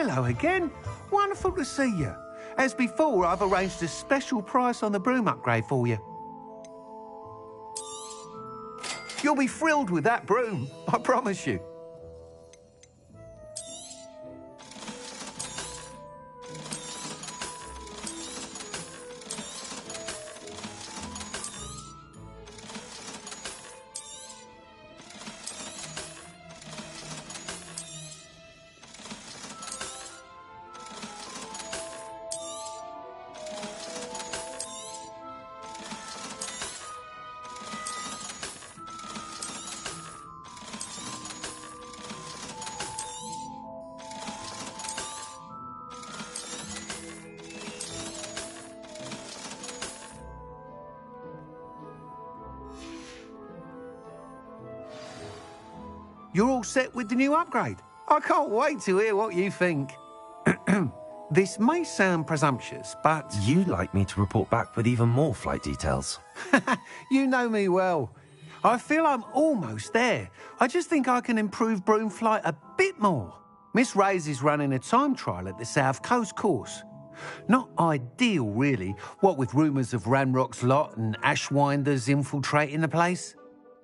Hello again. Wonderful to see you. As before, I've arranged a special price on the broom upgrade for you. You'll be thrilled with that broom, I promise you. You're all set with the new upgrade. I can't wait to hear what you think. This may sound presumptuous, but... You'd like me to report back with even more flight details. You know me well. I feel I'm almost there. I just think I can improve broom flight a bit more. Miss Ray's is running a time trial at the South Coast course. Not ideal, really, what with rumours of Ranrock's lot and Ashwinders infiltrating the place.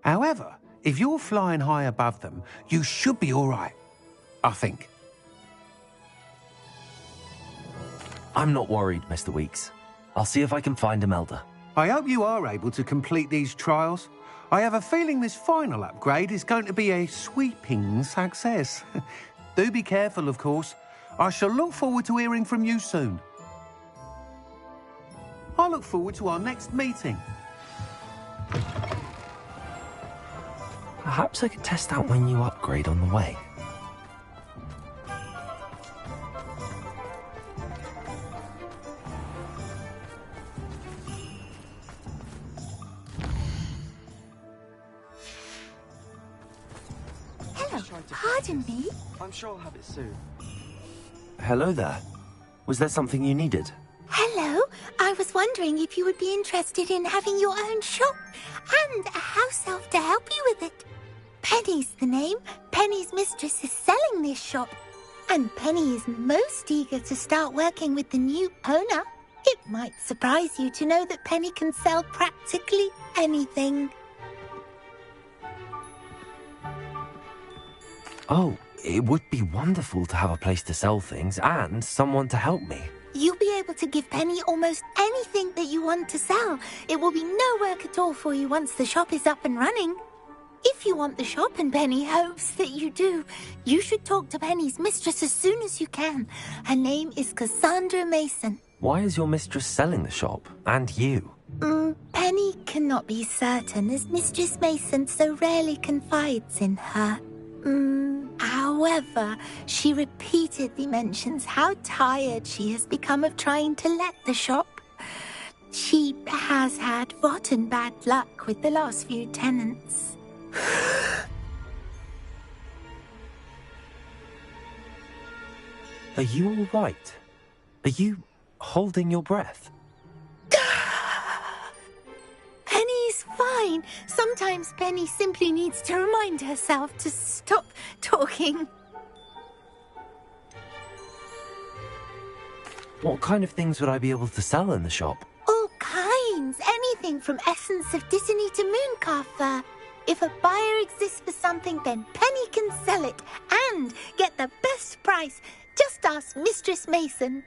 However, if you're flying high above them, you should be all right, I think. I'm not worried, Mr. Weeks. I'll see if I can find Imelda. I hope you are able to complete these trials. I have a feeling this final upgrade is going to be a sweeping success. Do be careful, of course. I shall look forward to hearing from you soon. I look forward to our next meeting. Perhaps I could test out my new upgrade on the way. Hello, pardon me. I'm sure I'll have it soon. Hello there. Was there something you needed? Hello, I was wondering if you would be interested in having your own shop and a house elf to help you with it. Penny's the name. Penny's mistress is selling this shop, and Penny is most eager to start working with the new owner. It might surprise you to know that Penny can sell practically anything. Oh, it would be wonderful to have a place to sell things and someone to help me. You'll be able to give Penny almost anything that you want to sell. It will be no work at all for you once the shop is up and running. If you want the shop, and Penny hopes that you do, you should talk to Penny's mistress as soon as you can. Her name is Cassandra Mason. Why is your mistress selling the shop? And you? Penny cannot be certain, as Mistress Mason so rarely confides in her. However, she repeatedly mentions how tired she has become of trying to let the shop. She has had rotten bad luck with the last few tenants. Are you all right? Are you holding your breath? Penny's fine. Sometimes Penny simply needs to remind herself to stop talking. What kind of things would I be able to sell in the shop? All kinds. Anything from essence of Disney to mooncalf fur. If a buyer exists for something, then Penny can sell it and get the best price. Just ask Mistress Mason.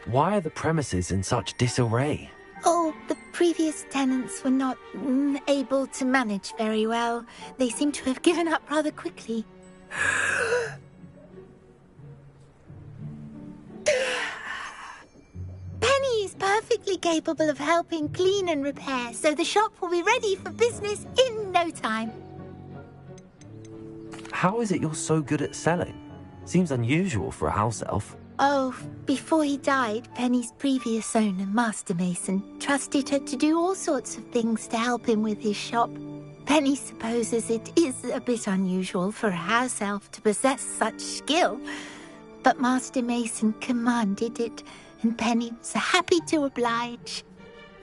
Why are the premises in such disarray? Oh, the previous tenants were not able to manage very well. They seem to have given up rather quickly. Penny is perfectly capable of helping clean and repair, so the shop will be ready for business in no time. How is it you're so good at selling? Seems unusual for a house elf. Oh, before he died, Penny's previous owner, Master Mason, trusted her to do all sorts of things to help him with his shop. Penny supposes it is a bit unusual for a house elf to possess such skill, but Master Mason commanded it, and Penny was happy to oblige.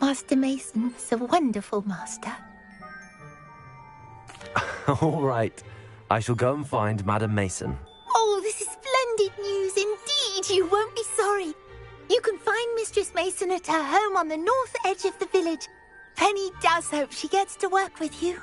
Master Mason was a wonderful master. All right. I shall go and find Madam Mason. Oh, this is splendid news indeed. You won't be sorry. You can find Mistress Mason at her home on the north edge of the village. Penny does hope she gets to work with you.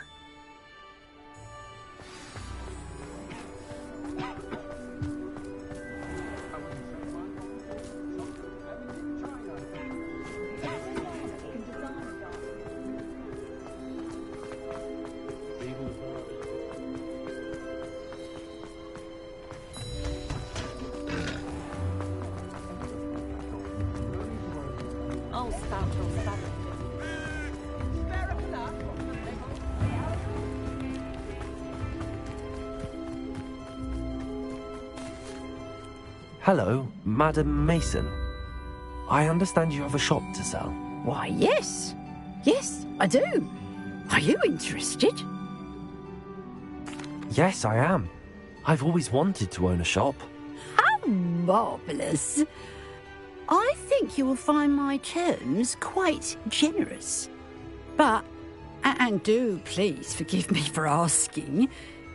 Hello, Madam Mason. I understand you have a shop to sell. Why, yes. Yes, I do. Are you interested? Yes, I am. I've always wanted to own a shop. How marvellous. I think you will find my terms quite generous. But, and do please forgive me for asking,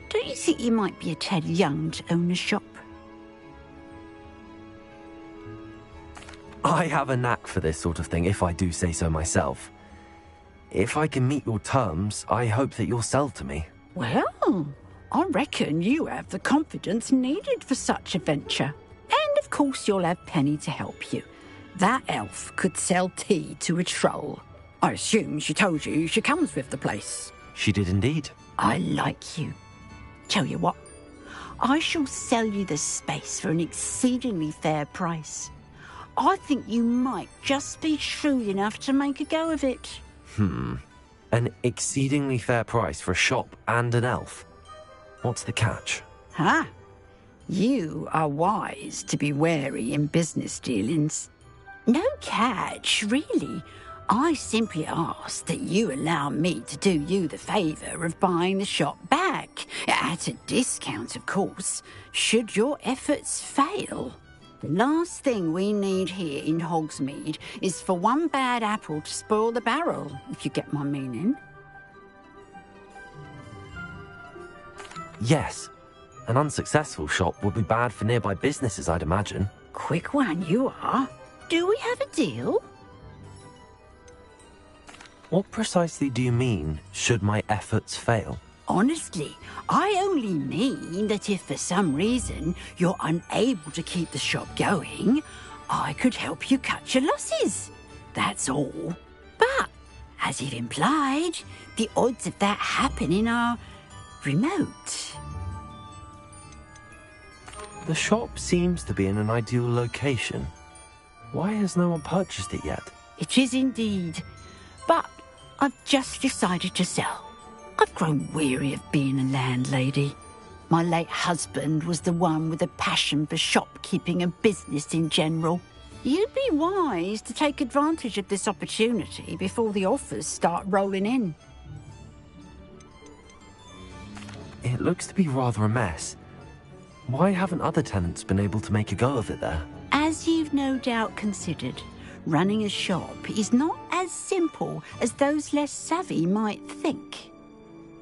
don't you think you might be a tad young to own a shop? I have a knack for this sort of thing, if I do say so myself. If I can meet your terms, I hope that you'll sell to me. Well, I reckon you have the confidence needed for such a venture. And of course you'll have Penny to help you. That elf could sell tea to a troll. I assume she told you she comes with the place. She did indeed. I like you. Tell you what, I shall sell you the space for an exceedingly fair price. I think you might just be shrewd enough to make a go of it. An exceedingly fair price for a shop and an elf. What's the catch? Huh? You are wise to be wary in business dealings. No catch, really. I simply ask that you allow me to do you the favour of buying the shop back, at a discount, of course, should your efforts fail. The last thing we need here in Hogsmeade is for one bad apple to spoil the barrel, if you get my meaning. Yes. An unsuccessful shop would be bad for nearby businesses, I'd imagine. Quick one you are. Do we have a deal? What precisely do you mean, should my efforts fail? Honestly, I only mean that if for some reason you're unable to keep the shop going, I could help you cut your losses. That's all. But, as you've implied, the odds of that happening are remote. The shop seems to be in an ideal location. Why has no one purchased it yet? It is indeed. But I've just decided to sell. I've grown weary of being a landlady. My late husband was the one with a passion for shopkeeping and business in general. You'd be wise to take advantage of this opportunity before the offers start rolling in. It looks to be rather a mess. Why haven't other tenants been able to make a go of it there? As you've no doubt considered, running a shop is not as simple as those less savvy might think.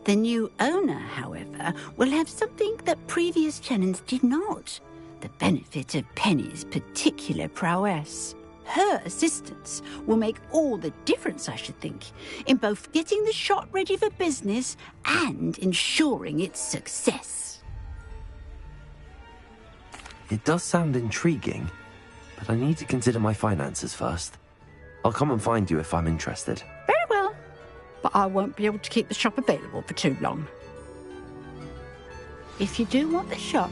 The new owner, however, will have something that previous tenants did not. The benefit of Penny's particular prowess. Her assistance will make all the difference, I should think, in both getting the shop ready for business and ensuring its success. It does sound intriguing, but I need to consider my finances first. I'll come and find you if I'm interested. Very well, but I won't be able to keep the shop available for too long. If you do want the shop,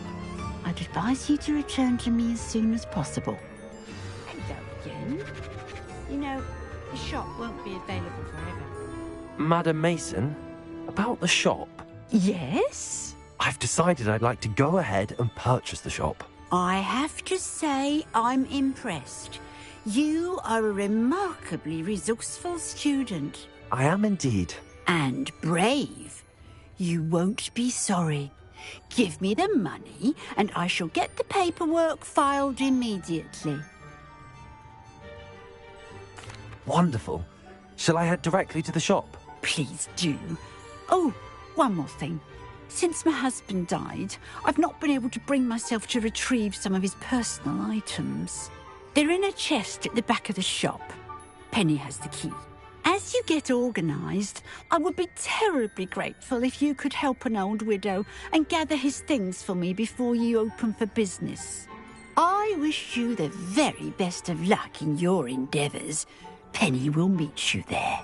I'd advise you to return to me as soon as possible. Hello again. You know, the shop won't be available forever. Madam Mason, about the shop. Yes? I've decided I'd like to go ahead and purchase the shop. I have to say I'm impressed. You are a remarkably resourceful student. I am indeed. And brave. You won't be sorry. Give me the money, and I shall get the paperwork filed immediately. Wonderful. Shall I head directly to the shop? Please do. Oh, one more thing. Since my husband died, I've not been able to bring myself to retrieve some of his personal items. They're in a chest at the back of the shop. Penny has the key. As you get organised, I would be terribly grateful if you could help an old widow and gather his things for me before you open for business. I wish you the very best of luck in your endeavours. Penny will meet you there.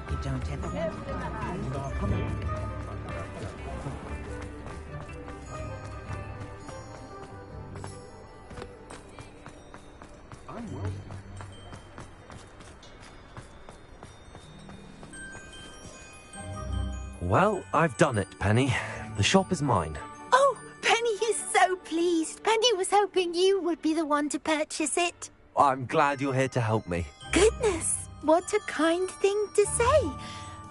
You don't ever Well, I've done it, Penny. The shop is mine. Oh, Penny is so pleased. Penny was hoping you would be the one to purchase it. I'm glad you're here to help me. Goodness, what a kind thing to say.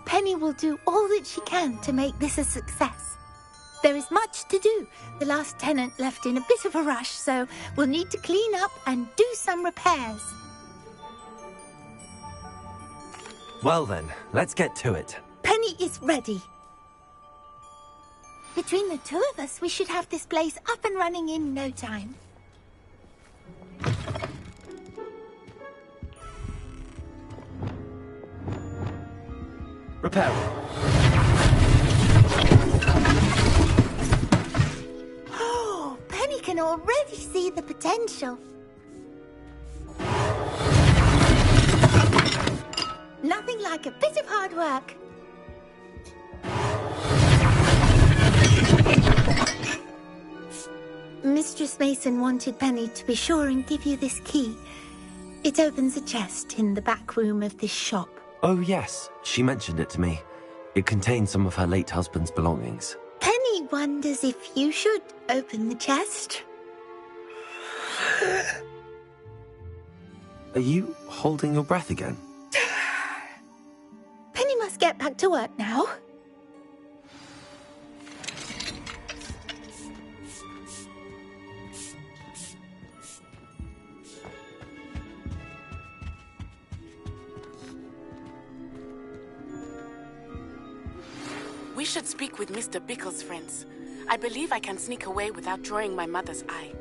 Penny will do all that she can to make this a success. There is much to do. The last tenant left in a bit of a rush, so we'll need to clean up and do some repairs. Well then, let's get to it. Penny is ready. Between the two of us, we should have this place up and running in no time. Repair. Oh, Penny can already see the potential. Nothing like a bit of hard work. Mistress Mason wanted Penny to be sure and give you this key. It opens a chest in the back room of this shop. Oh yes, she mentioned it to me. It contains some of her late husband's belongings. Penny wonders if you should open the chest. Are you holding your breath again? Penny must get back to work now. We should speak with Mr. Bickle's friends. I believe I can sneak away without drawing my mother's eye.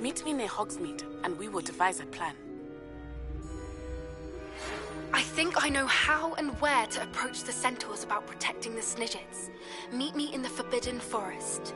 Meet me near Hogsmeade, and we will devise a plan. I think I know how and where to approach the centaurs about protecting the Snidgets. Meet me in the Forbidden Forest.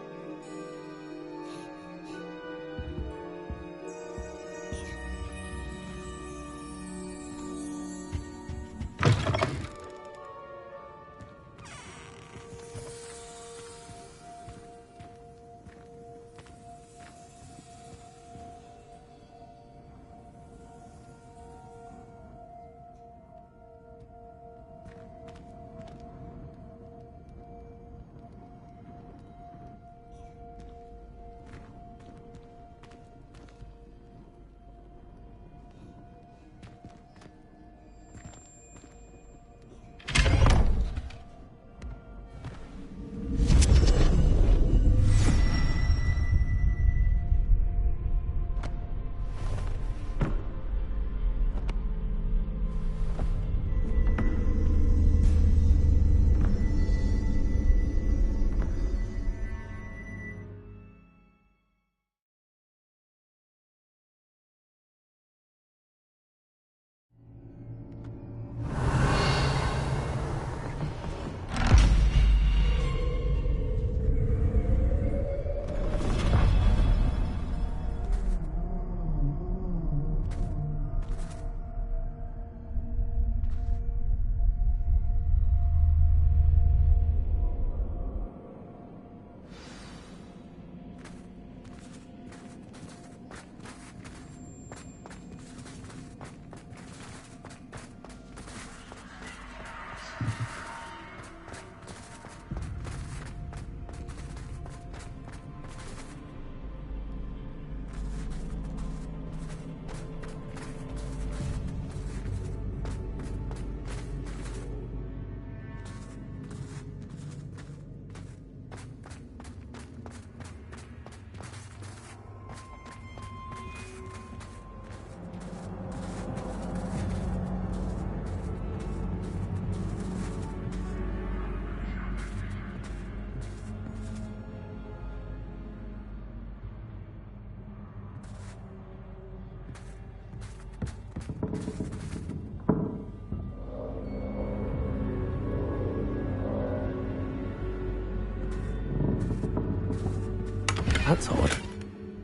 That's odd.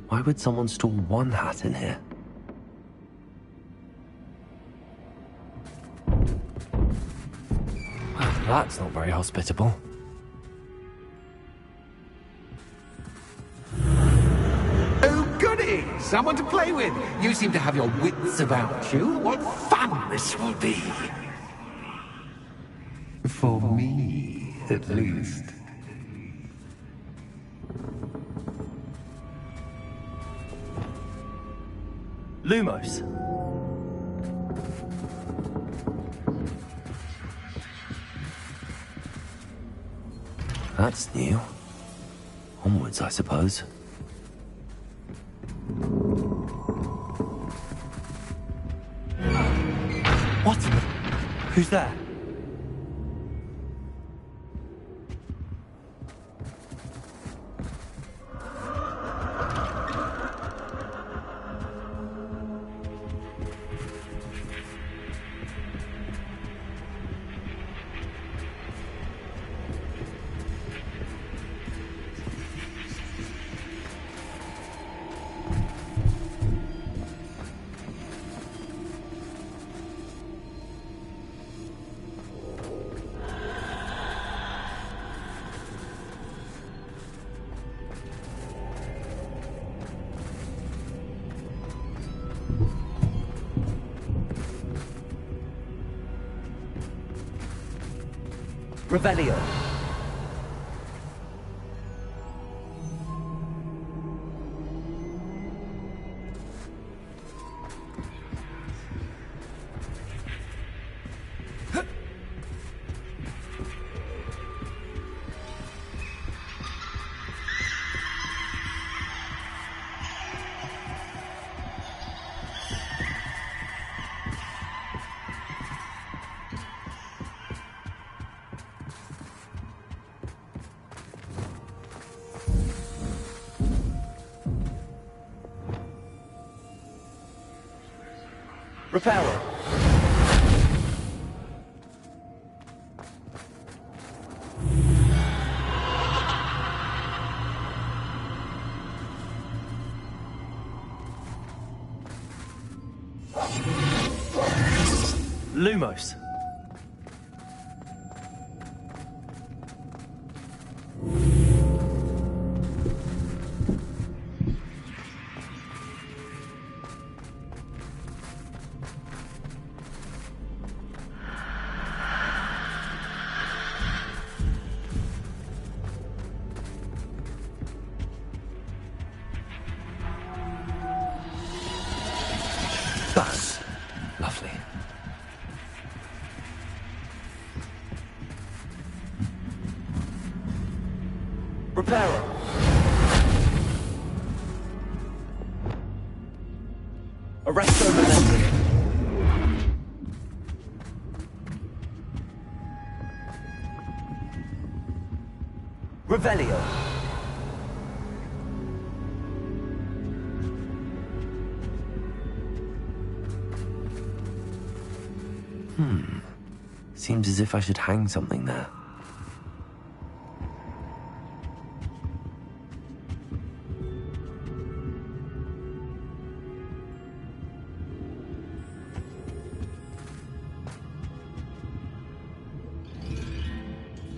Why would someone store one hat in here? Well, that's not very hospitable. Oh, goody! Someone to play with. You seem to have your wits about you. What fun this will be. For me, at least. Lumos. That's new. Onwards, I suppose. What? Who's there? Revelio. Reparo. Lumos. Thus. Lovely. Reparo. Arresto Menetti. Revelio. Seems as if I should hang something there.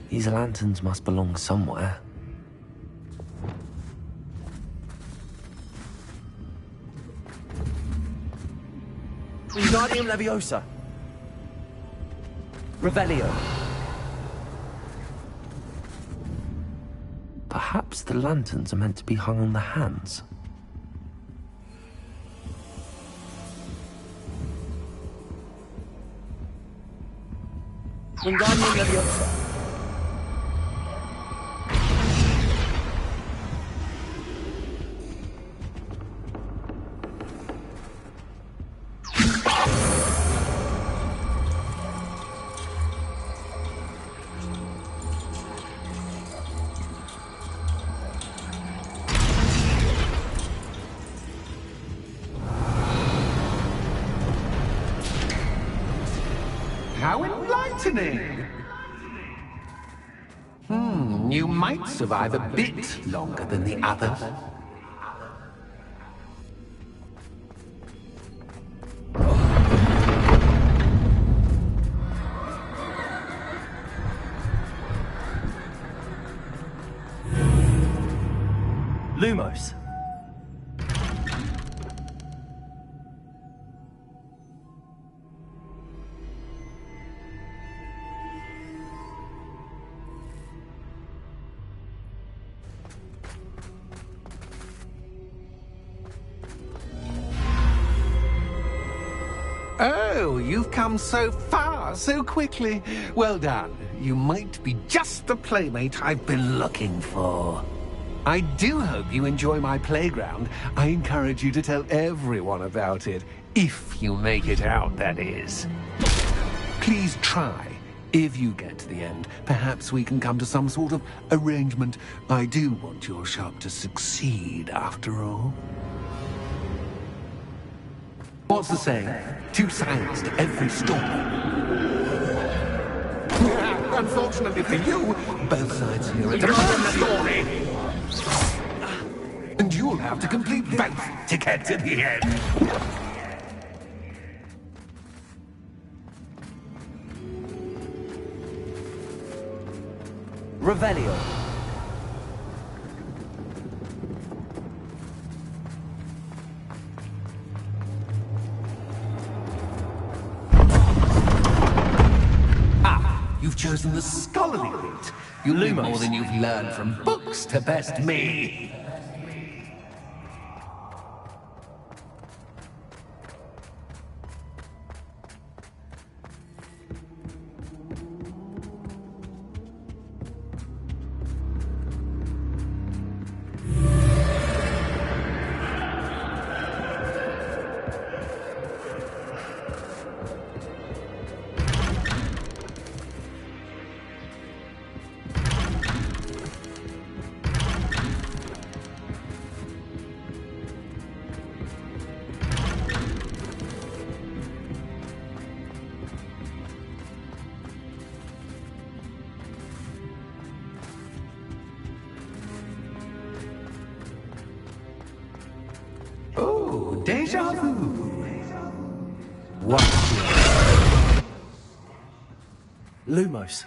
These lanterns must belong somewhere. Wingardium Leviosa. Revelio. Perhaps the lanterns are meant to be hung on the hands. Wingardium Leviosa. How enlightening! You might survive a bit longer than the others. Lumos. Oh, you've come so far, so quickly. Well done. You might be just the playmate I've been looking for. I do hope you enjoy my playground. I encourage you to tell everyone about it. If you make it out, that is. Please try. If you get to the end, perhaps we can come to some sort of arrangement. I do want your shop to succeed, after all. What's the saying? Two sides to every story. Unfortunately for you, both sides here are telling the story. And you'll have to complete both to get to the end. Revelio. You've chosen the scholarly route. You know more than you've learned from books to best me. Oh, deja vu. What? Lumos.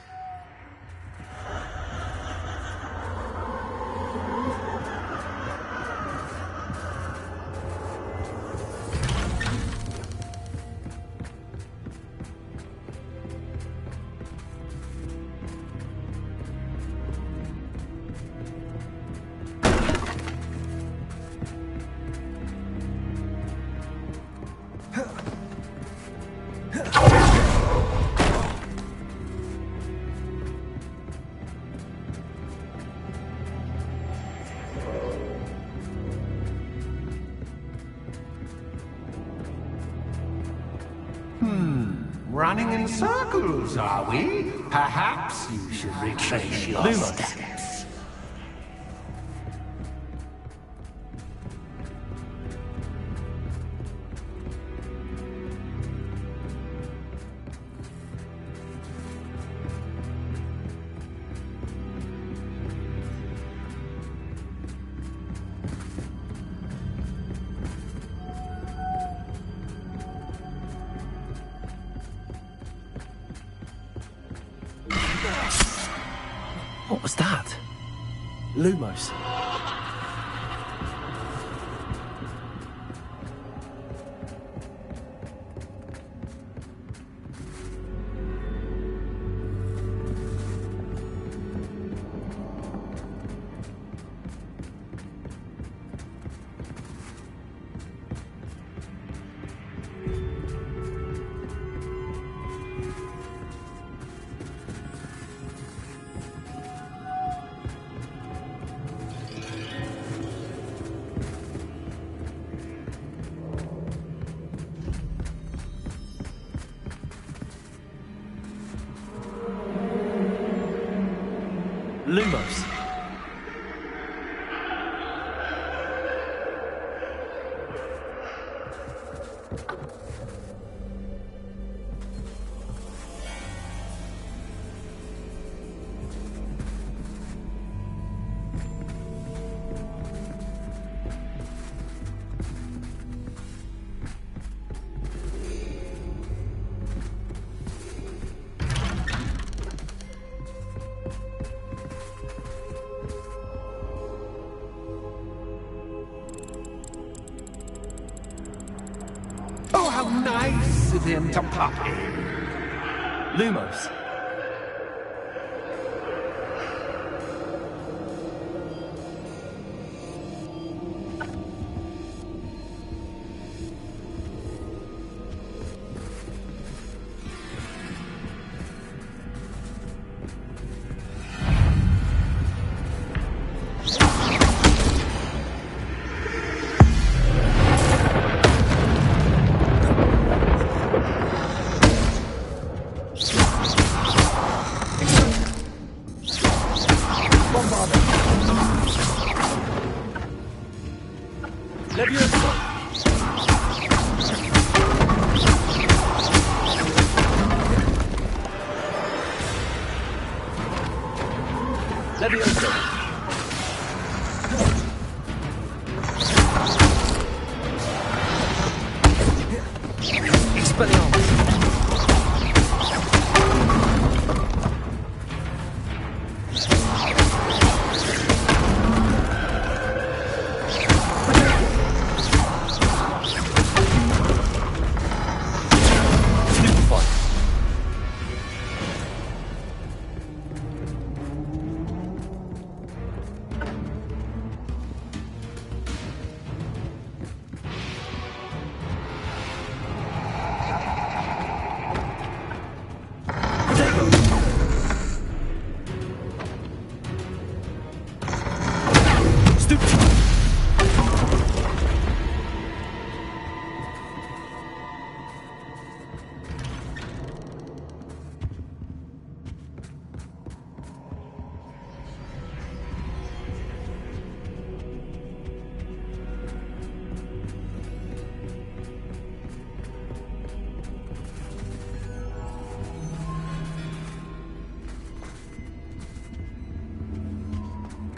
Running in circles, are we? Perhaps you should retrace your steps. What was that? Lumos. Lumos. how nice of him to puppy. Lumos.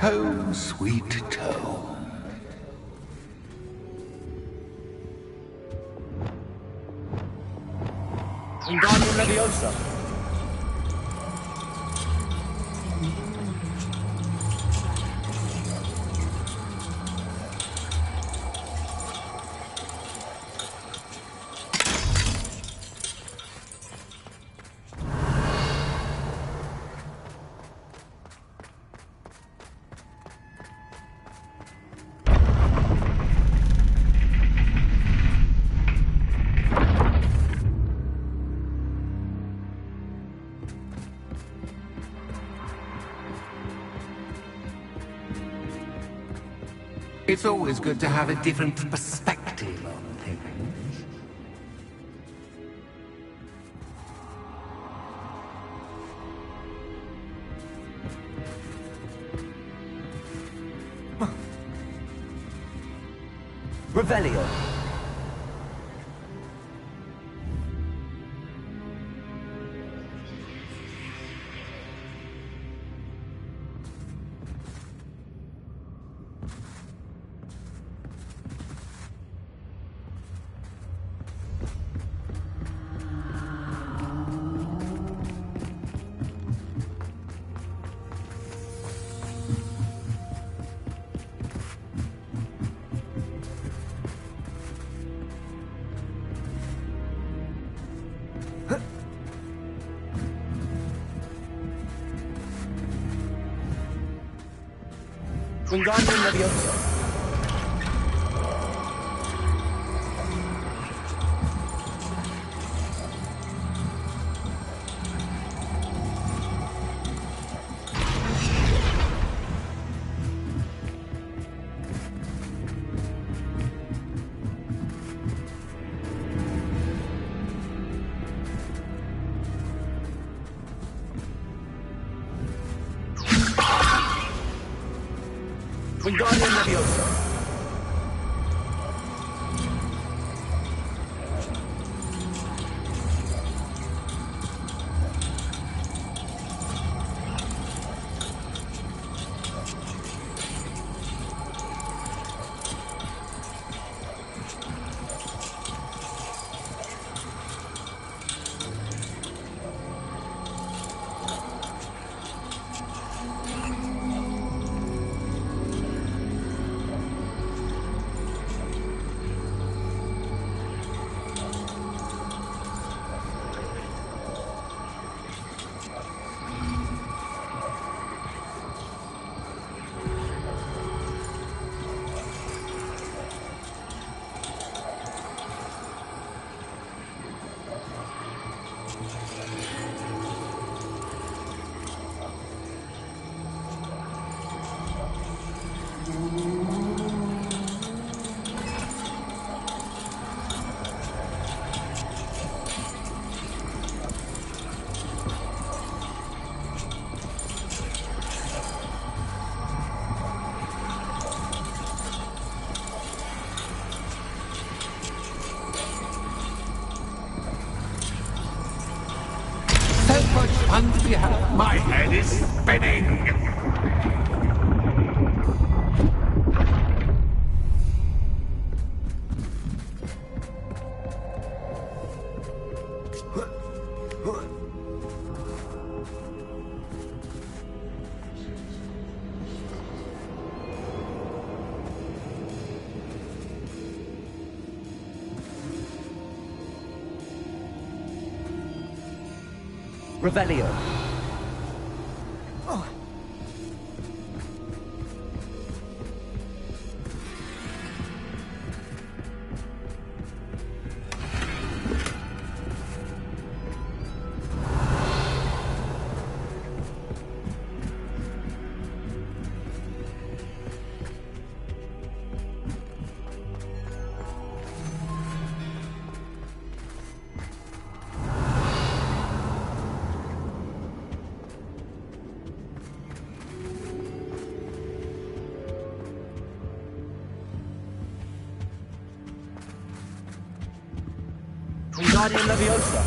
Home, sweet home. Wingardium Leviosa. It's always good to have a different perspective on things. Revelio. Wingardium Leviosa. Wingardium Leviosa. Unbehalf, my head is spinning. Revelio. Guardian Leviosa.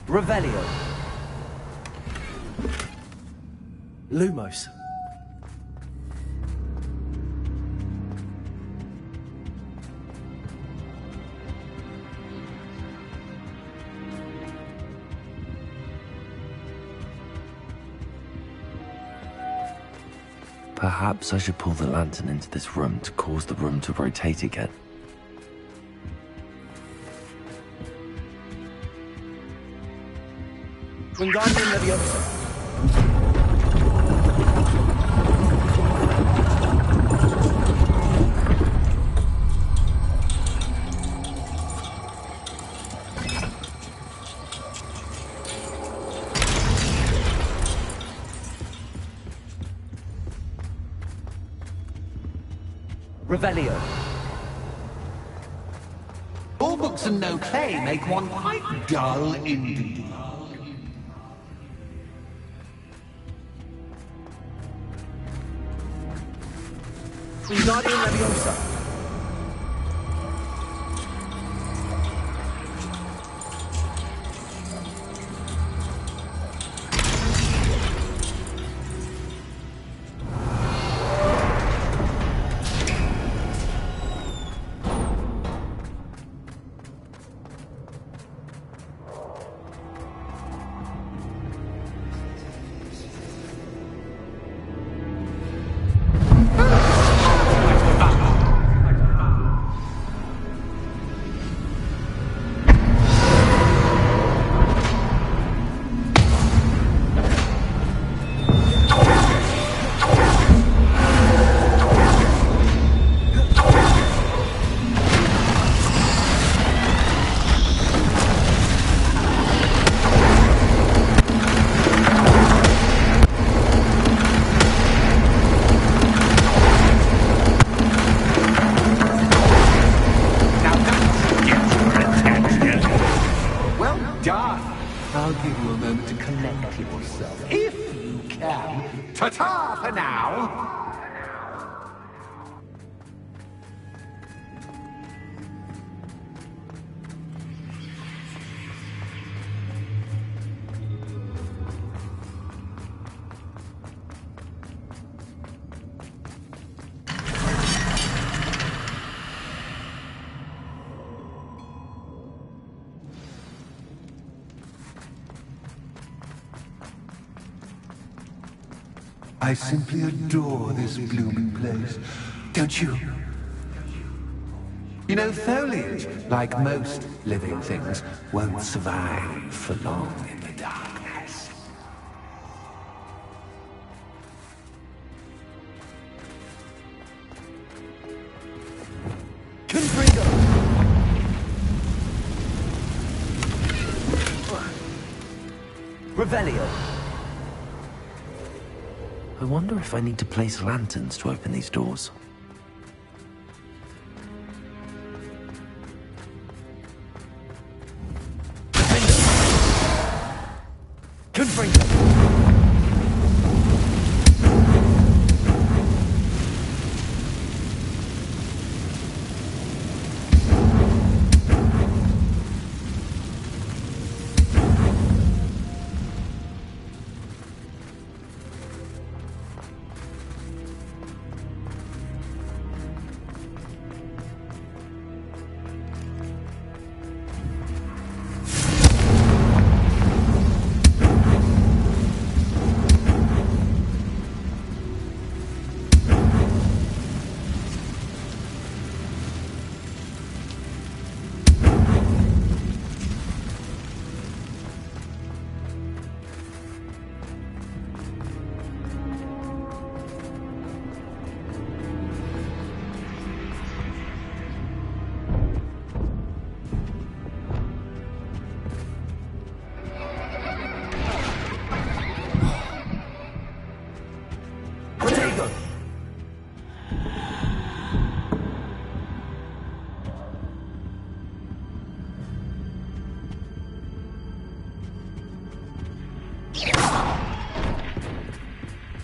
Revelio. Lumos. Perhaps I should pull the lantern into this room to cause the room to rotate again. Wingardium Leviosa. Revelio. All books and no play make one quite dull indeed. Wingardium Leviosa. I'll give you a moment to collect yourself, if you can. Ta-ta for now! I simply adore this blooming place, don't you? You know, foliage, like most living things, won't survive for long in the darkness. Confringo! Revelio. I wonder if I need to place lanterns to open these doors.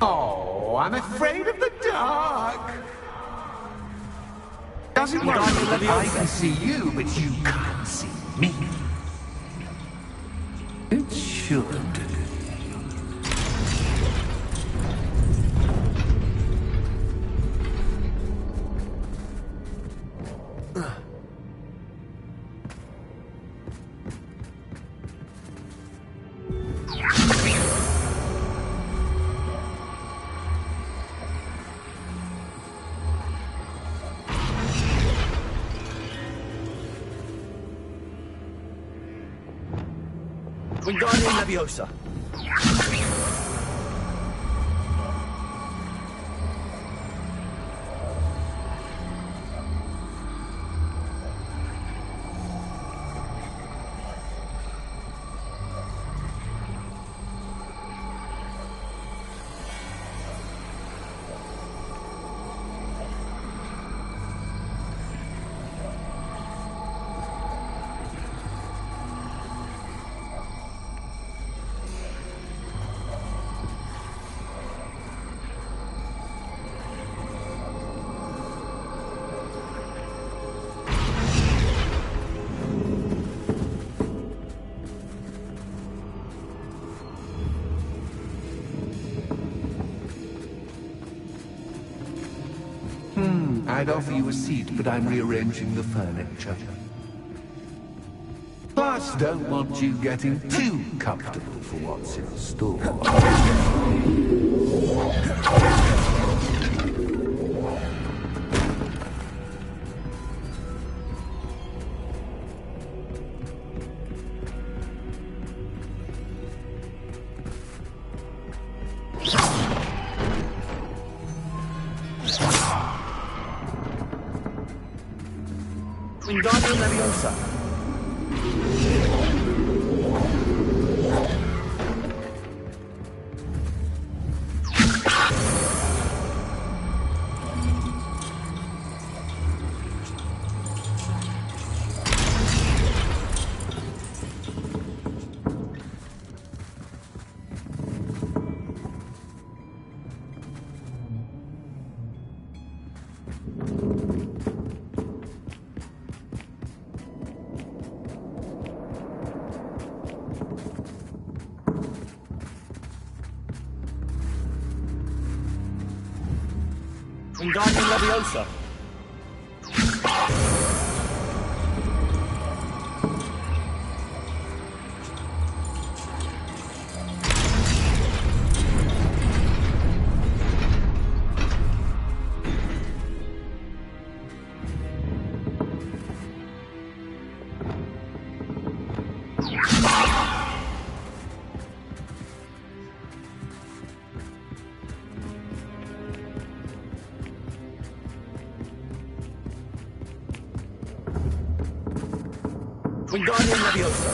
Oh, I'm afraid of the dark. Doesn't worry, I can see you, but you can't see me. It should. Wingardium Leviosa. I'd offer you a seat, but I'm rearranging the furniture. Plus, don't want you getting too comfortable for what's in store. Wingardium Leviosa. Wingardium Leviosa. Wingardium Leviosa.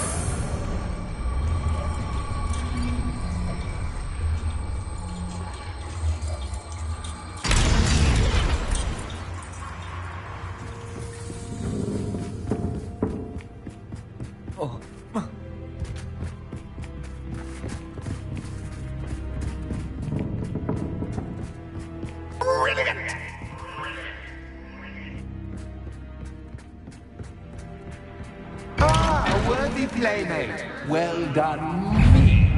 A worthy playmate. Well done, me.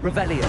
Revelio.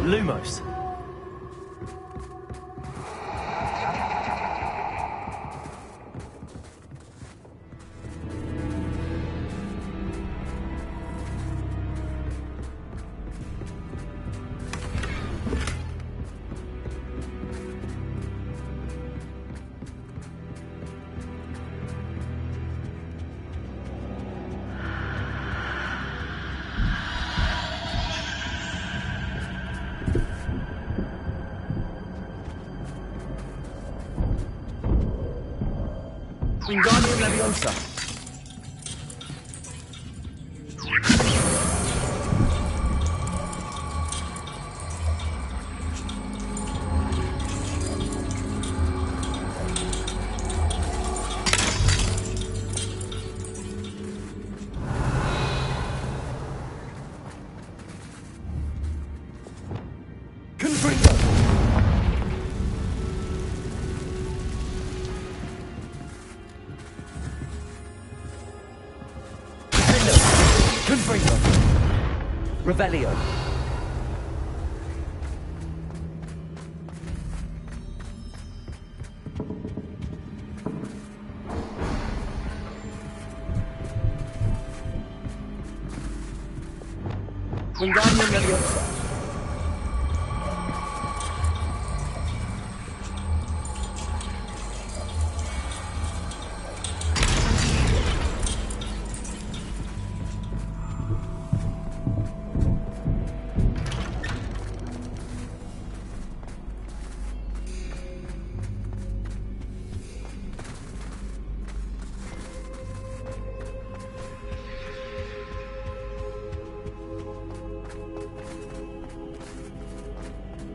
Lumos. Wingardium Leviosa. Confringo. Confringo. Revelio. Wingardium Leviosa.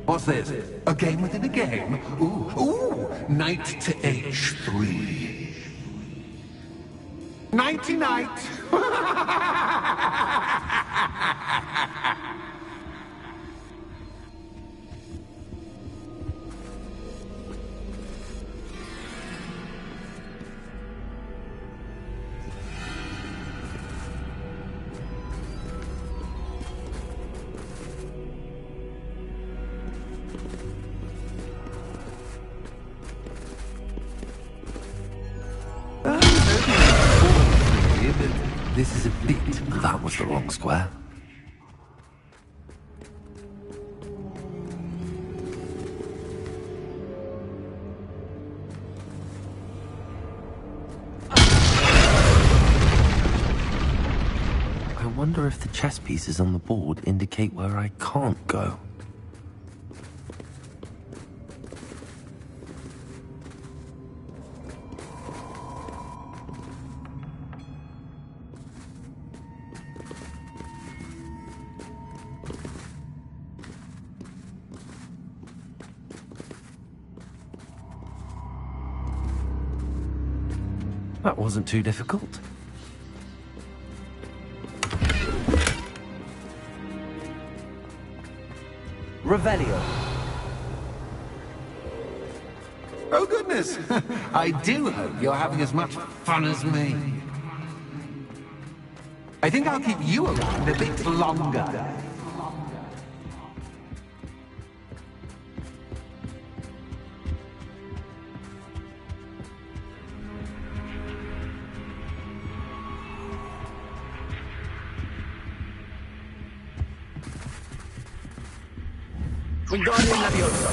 What's this? A game within a game? Ooh, knight to H3. Nighty-night! This is a bit... That was the wrong square. I wonder if the chess pieces on the board indicate where I can't go. That wasn't too difficult. Revelio. Oh, goodness! I do hope you're having as much fun as me. I think I'll keep you around a bit longer. Wingardium Leviosa.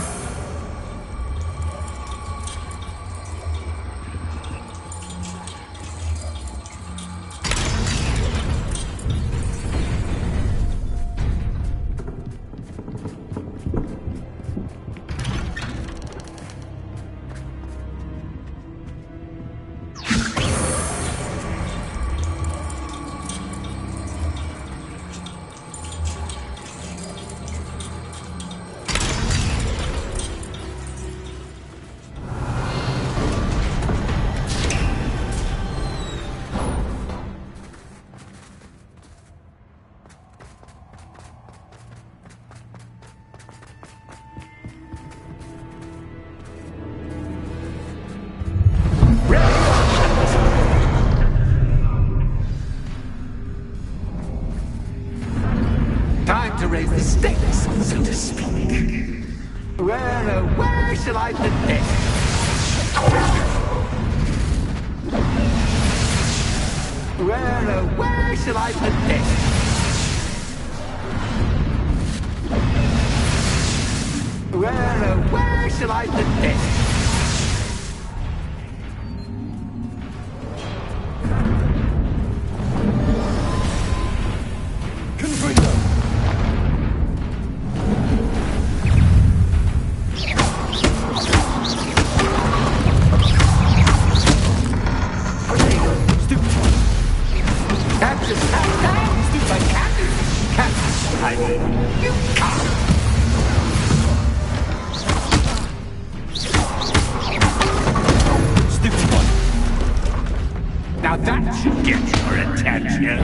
stakes, so to speak. Where shall I put this? Where shall I put this? Where shall I put this? Now that should get your attention.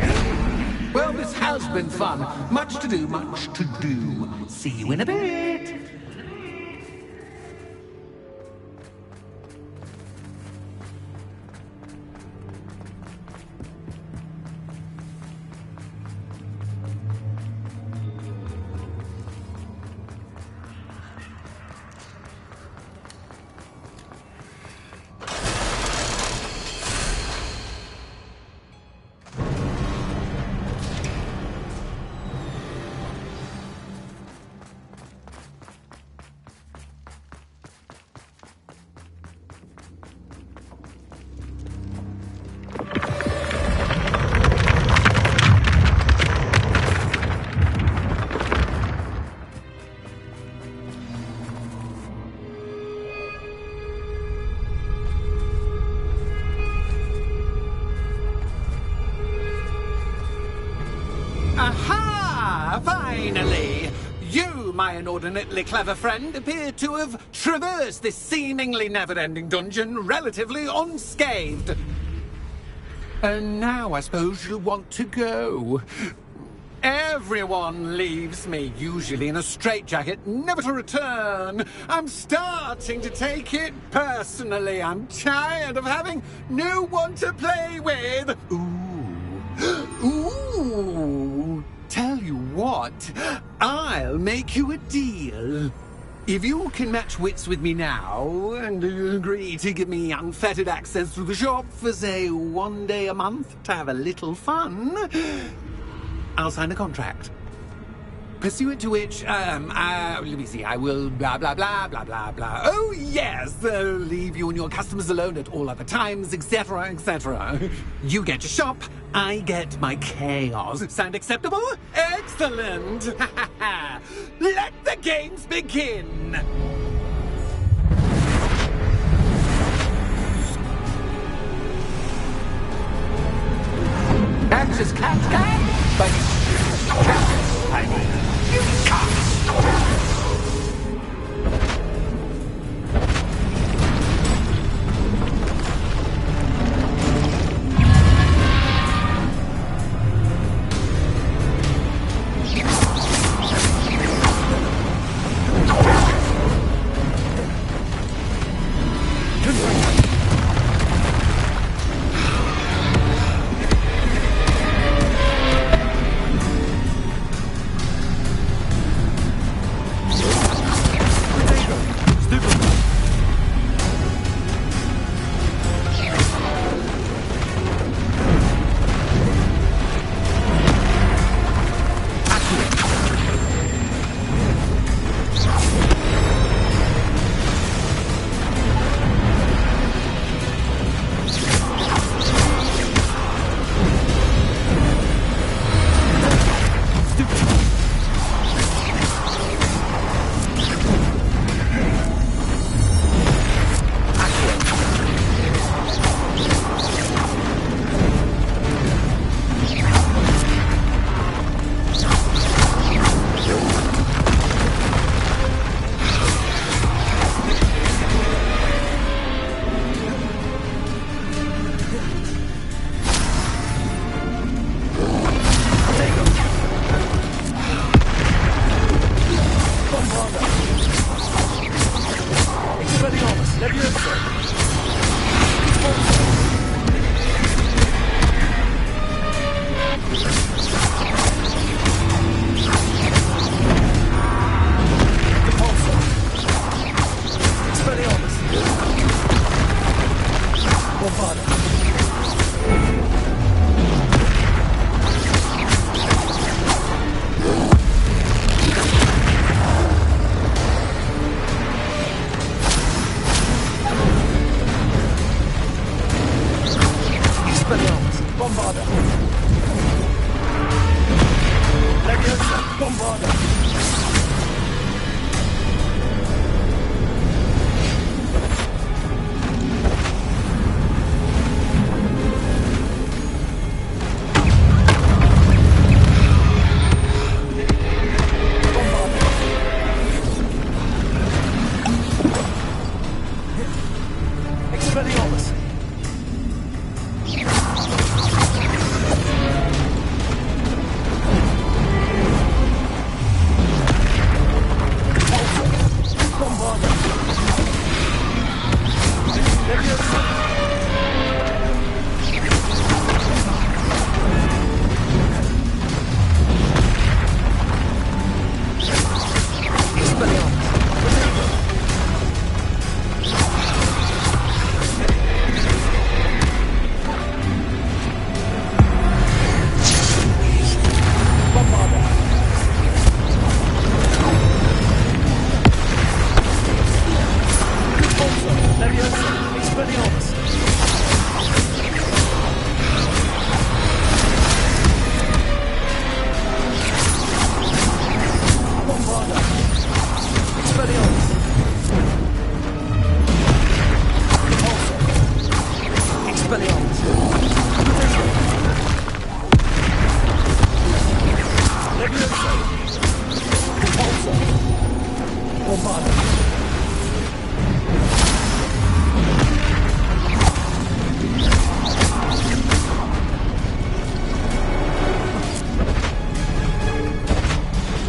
Well, this has been fun. Much to do, much to do. See you in a bit. Aha! Finally! You, my inordinately clever friend, appear to have traversed this seemingly never-ending dungeon relatively unscathed. And now I suppose you'll want to go. Everyone leaves me, usually in a straitjacket, never to return. I'm starting to take it personally. I'm tired of having no one to play with. Ooh, tell you what, I'll make you a deal. If you can match wits with me now, and agree to give me unfettered access to the shop for, say, 1 day a month to have a little fun, I'll sign a contract. Pursuant to which, let me see, I will blah, blah, blah, blah, blah, blah. Oh, yes, leave you and your customers alone at all other times, etc., etc. You get your shop, I get my chaos. Sound acceptable? Excellent! Let the games begin! Axis cat, but I mean, you can't.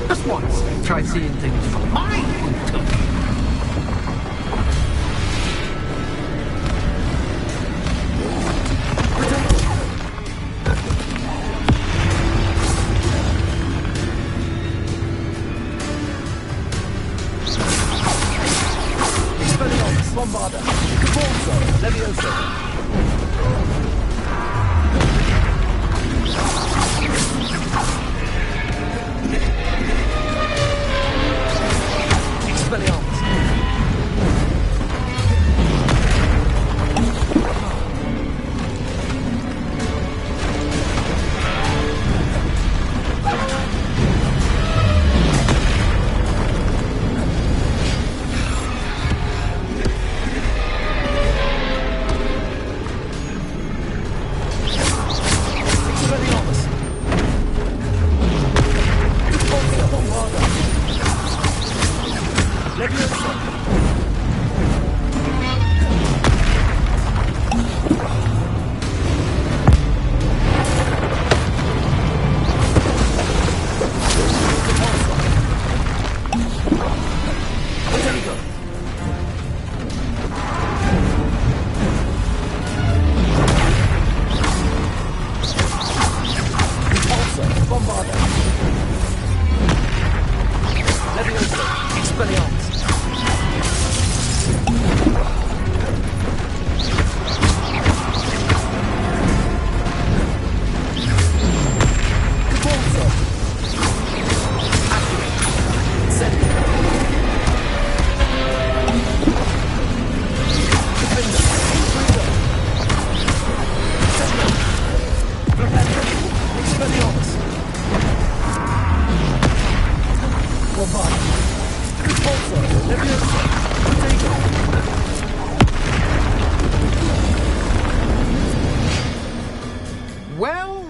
Just once, try seeing things from my point of view. Bombarda. Caporzo. Levioso. Expelliarmus.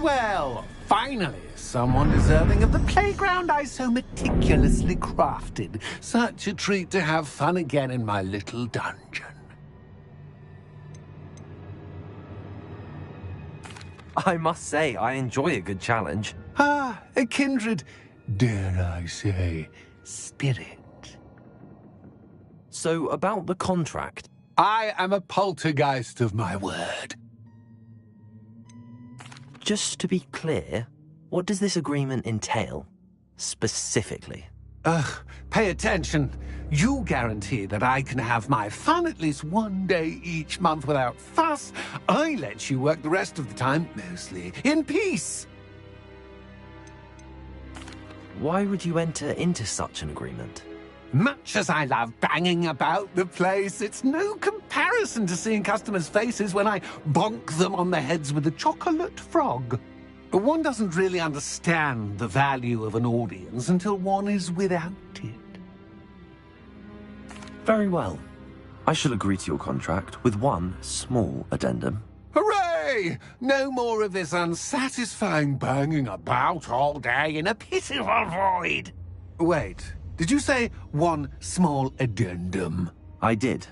Well, finally, someone deserving of the playground I so meticulously crafted. Such a treat to have fun again in my little dungeon. I must say, I enjoy a good challenge. Ah, a kindred, dare I say, spirit. So, about the contract. I am a poltergeist of my word. Just to be clear, what does this agreement entail, specifically? Pay attention. You guarantee that I can have my fun at least one day each month without fuss. I let you work the rest of the time, mostly in peace. Why would you enter into such an agreement? Much as I love banging about the place, it's no comparison to seeing customers' faces when I bonk them on the heads with a chocolate frog. One doesn't really understand the value of an audience until one is without it. Very well. I shall agree to your contract with one small addendum. Hooray! No more of this unsatisfying banging about all day in a pitiful void. Wait, did you say one small addendum? I did.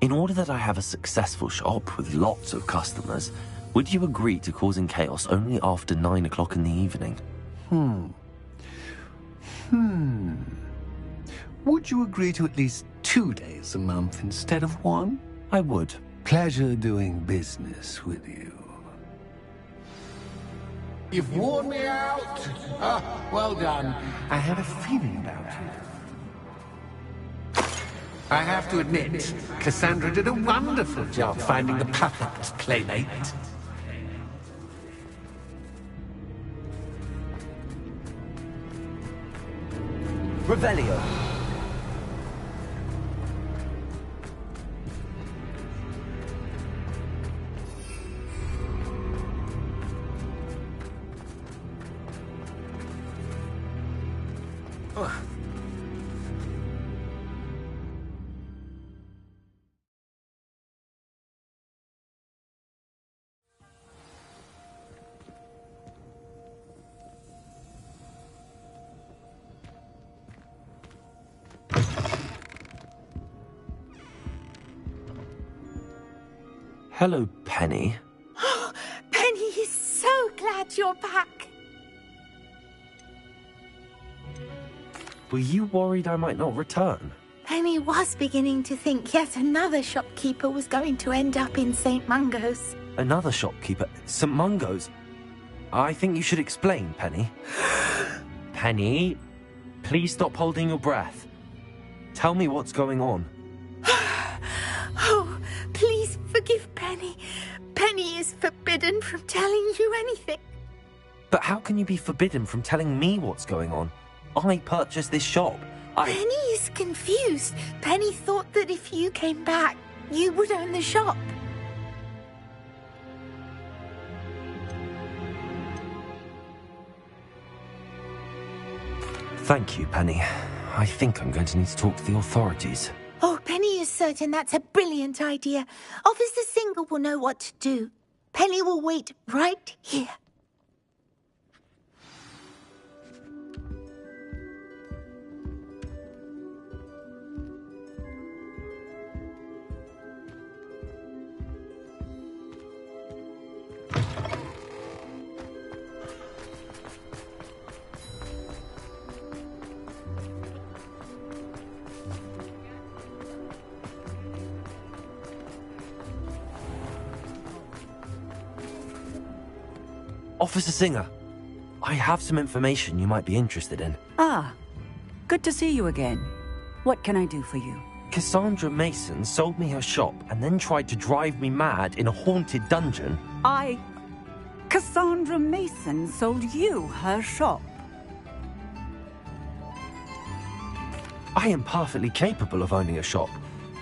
In order that I have a successful shop with lots of customers, would you agree to causing chaos only after 9 o'clock in the evening? Would you agree to at least 2 days a month instead of one? I would. Pleasure doing business with you. You've worn me out. Ah, well done. I had a feeling about you. I have to admit, Cassandra did a wonderful job finding the puppet's playmate. Revelio. Hello, Penny. Penny is so glad you're back. Were you worried I might not return? Penny was beginning to think yet another shopkeeper was going to end up in St. Mungo's. Another shopkeeper? St. Mungo's? I think you should explain, Penny. Penny, please stop holding your breath. Tell me what's going on. Oh, please forgive Penny. Penny is forbidden from telling you anything. But how can you be forbidden from telling me what's going on? I purchased this shop. Penny is confused. Penny thought that if you came back, you would own the shop. Thank you, Penny. I think I'm going to need to talk to the authorities. Oh, Penny is certain that's a brilliant idea. Officer Singer will know what to do. Penny will wait right here. Officer Singer, I have some information you might be interested in. Ah, good to see you again. What can I do for you? Cassandra Mason sold me her shop and then tried to drive me mad in a haunted dungeon. Cassandra Mason sold you her shop? I am perfectly capable of owning a shop.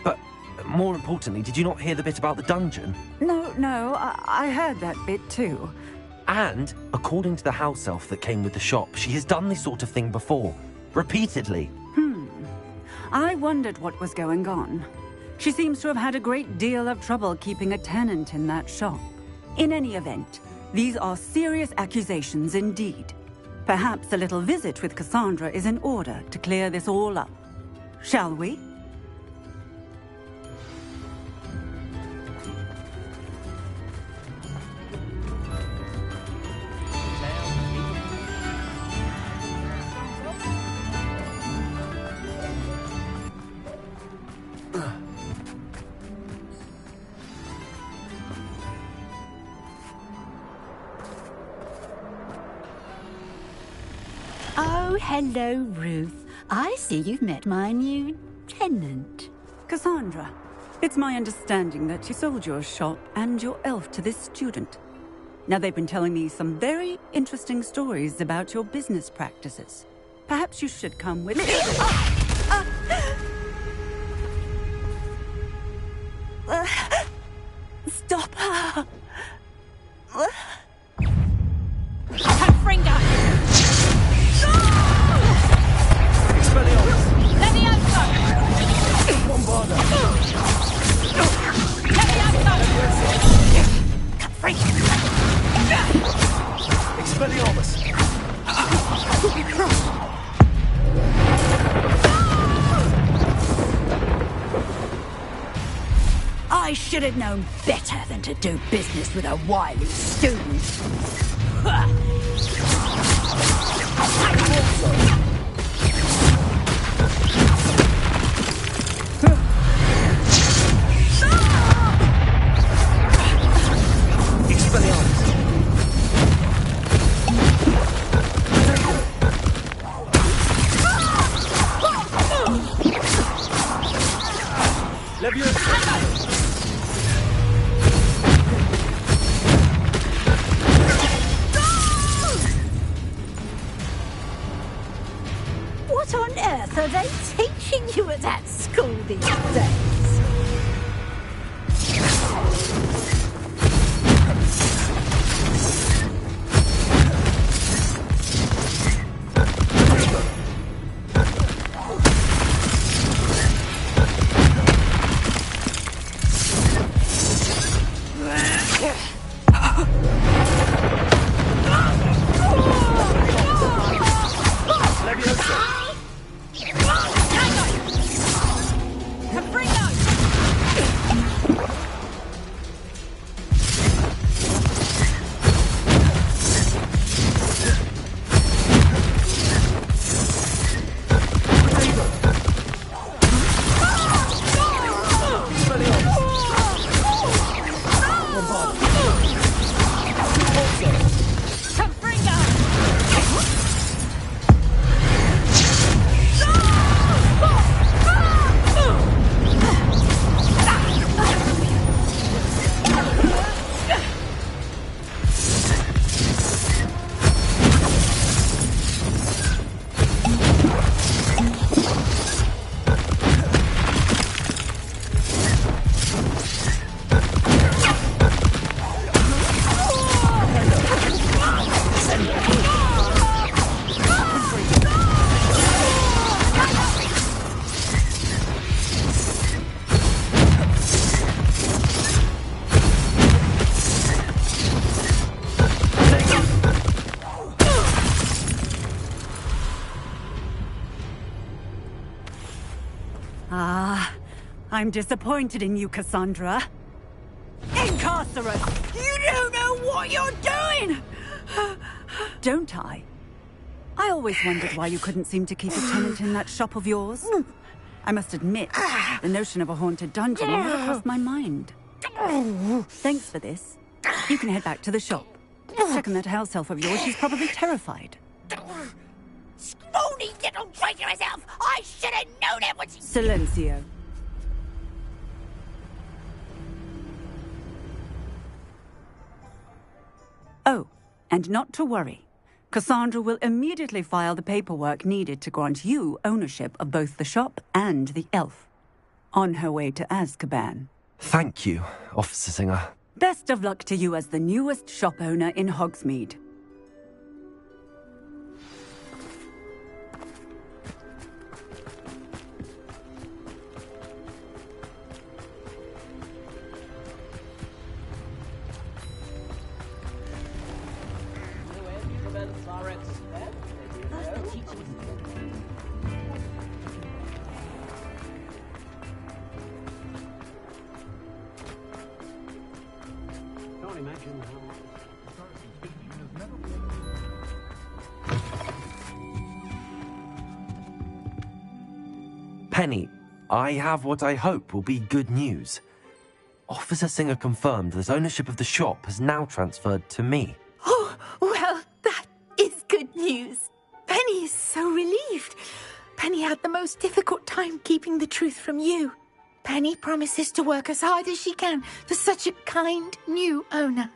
But more importantly, did you not hear the bit about the dungeon? No, I heard that bit too. And, according to the house elf that came with the shop, she has done this sort of thing before. Repeatedly. I wondered what was going on. She seems to have had a great deal of trouble keeping a tenant in that shop. In any event, these are serious accusations indeed. Perhaps a little visit with Cassandra is in order to clear this all up. Shall we? Oh, hello, Ruth. I see you've met my new tenant. Cassandra, it's my understanding that you sold your shop and your elf to this student. Now, they've been telling me some very interesting stories about your business practices. Perhaps you should come with me. Stop her. Confringo! Expelliarmus! Levioso! Bombarda! Levioso! Confringo! Expelliarmus! I should have known better than to do business with a wily student. What on earth are they teaching you at that school these days? Confringo! Ah, I'm disappointed in you, Cassandra. Incarcerate! You don't know what you're doing! Don't I? I always wondered why you couldn't seem to keep a tenant in that shop of yours. I must admit, the notion of a haunted dungeon never crossed my mind. Thanks for this. You can head back to the shop. Check on that house elf of yours, she's probably terrified. Spoony little traitor herself! I should have known it was... Silencio. Oh, and not to worry. Cassandra will immediately file the paperwork needed to grant you ownership of both the shop and the elf. On her way to Azkaban. Thank you, Officer Singer. Best of luck to you as the newest shop owner in Hogsmeade. Penny, I have what I hope will be good news. Officer Singer confirmed that ownership of the shop has now transferred to me. Oh, well, that is good news. Penny is so relieved. Penny had the most difficult time keeping the truth from you. Penny promises to work as hard as she can for such a kind new owner.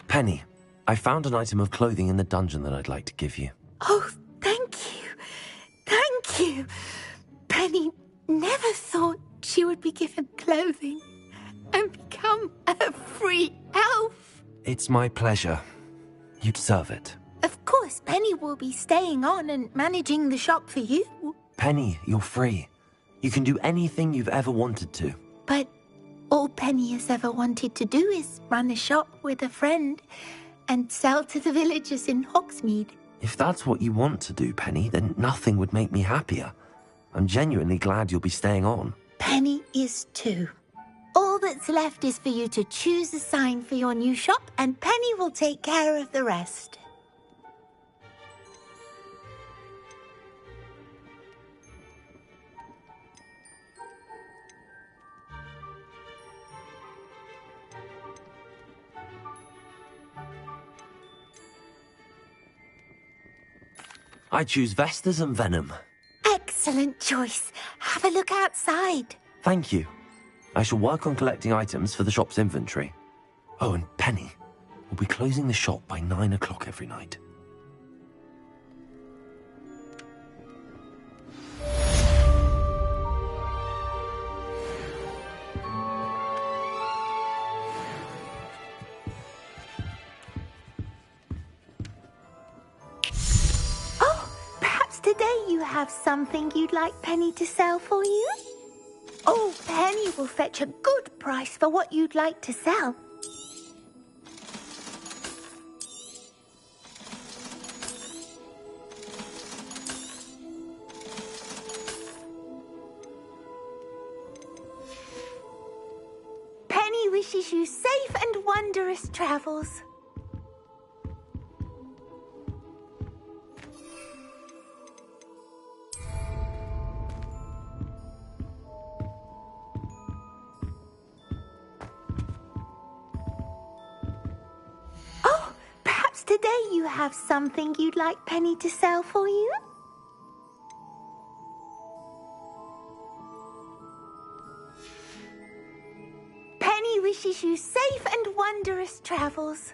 Penny, I found an item of clothing in the dungeon that I'd like to give you. Oh, thank you. Thank you. Penny never thought she would be given clothing and become a free elf. It's my pleasure. You deserve it. Of course, Penny will be staying on and managing the shop for you. Penny, you're free. You can do anything you've ever wanted to. But all Penny has ever wanted to do is run a shop with a friend and sell to the villagers in Hogsmeade. If that's what you want to do, Penny, then nothing would make me happier. I'm genuinely glad you'll be staying on. Penny is too. All that's left is for you to choose a sign for your new shop, and Penny will take care of the rest. I choose Vestas and Venom. Excellent choice. Have a look outside. Thank you. I shall work on collecting items for the shop's inventory. Oh, and Penny, we'll be closing the shop by 9 o'clock every night. Today you have something you'd like Penny to sell for you? Oh, Penny will fetch a good price for what you'd like to sell. Penny wishes you safe and wondrous travels. Today you have something you'd like Penny to sell for you? Penny wishes you safe and wondrous travels.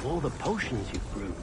of all the potions you've brewed.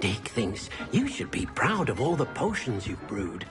Dick thinks you should be proud of all the potions you've brewed.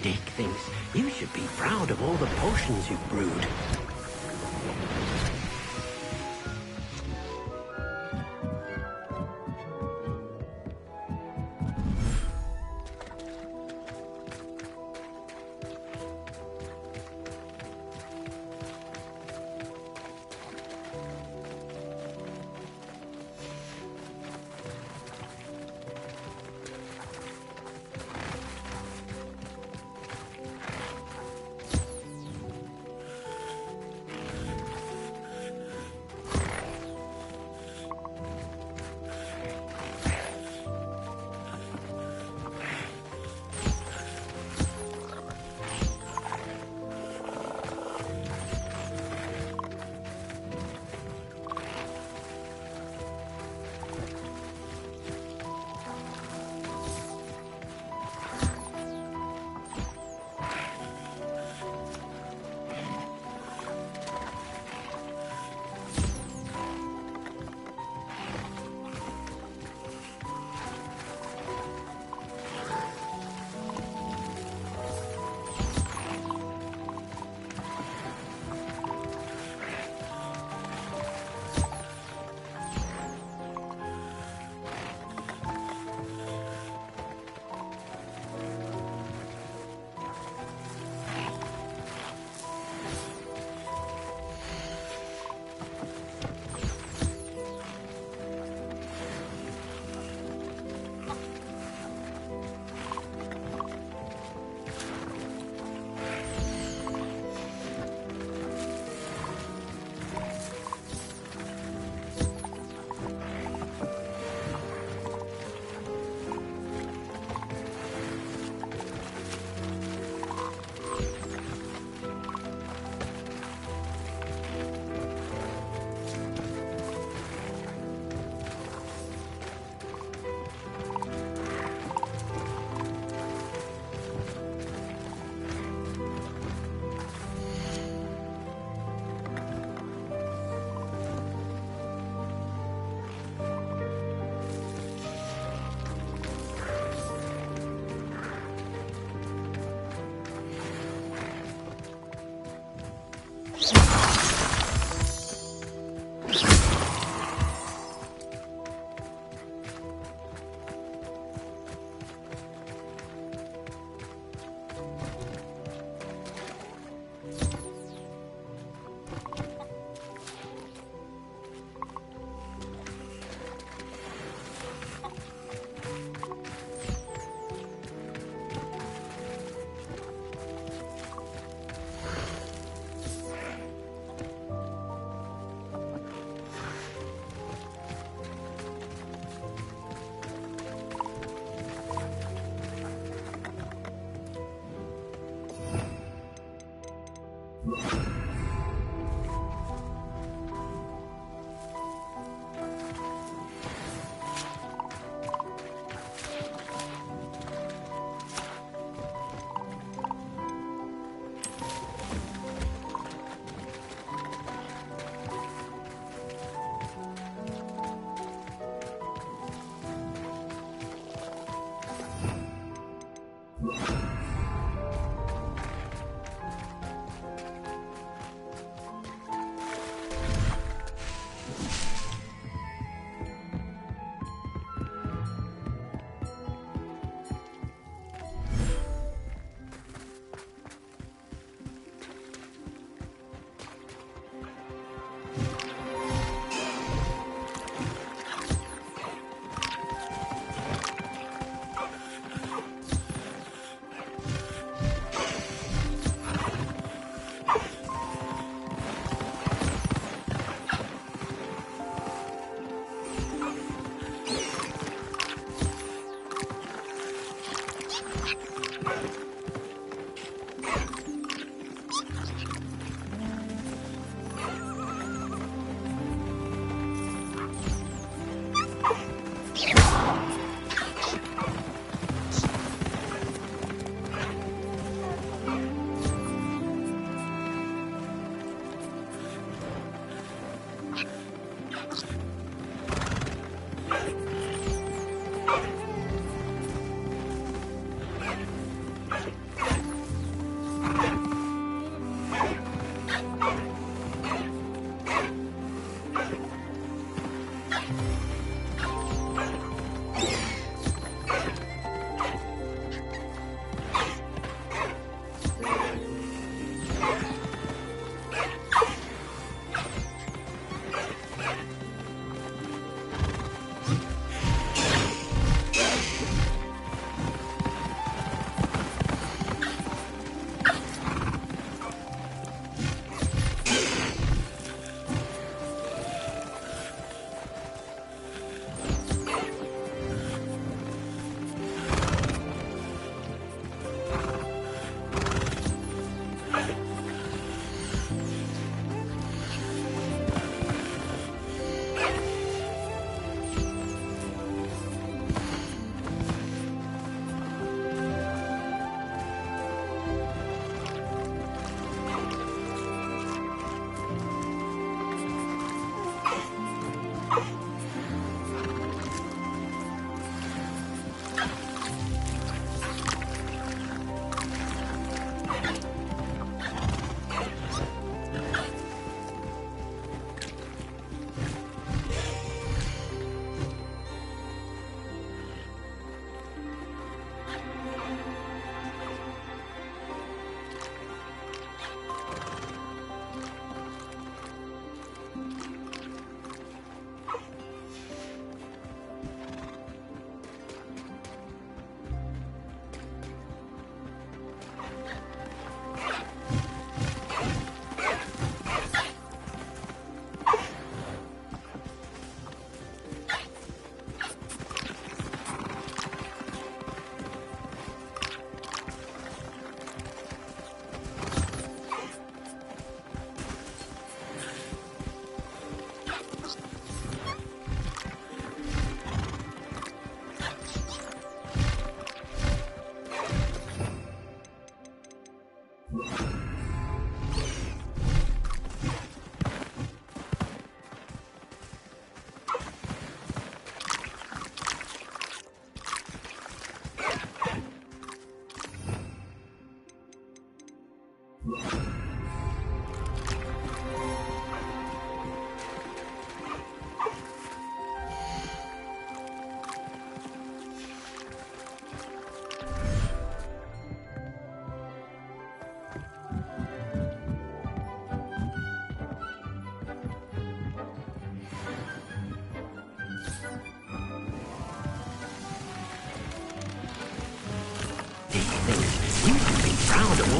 Dick thinks you should be proud of all the potions you've brewed.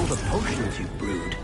the potions you've brewed.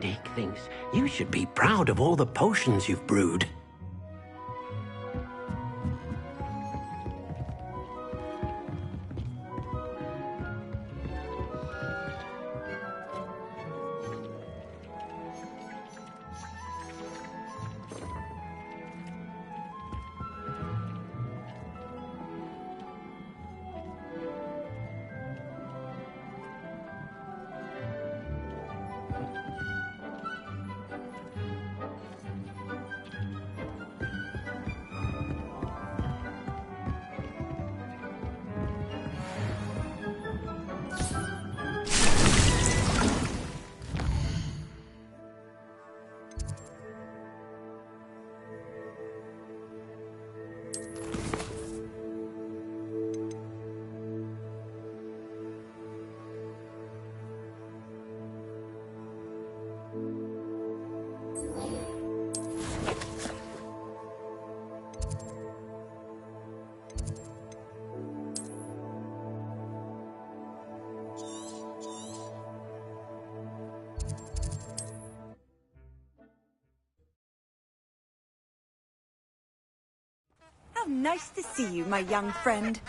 Dick thinks you should be proud of all the potions you've brewed. How nice to see you, my young friend.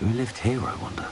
Who lived here, I wonder?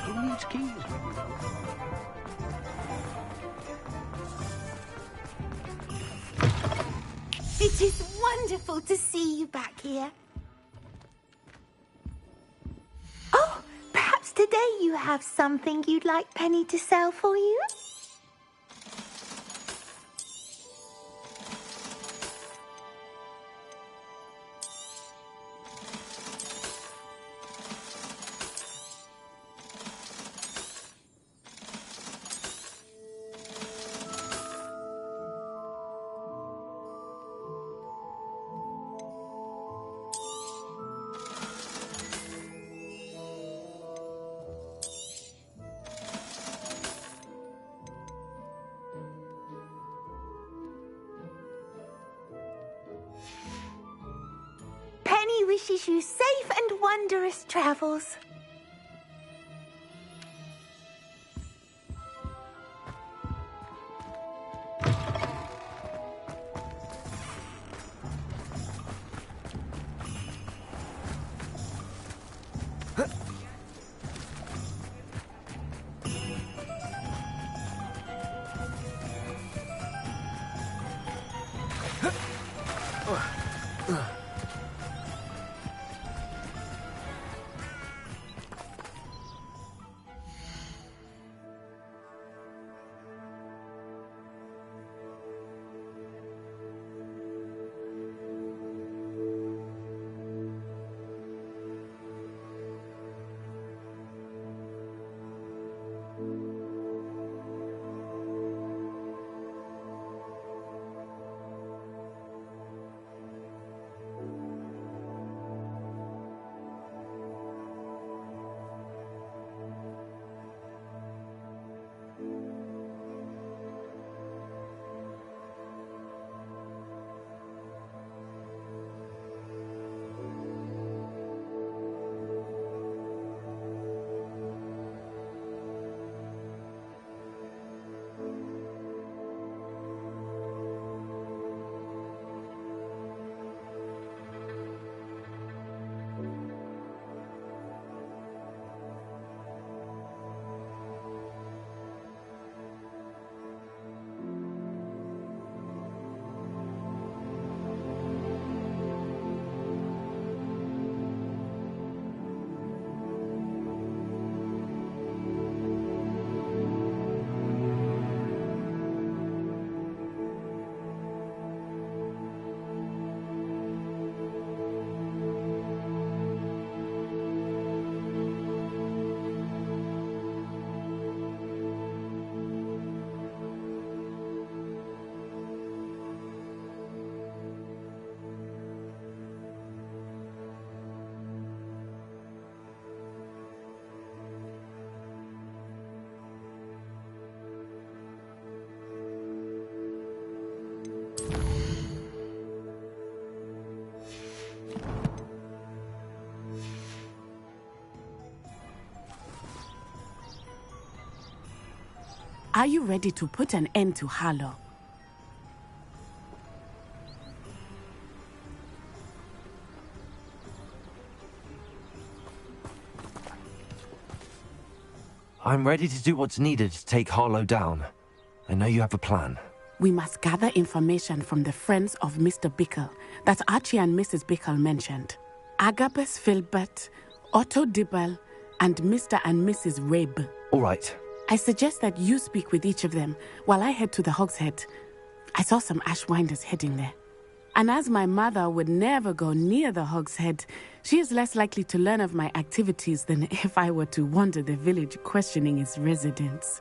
Who needs keys when you don't? It is wonderful to see you back here. Oh, perhaps today you have something you'd like Penny to sell for you? Penny wishes you safe and wondrous travels. Are you ready to put an end to Harlow? I'm ready to do what's needed to take Harlow down. I know you have a plan. We must gather information from the friends of Mr. Bickle that Archie and Mrs. Bickle mentioned. Agabus Filbert, Otto Dibble, and Mr. and Mrs. Rabe. All right. I suggest that you speak with each of them while I head to the Hogshead. I saw some Ashwinders heading there. And as my mother would never go near the Hogshead, she is less likely to learn of my activities than if I were to wander the village questioning its residents.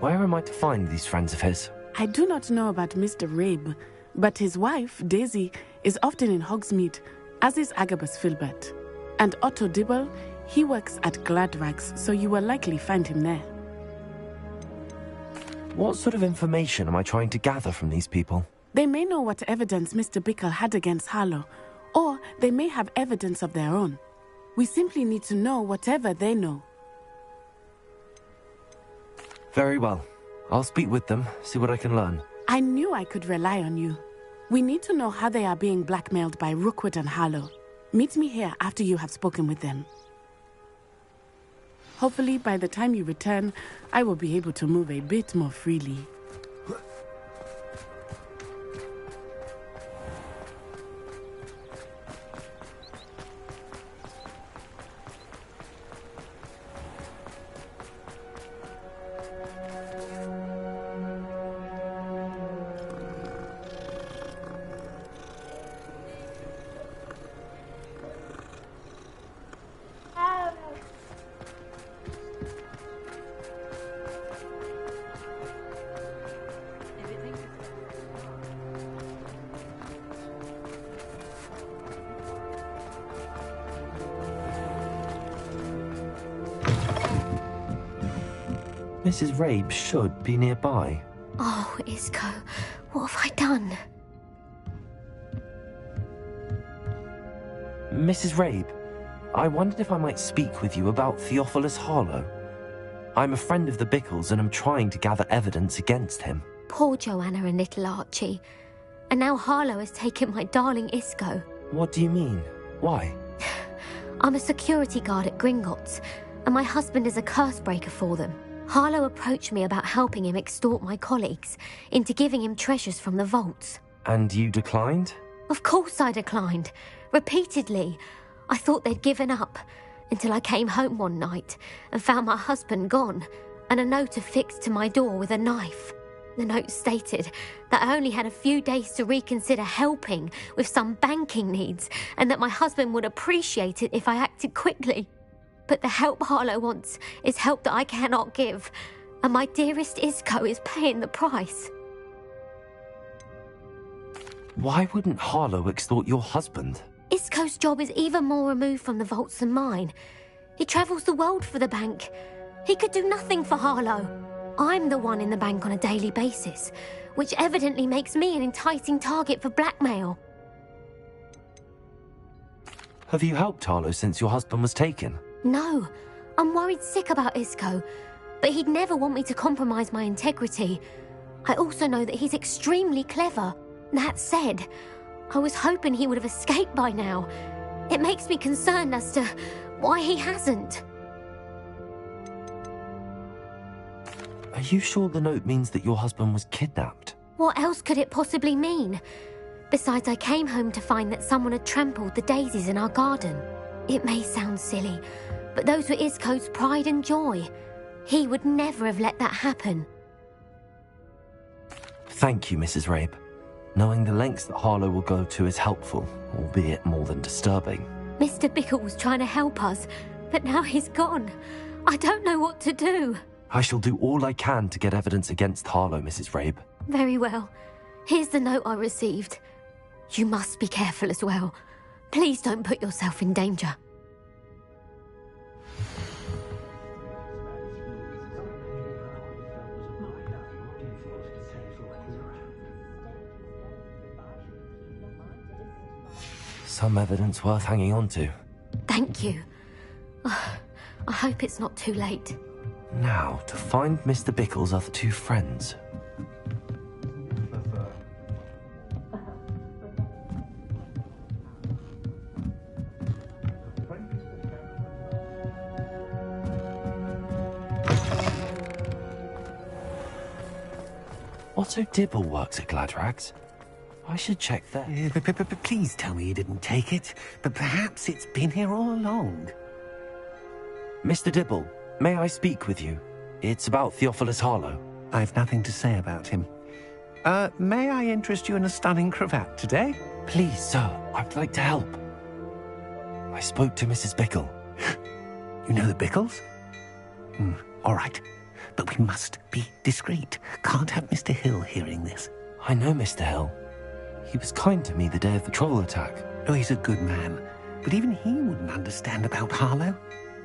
Where am I to find these friends of his? I do not know about Mr. Rabe, but his wife, Daisy, is often in Hogsmeade, as is Agabus Filbert. And Otto Dibble, he works at Gladrags, so you will likely find him there. What sort of information am I trying to gather from these people? They may know what evidence Mr. Bickle had against Harlow, or they may have evidence of their own. We simply need to know whatever they know. Very well. I'll speak with them, see what I can learn. I knew I could rely on you. We need to know how they are being blackmailed by Rookwood and Harlow. Meet me here after you have spoken with them. Hopefully, by the time you return, I will be able to move a bit more freely. Mrs. Rabe should be nearby. Oh, Isco, what have I done? Mrs. Rabe, I wondered if I might speak with you about Theophilus Harlow. I'm a friend of the Bickles and I'm trying to gather evidence against him. Poor Joanna and little Archie. And now Harlow has taken my darling Isco. What do you mean? Why? I'm a security guard at Gringotts, and my husband is a curse breaker for them. Harlow approached me about helping him extort my colleagues into giving him treasures from the vaults. And you declined? Of course I declined. Repeatedly. I thought they'd given up, until I came home one night and found my husband gone, and a note affixed to my door with a knife. The note stated that I only had a few days to reconsider helping with some banking needs, and that my husband would appreciate it if I acted quickly. But the help Harlow wants is help that I cannot give, and my dearest Isco is paying the price. Why wouldn't Harlow extort your husband? Isco's job is even more removed from the vaults than mine. He travels the world for the bank. He could do nothing for Harlow. I'm the one in the bank on a daily basis, which evidently makes me an enticing target for blackmail. Have you helped Harlow since your husband was taken? No, I'm worried sick about Isco, but he'd never want me to compromise my integrity. I also know that he's extremely clever. That said, I was hoping he would have escaped by now. It makes me concerned as to why he hasn't. Are you sure the note means that your husband was kidnapped? What else could it possibly mean? Besides, I came home to find that someone had trampled the daisies in our garden. It may sound silly, but those were Isco's pride and joy. He would never have let that happen. Thank you, Mrs. Rabe. Knowing the lengths that Harlow will go to is helpful, albeit more than disturbing. Mr. Bickle was trying to help us, but now he's gone. I don't know what to do. I shall do all I can to get evidence against Harlow, Mrs. Rabe. Very well. Here's the note I received. You must be careful as well. Please don't put yourself in danger. Some evidence worth hanging on to. Thank you. I hope it's not too late. Now, to find Mr. Bickle's other two friends. Otto Dibble works at Gladrags. I should check there. But please tell me you didn't take it. But perhaps it's been here all along. Mr. Dibble, may I speak with you? It's about Theophilus Harlow. I've nothing to say about him. May I interest you in a stunning cravat today? Please, sir, I'd like to help. I spoke to Mrs. Bickle. You know the Bickles? All right. But we must be discreet. Can't have Mr. Hill hearing this. I know Mr. Hill. He was kind to me the day of the troll attack. Oh, he's a good man. But even he wouldn't understand about Harlow.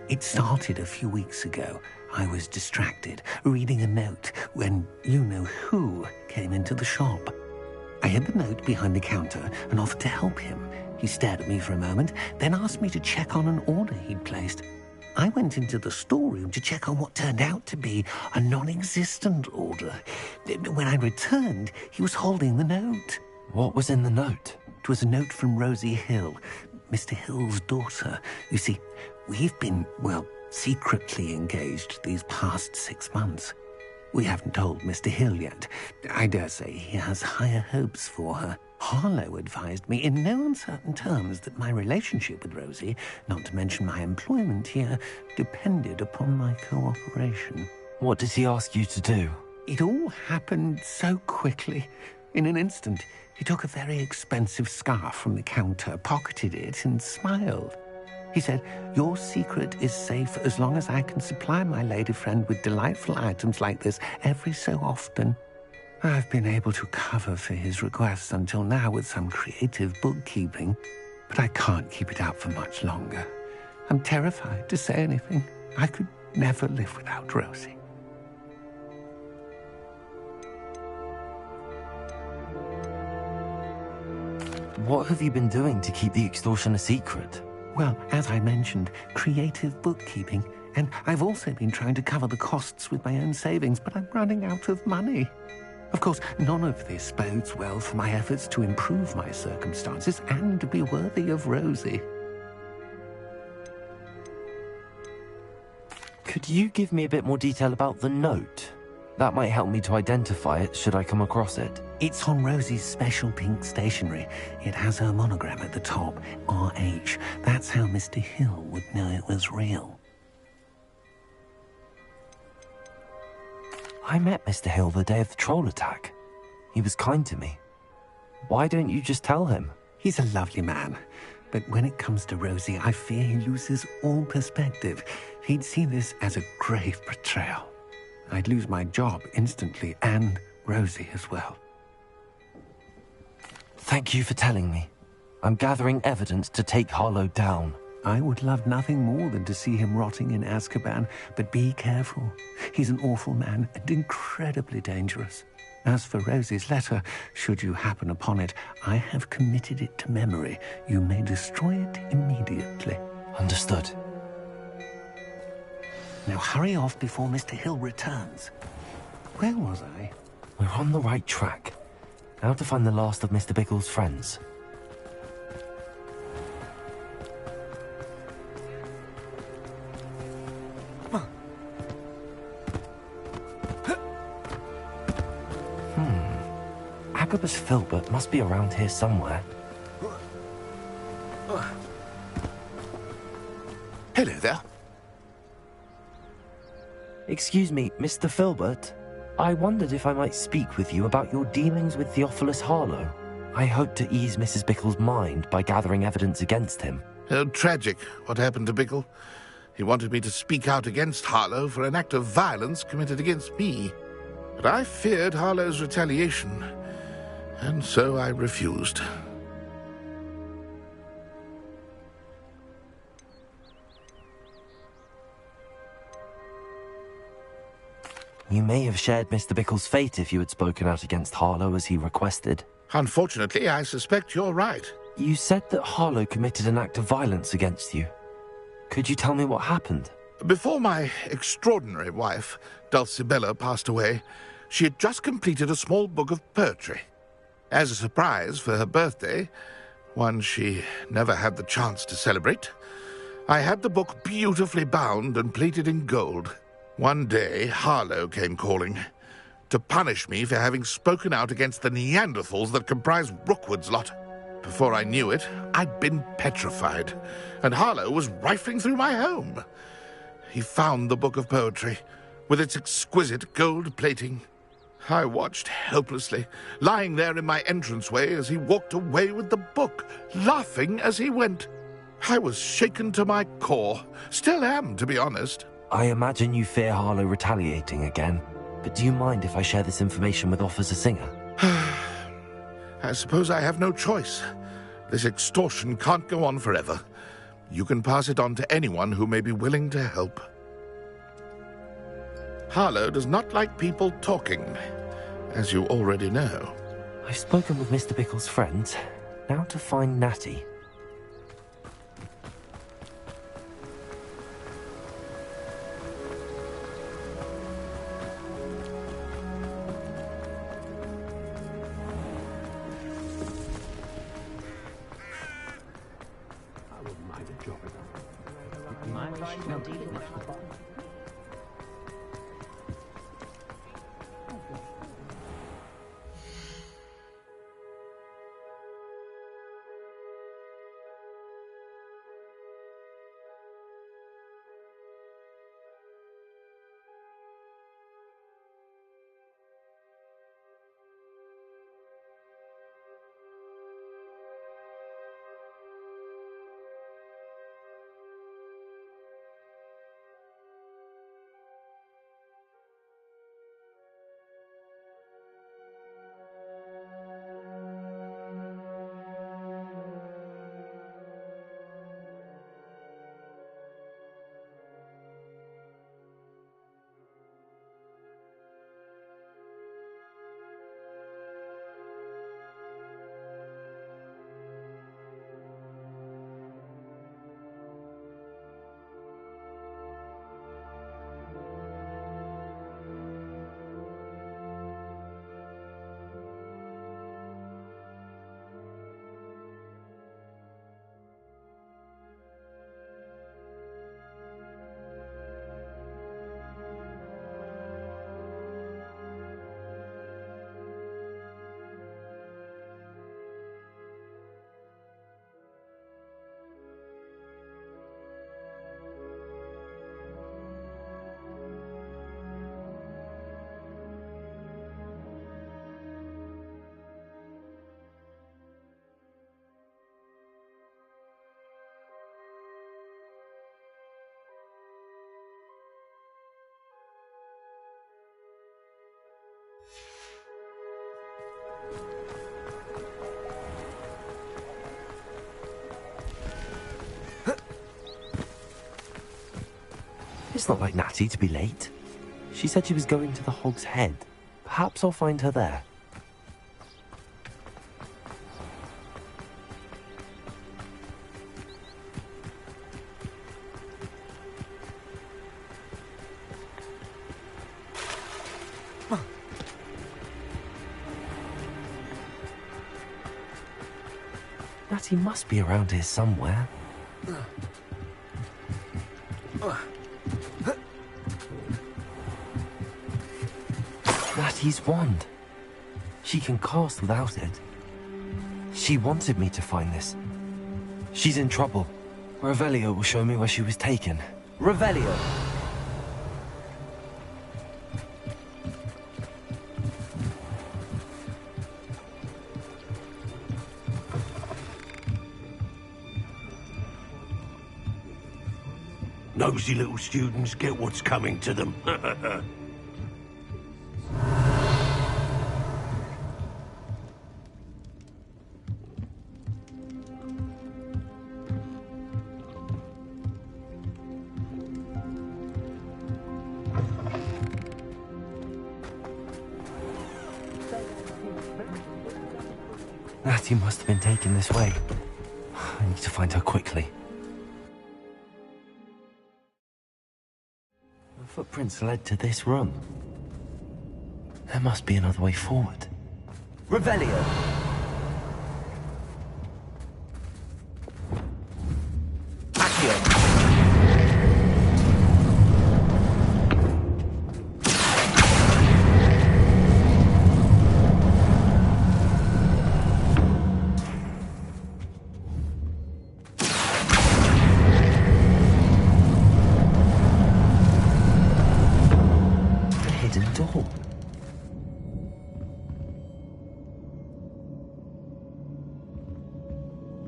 It started a few weeks ago. I was distracted, reading a note, when you-know-who came into the shop. I hid the note behind the counter and offered to help him. He stared at me for a moment, then asked me to check on an order he'd placed. I went into the storeroom to check on what turned out to be a non-existent order. When I returned, he was holding the note. What was in the note? It was a note from Rosie Hill, Mr. Hill's daughter. You see, we've been, secretly engaged these past 6 months. We haven't told Mr. Hill yet. I dare say he has higher hopes for her. Harlow advised me in no uncertain terms that my relationship with Rosie, not to mention my employment here, depended upon my cooperation. What did he ask you to do? It all happened so quickly. In an instant, he took a very expensive scarf from the counter, pocketed it, and smiled. He said, "Your secret is safe as long as I can supply my lady friend with delightful items like this every so often." I've been able to cover for his requests until now with some creative bookkeeping, but I can't keep it up for much longer. I'm terrified to say anything. I could never live without Rosie. What have you been doing to keep the extortion a secret? Well, as I mentioned, creative bookkeeping. And I've also been trying to cover the costs with my own savings, but I'm running out of money. Of course, none of this bodes well for my efforts to improve my circumstances and to be worthy of Rosie. Could you give me a bit more detail about the note? That might help me to identify it should I come across it. It's on Rosie's special pink stationery. It has her monogram at the top, RH. That's how Mr. Hill would know it was real. I met Mr. Hill the day of the troll attack. He was kind to me. Why don't you just tell him? He's a lovely man. But when it comes to Rosie, I fear he loses all perspective. He'd see this as a grave betrayal. I'd lose my job instantly, and Rosie as well. Thank you for telling me. I'm gathering evidence to take Harlow down. I would love nothing more than to see him rotting in Azkaban, but be careful. He's an awful man and incredibly dangerous. As for Rosie's letter, should you happen upon it, I have committed it to memory. You may destroy it immediately. Understood. Now hurry off before Mr. Hill returns. Where was I? We're on the right track. Now to find the last of Mr. Bickle's friends. Agabus Filbert must be around here somewhere. Hello there. Excuse me, Mr. Filbert. I wondered if I might speak with you about your dealings with Theophilus Harlow. I hope to ease Mrs. Bickle's mind by gathering evidence against him. Oh, tragic what happened to Bickle. He wanted me to speak out against Harlow for an act of violence committed against me. But I feared Harlow's retaliation, and so I refused. You may have shared Mr. Bickle's fate if you had spoken out against Harlow as he requested. Unfortunately, I suspect you're right. You said that Harlow committed an act of violence against you. Could you tell me what happened? Before my extraordinary wife, Dulcibella, passed away, she had just completed a small book of poetry. As a surprise for her birthday, one she never had the chance to celebrate, I had the book beautifully bound and plated in gold. One day, Harlow came calling to punish me for having spoken out against the Neanderthals that comprise Rookwood's lot. Before I knew it, I'd been petrified, and Harlow was rifling through my home. He found the book of poetry, with its exquisite gold plating. I watched helplessly, lying there in my entranceway as he walked away with the book, laughing as he went. I was shaken to my core. Still am, to be honest. I imagine you fear Harlow retaliating again, but do you mind if I share this information with Officer Singer? I suppose I have no choice. This extortion can't go on forever. You can pass it on to anyone who may be willing to help. Harlow does not like people talking, as you already know. I've spoken with Mr. Bickle's friends. Now to find Natty. It's not like Natty to be late. She said she was going to the Hog's Head. Perhaps I'll find her there. Natty must be around here somewhere. Natty's wand. She can cast without it. She wanted me to find this. She's in trouble. Revelio will show me where she was taken. Revelio! Nosy little students get what's coming to them. Natty must have been taken this way. I need to find her quickly. The footprints led to this room. There must be another way forward. Revelio! Accio!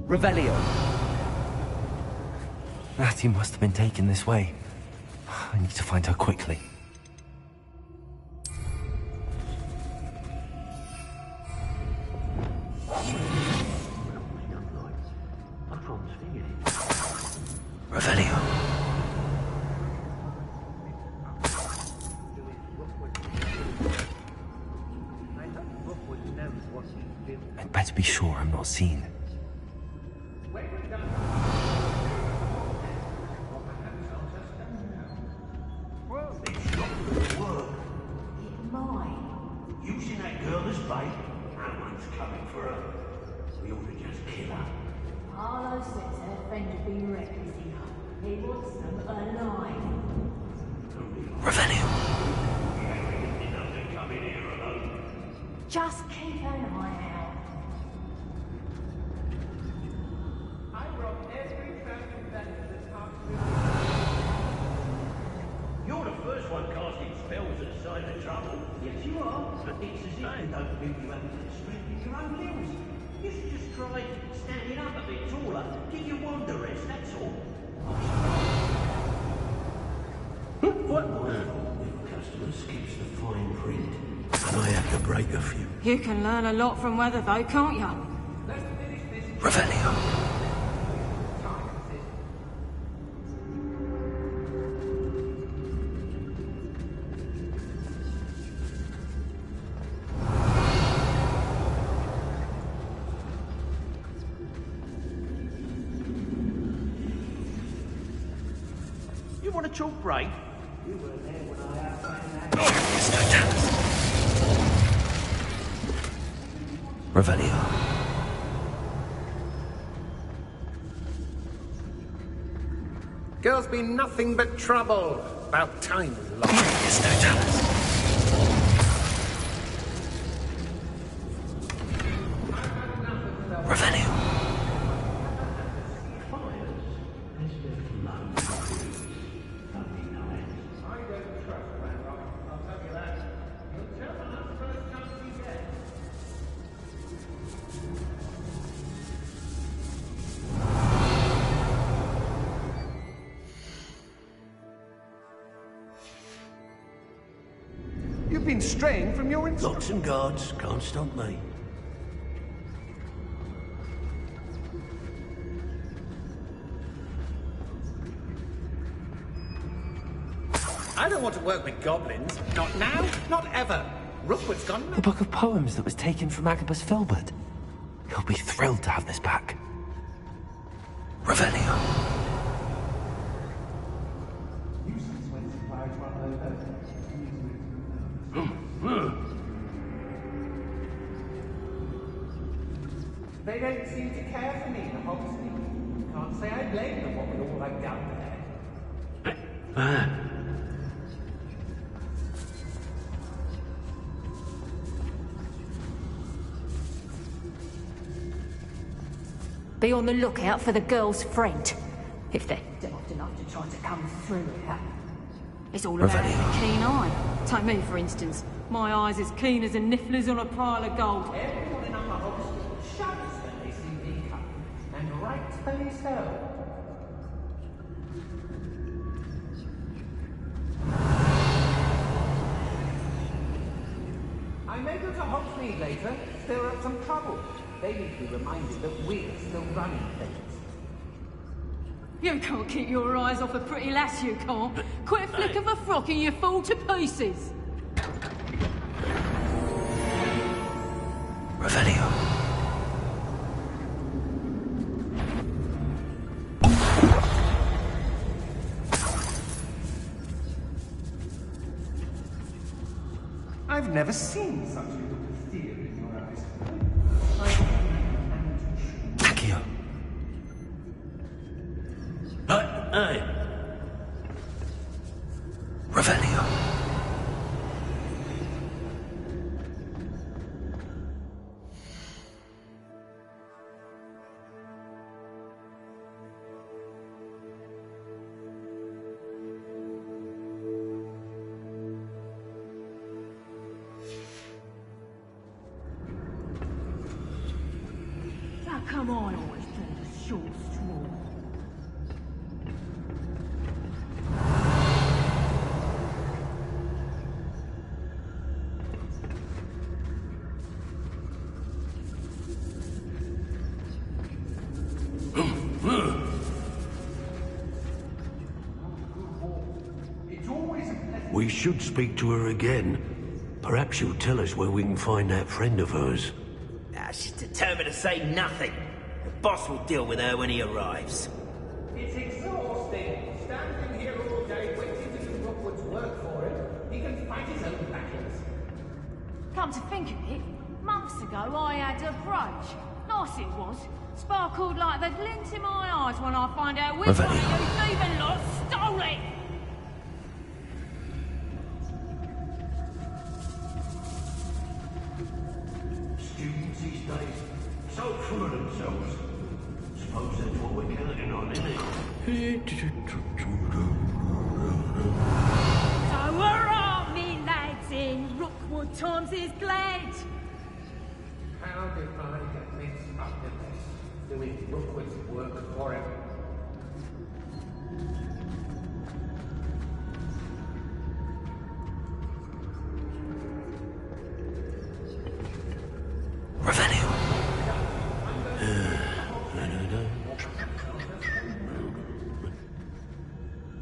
Revelio! Natty must have been taken this way. I need to find her quickly. Revelio! I'd better be sure I'm not seen. Using that girl as bait, no one's coming for her. We ought to just kill her. Harlow says her friend had been reckless enough. He wants them alive. Revelio! Just keep an eye out. I rob every traveling vendor that comes You're the first one casting spells at a sign of trouble. Yes, you are. But it's as if you don't think you haven't the strength in your own limbs. You should just try standing up a bit taller. Give your wand a rest, that's all. What? Customers skips the fine print. And I have to break a few. You can learn a lot from weather though, can't you? Revelio! You want a chalk break? You were there when I outlined that. Revelio. Girl's been nothing but trouble. About time we lost. There's no talent. Revelio. You've been straying from your instructions. Locks and guards can't stop me. I don't want to work with goblins. Not now, not ever. Rookwood's gone. The book of poems that was taken from Agabus Filbert. He'll be thrilled to have this back. Revelio. They don't seem to care for me, the Hogsmeade. Can't say I blame them what with all I've done there. Be on the lookout for the girl's friend, if they're daft enough to try to come through here. It's all about having a keen eye. Take me, for instance. My eye's as keen as a niffler's on a pile of gold. Everyone in Upper Hogsmeade shudders when they see me coming, and rightfully so. I may go to Hogsmeade later, stir up some trouble. They need to be reminded that we're still running things. You can't keep your eyes off a pretty lass, you can't. Quick flick of a frock and you fall to pieces. Revelio. I've never seen such a look of fear in your eyes. Accio. Hey! Revelio. How come I always play the short straw? We should speak to her again. Perhaps she'll tell us where we can find that friend of hers. She's determined to say nothing. The boss will deal with her when he arrives. It's exhausting. Standing here all day waiting to do Rookwood's work for him. He can fight his own battles. Come to think of it, months ago I had a brooch. Nice it was. Sparkled like the glint in my eyes when I find out which one of you thieving lot stole it. Students these days, so full of themselves. Suppose that's what we're counting on, isn't it? So hurrah, me lads, in Rookwood times is glad. How did I get mixed up in this? Doing Rookwood's work for him?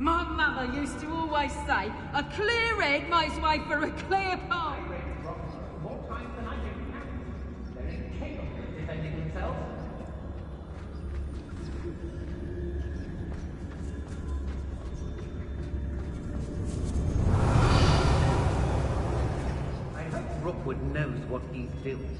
My mother used to always say, a clear head makes way for a clear path. More time than I can count. They're incapable of defending themselves. I hope Rookwood knows what he's doing.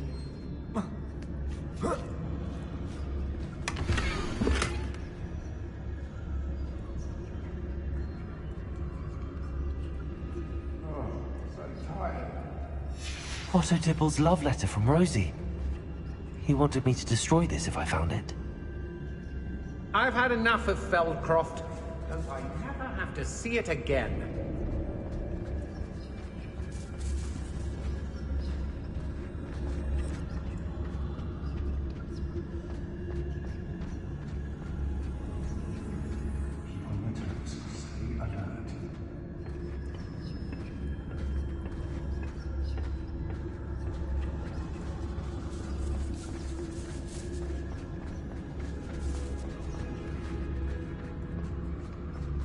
Otto Dibble's love letter from Rosie. He wanted me to destroy this if I found it. I've had enough of Feldcroft. Don't I never have to see it again?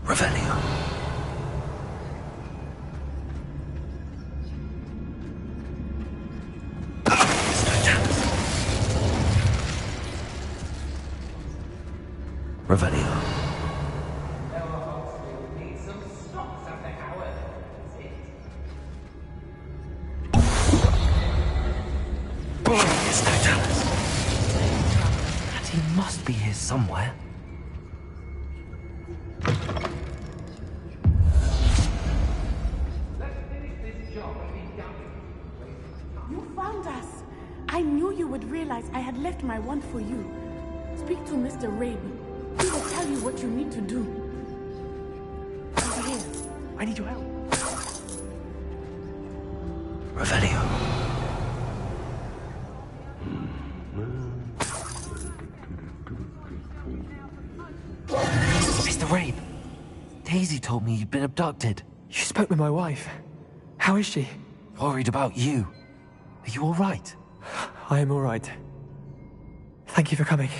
Revelio. Revelio. Need some stops after Howard. That's it. It's no Dallas. And he must be here somewhere. You found us. I knew you would realize I had left my wand for you. Speak to Mr. Rabe. He will tell you what you need to do. Over here. I need your help. Revelio. Mr. Rabe, Daisy told me you'd been abducted. You spoke with my wife. How is she? Worried about you. Are you all right? I am all right. Thank you for coming.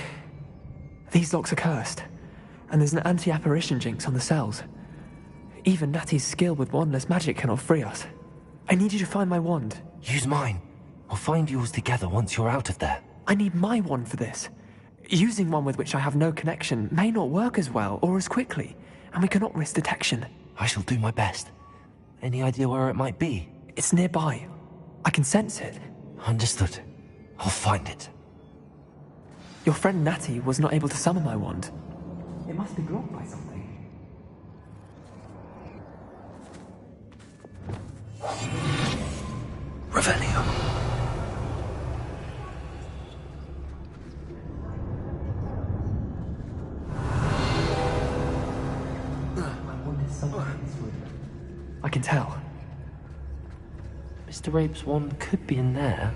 These locks are cursed, and there's an anti-apparition jinx on the cells. Even Natty's skill with wandless magic cannot free us. I need you to find my wand. Use mine. We'll find yours together once you're out of there. I need my wand for this. Using one with which I have no connection may not work as well or as quickly, and we cannot risk detection. I shall do my best. Any idea where it might be? It's nearby. I can sense it. Understood. I'll find it. Your friend Natty was not able to summon my wand. It must be blocked by something. Revelio. My wand is somewhere in this room. I can tell. Mr. Rabe's wand could be in there.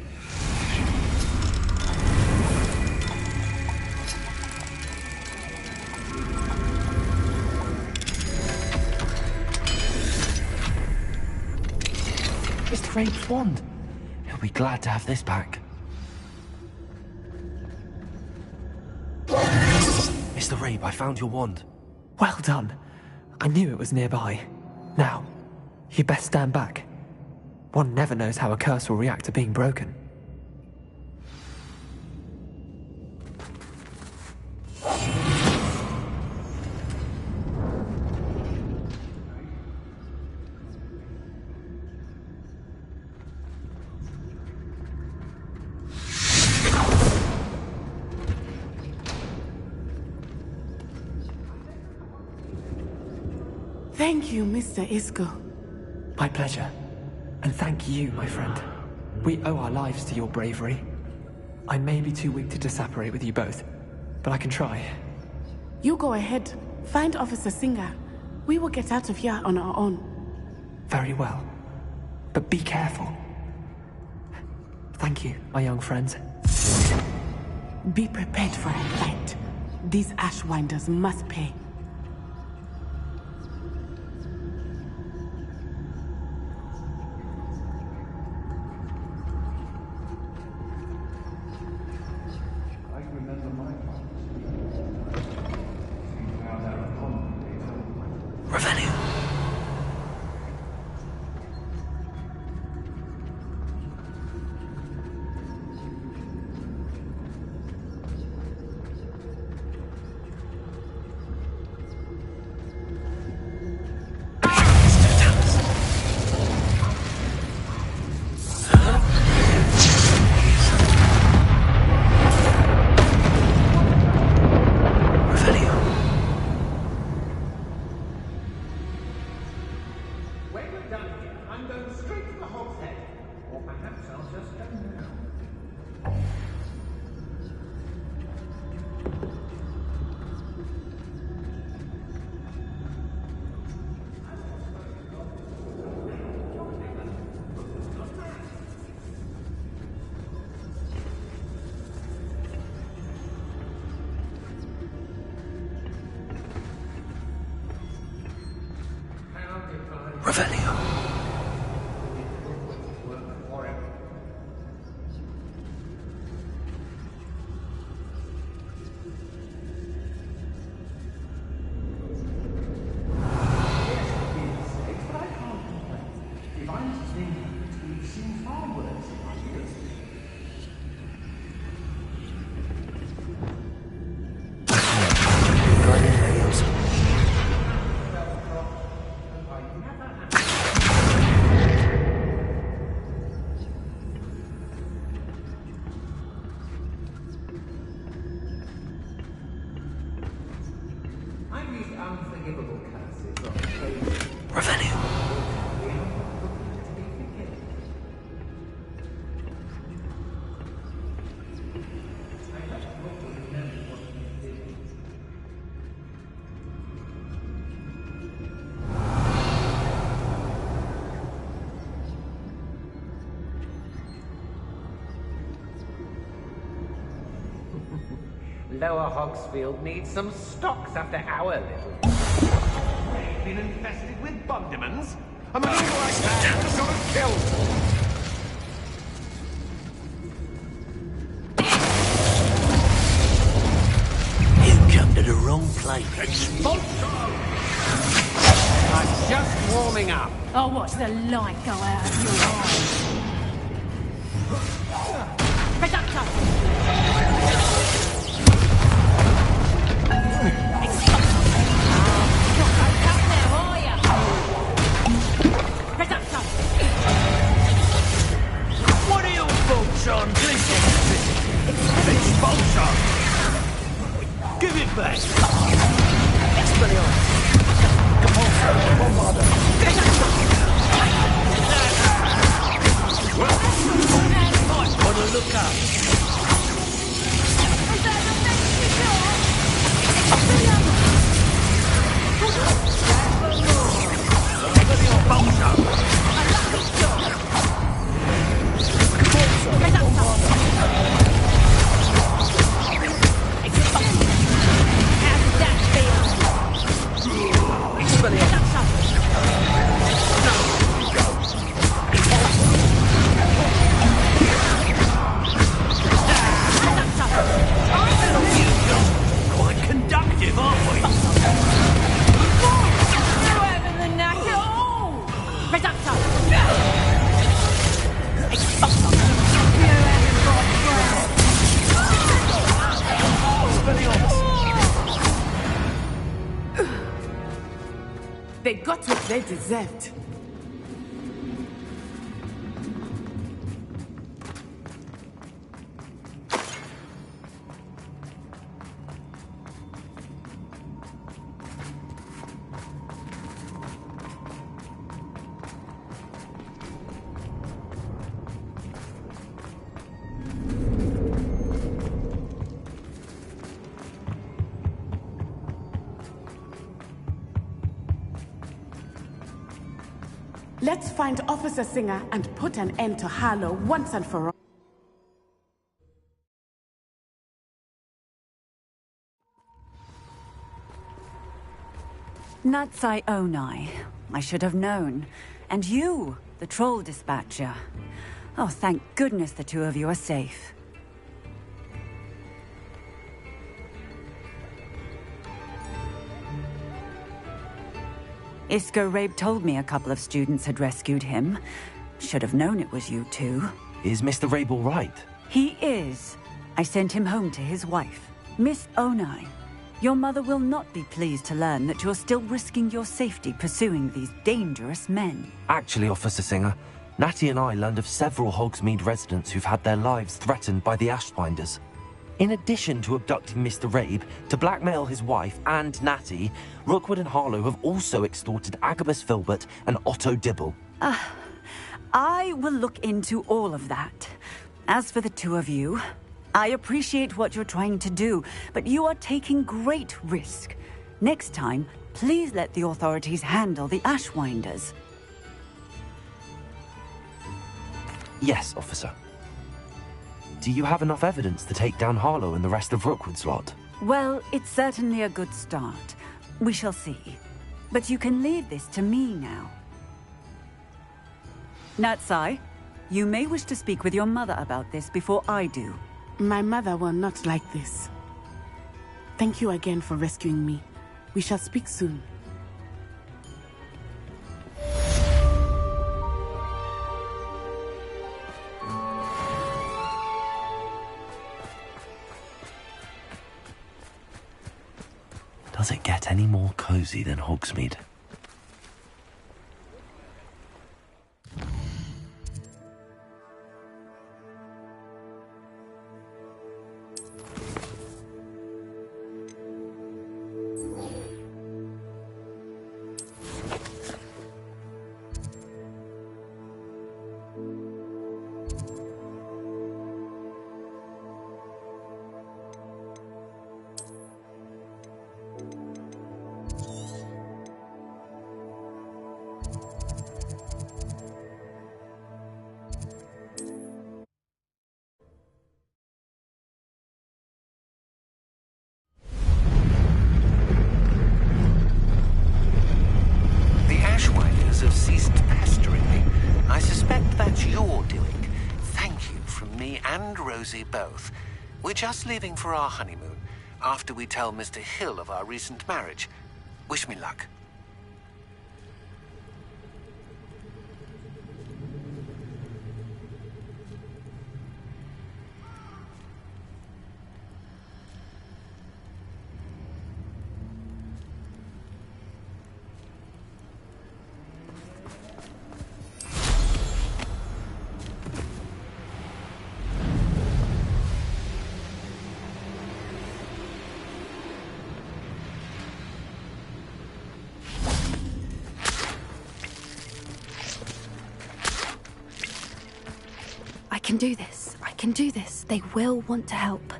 Mr. Rabe's wand. He'll be glad to have this back. Mr. Rabe, I found your wand. Well done. I knew it was nearby. Now, you best stand back. One never knows how a curse will react to being broken. Thank you, Mr. Isco. My pleasure. And thank you, my friend. We owe our lives to your bravery. I may be too weak to disapparate with you both, but I can try. You go ahead. Find Officer Singer. We will get out of here on our own. Very well. But be careful. Thank you, my young friends. Be prepared for a fight. These Ashwinders must pay. Revelio. Lower Hogsfield needs some stocks after our little... They've been infested with bondemons? A maneuver like that would sort of kill them. You come to the wrong place. I'm just warming up. I'll watch the light go out of your eyes. What are your thoughts on this electricity? Expulsion! Give it back! Expelliarmus! Compulsion! Bombarder! Might want to look up. Is that the next you saw? Quite conductive, aren't we? They got what they deserved. Let's find Officer Singer and put an end to Harlow once and for all. Natsai Onai. I should have known. And you, the troll dispatcher. Oh, thank goodness the two of you are safe. Isco Rabe told me a couple of students had rescued him. Should have known it was you two. Is Mr. Rabe all right? He is. I sent him home to his wife, Miss Onai. Your mother will not be pleased to learn that you're still risking your safety pursuing these dangerous men. Actually, Officer Singer, Natty and I learned of several Hogsmeade residents who've had their lives threatened by the Ashwinders. In addition to abducting Mr. Rabe to blackmail his wife and Natty, Rookwood and Harlow have also extorted Agabus Filbert and Otto Dibble. I will look into all of that. As for the two of you, I appreciate what you're trying to do, but you are taking great risk. Next time, please let the authorities handle the Ashwinders. Yes, officer. Do you have enough evidence to take down Harlow and the rest of Rookwood's lot? Well, it's certainly a good start. We shall see. But you can leave this to me now. Natsai, you may wish to speak with your mother about this before I do. My mother will not like this. Thank you again for rescuing me. We shall speak soon. Does it get any more cozy than Hogsmeade? and Rosie both. We're just leaving for our honeymoon after we tell Mr. Hill of our recent marriage. Wish me luck. I can do this. I can do this. They will want to help.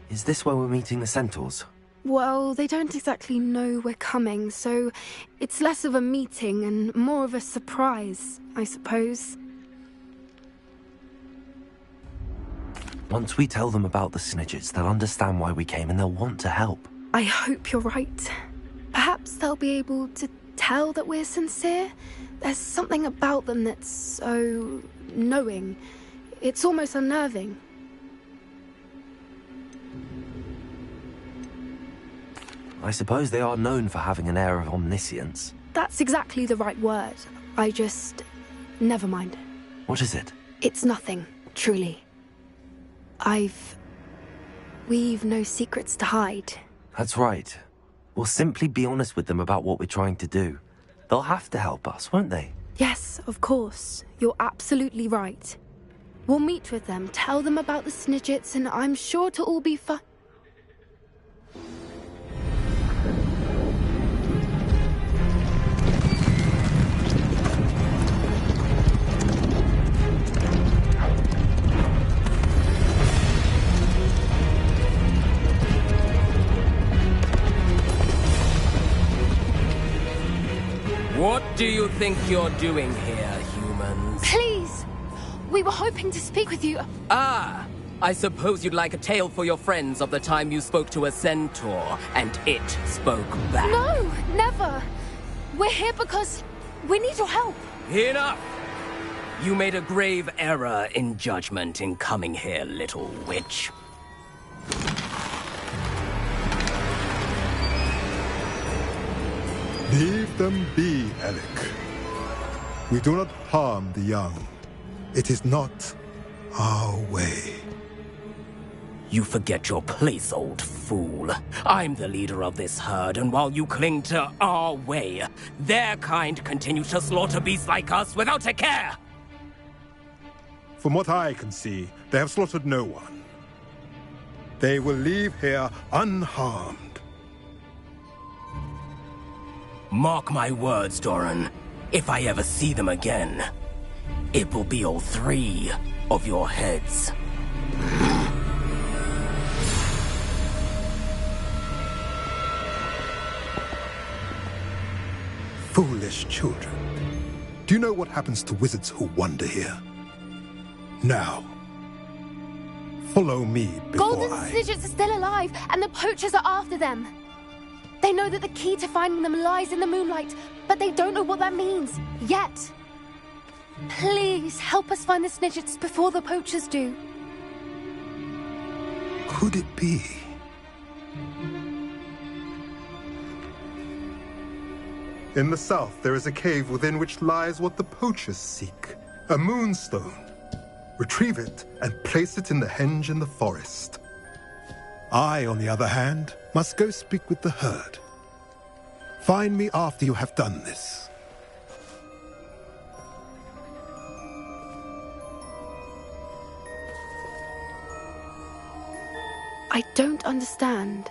Is this where we're meeting the centaurs? Well, they don't exactly know we're coming, so it's less of a meeting and more of a surprise, I suppose. Once we tell them about the Snidgets, they'll understand why we came and they'll want to help. I hope you're right. Perhaps they'll be able to tell that we're sincere. There's something about them that's so knowing. It's almost unnerving. I suppose they are known for having an air of omniscience. That's exactly the right word. Never mind. What is it? It's nothing, truly. We've no secrets to hide. That's right. We'll simply be honest with them about what we're trying to do. They'll have to help us, won't they? Yes, of course. You're absolutely right. We'll meet with them, tell them about the Snidgets, and I'm sure it'll all be fun. What do you think you're doing here, humans? Please! We were hoping to speak with you. Ah! I suppose you'd like a tale for your friends of the time you spoke to a centaur, and it spoke back. No! Never! We're here because we need your help. Enough! You made a grave error in judgment in coming here, little witch. Leave them be, Alec. We do not harm the young. It is not our way. You forget your place, old fool. I'm the leader of this herd, and while you cling to our way, their kind continue to slaughter beasts like us without a care! From what I can see, they have slaughtered no one. They will leave here unharmed. Mark my words, Doran. If I ever see them again, it will be all 3 of your heads. Foolish children. Do you know what happens to wizards who wander here? Now, follow me before Golden Snidgets are still alive, and the poachers are after them. They know that the key to finding them lies in the moonlight, but they don't know what that means, yet. Please, help us find the Snidgets before the poachers do. Could it be? In the south, there is a cave within which lies what the poachers seek. A moonstone. Retrieve it and place it in the henge in the forest. I, on the other hand, must go speak with the herd. Find me after you have done this. I don't understand.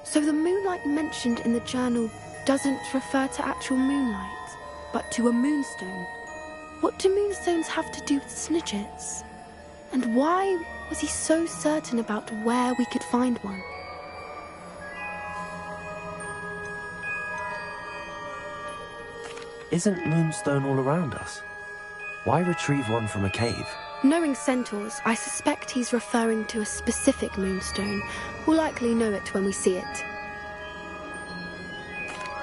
So the moonlight mentioned in the journal doesn't refer to actual moonlight, but to a moonstone. What do moonstones have to do with Snidgets? And why was he so certain about where we could find one? Isn't Moonstone all around us? Why retrieve one from a cave? Knowing centaurs, I suspect he's referring to a specific moonstone. We'll likely know it when we see it.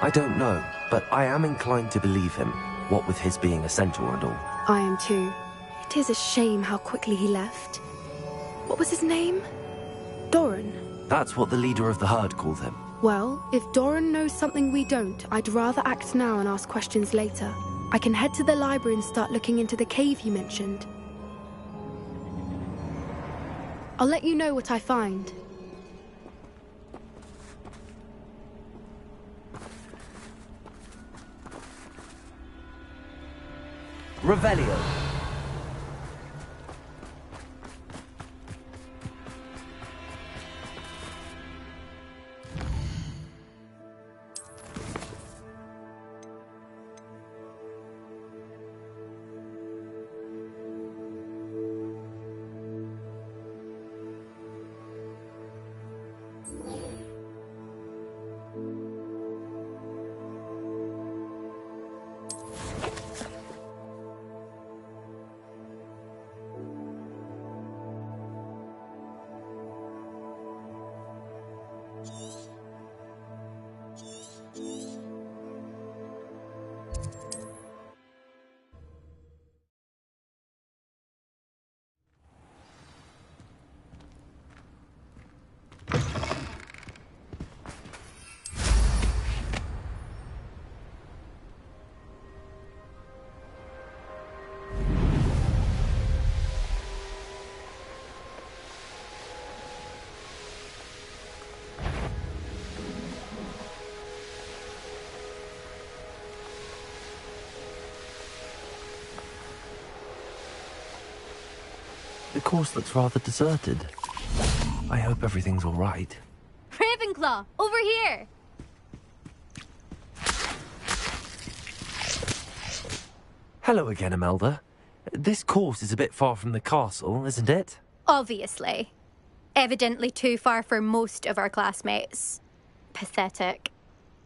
I don't know, but I am inclined to believe him, what with his being a centaur and all. I am too. It is a shame how quickly he left. What was his name? Doran. That's what the leader of the herd called him. Well, if Doran knows something we don't, I'd rather act now and ask questions later. I can head to the library and start looking into the cave you mentioned. I'll let you know what I find. Revelio. The course looks rather deserted. I hope everything's all right. Ravenclaw, over here! Hello again, Imelda. This course is a bit far from the castle, isn't it? Obviously. Evidently too far for most of our classmates. Pathetic.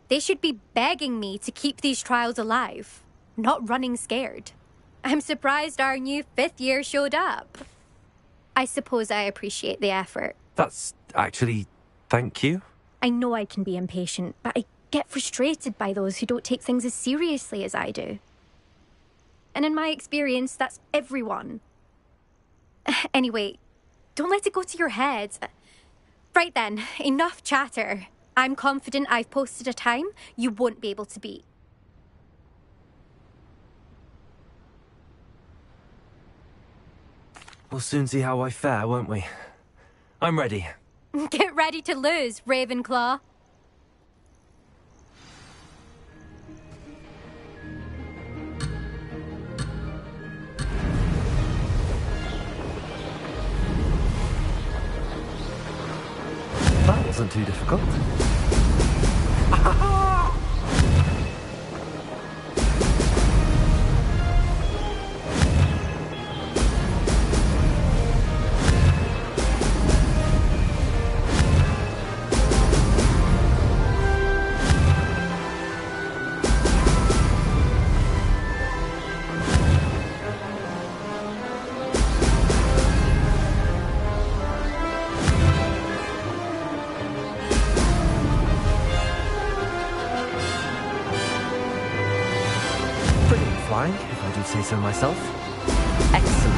They should be begging me to keep these trials alive, not running scared. I'm surprised our new 5th year showed up. I suppose I appreciate the effort. That's actually... thank you. I know I can be impatient, but I get frustrated by those who don't take things as seriously as I do. And in my experience, that's everyone. Anyway, don't let it go to your head. Right then, enough chatter. I'm confident I've posted a time you won't be able to beat. We'll soon see how I fare, won't we? I'm ready. Get ready to lose, Ravenclaw. That wasn't too difficult. Flying, if I do say so myself. Excellent.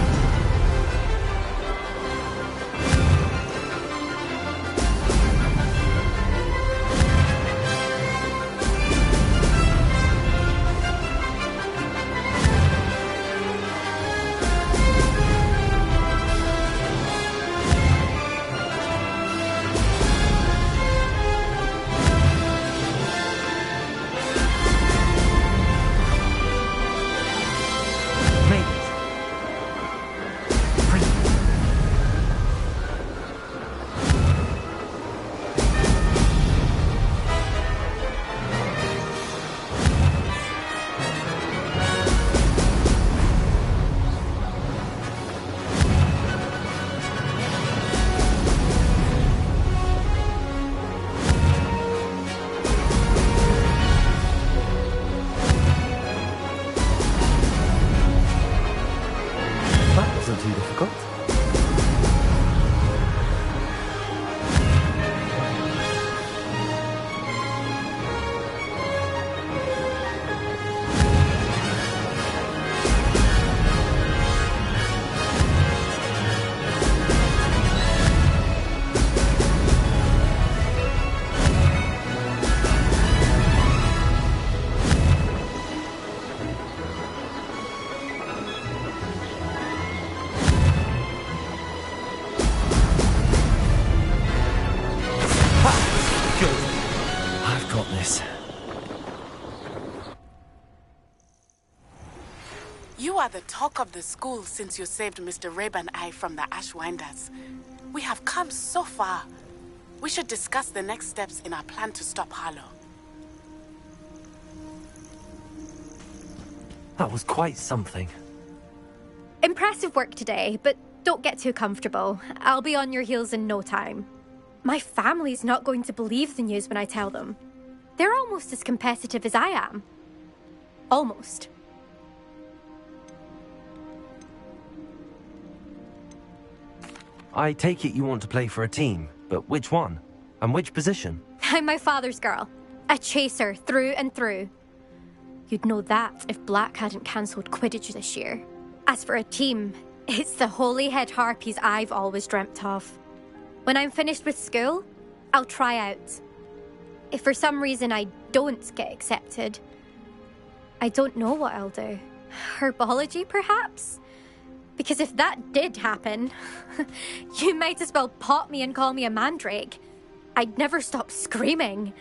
You are the talk of the school since you saved Mr. Rabe and I from the Ashwinders. We have come so far. We should discuss the next steps in our plan to stop Harlow. That was quite something. Impressive work today, but don't get too comfortable. I'll be on your heels in no time. My family's not going to believe the news when I tell them. They're almost as competitive as I am. Almost. I take it you want to play for a team, but which one? And which position? I'm my father's girl. A chaser through and through. You'd know that if Black hadn't cancelled Quidditch this year. As for a team, it's the Holyhead Harpies I've always dreamt of. When I'm finished with school, I'll try out. If for some reason I don't get accepted, I don't know what I'll do. Herbology, perhaps? Because if that did happen, you might as well pop me and call me a mandrake. I'd never stop screaming.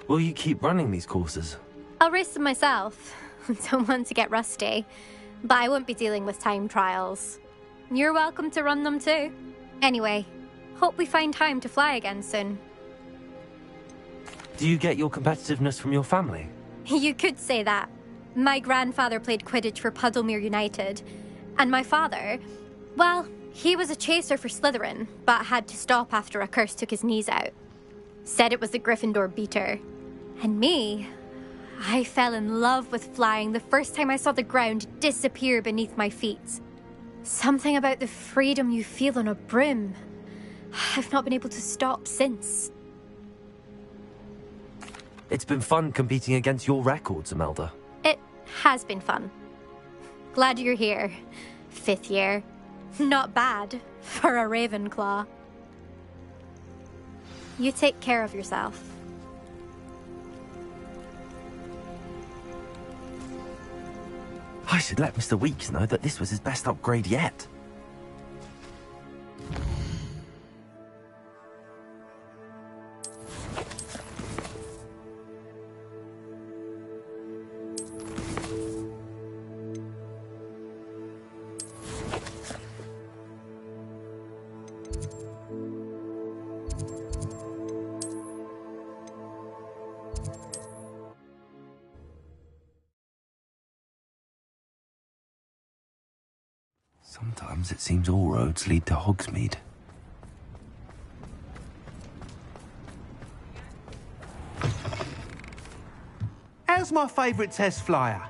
Will you keep running these courses? I'll race them myself. Don't want to get rusty. But I won't be dealing with time trials. You're welcome to run them too. Anyway, hope we find time to fly again soon. Do you get your competitiveness from your family? You could say that. My grandfather played Quidditch for Puddlemere United. And my father, well, he was a chaser for Slytherin, but had to stop after a curse took his knees out. Said it was the Gryffindor beater. And me, I fell in love with flying the first time I saw the ground disappear beneath my feet. Something about the freedom you feel on a broom. I've not been able to stop since. It's been fun competing against your records, Imelda. It has been fun. Glad you're here. 5th year. Not bad for a Ravenclaw. You take care of yourself. I should let Mr. Weeks know that this was his best upgrade yet. Sometimes it seems all roads lead to Hogsmeade. How's my favourite test flyer?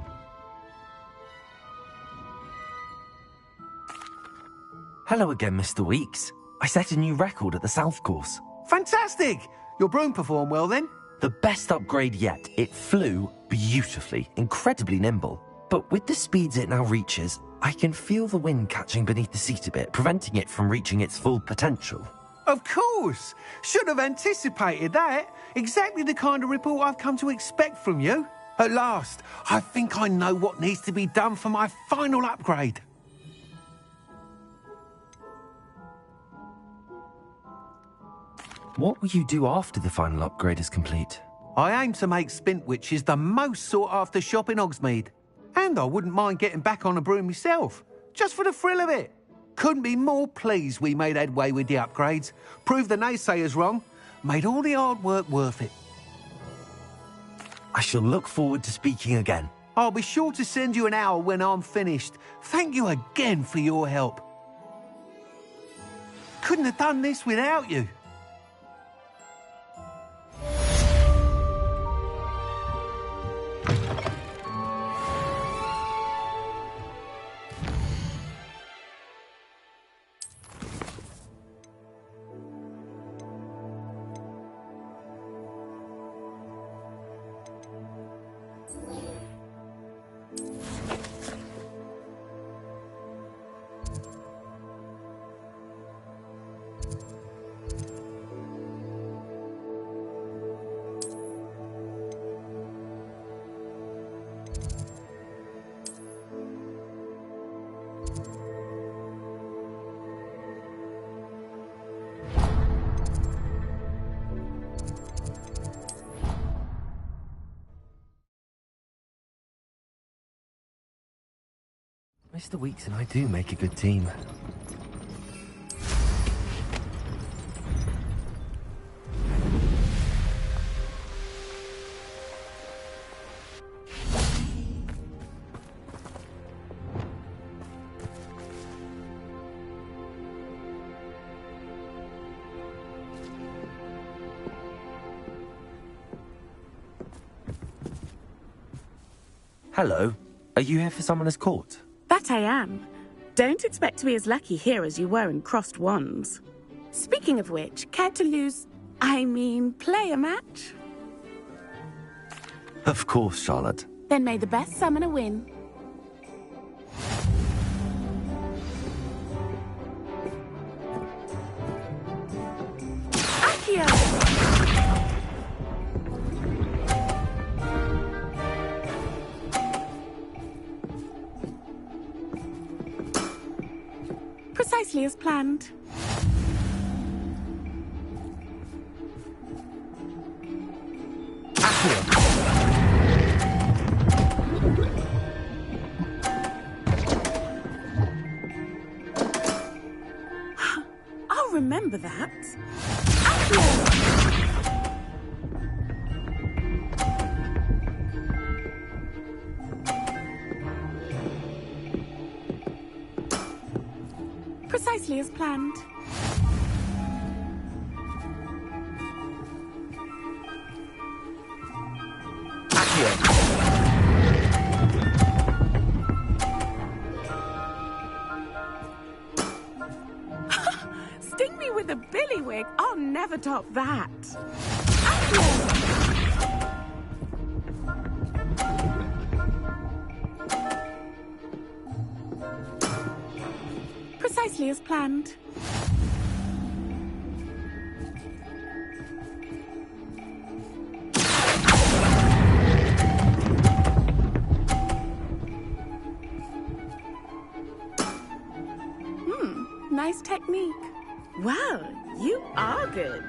Hello again, Mr. Weeks. I set a new record at the South Course. Fantastic! Your broom performed well then? The best upgrade yet. It flew beautifully, incredibly nimble. But with the speeds it now reaches, I can feel the wind catching beneath the seat a bit, preventing it from reaching its full potential. Of course! Should have anticipated that. Exactly the kind of report I've come to expect from you. At last, I think I know what needs to be done for my final upgrade. What will you do after the final upgrade is complete? I aim to make Spintwitches the most sought-after shop in Hogsmeade. And I wouldn't mind getting back on a broom myself, just for the thrill of it. Couldn't be more pleased we made headway with the upgrades, proved the naysayers wrong, made all the hard work worth it. I shall look forward to speaking again. I'll be sure to send you an hour when I'm finished. Thank you again for your help. Couldn't have done this without you. Mr. Weeks and I do make a good team. Hello. Are you here for Summoner's Court? That I am. Don't expect to be as lucky here as you were in Crossed Wands. Speaking of which, care to play a match? Of course, Charlotte. Then may the best summoner win. Accio! Precisely as planned. I'll remember that. Precisely as planned. Sting me with a billywig. I'll never top that. Precisely as planned. Nice technique. Well, you are good.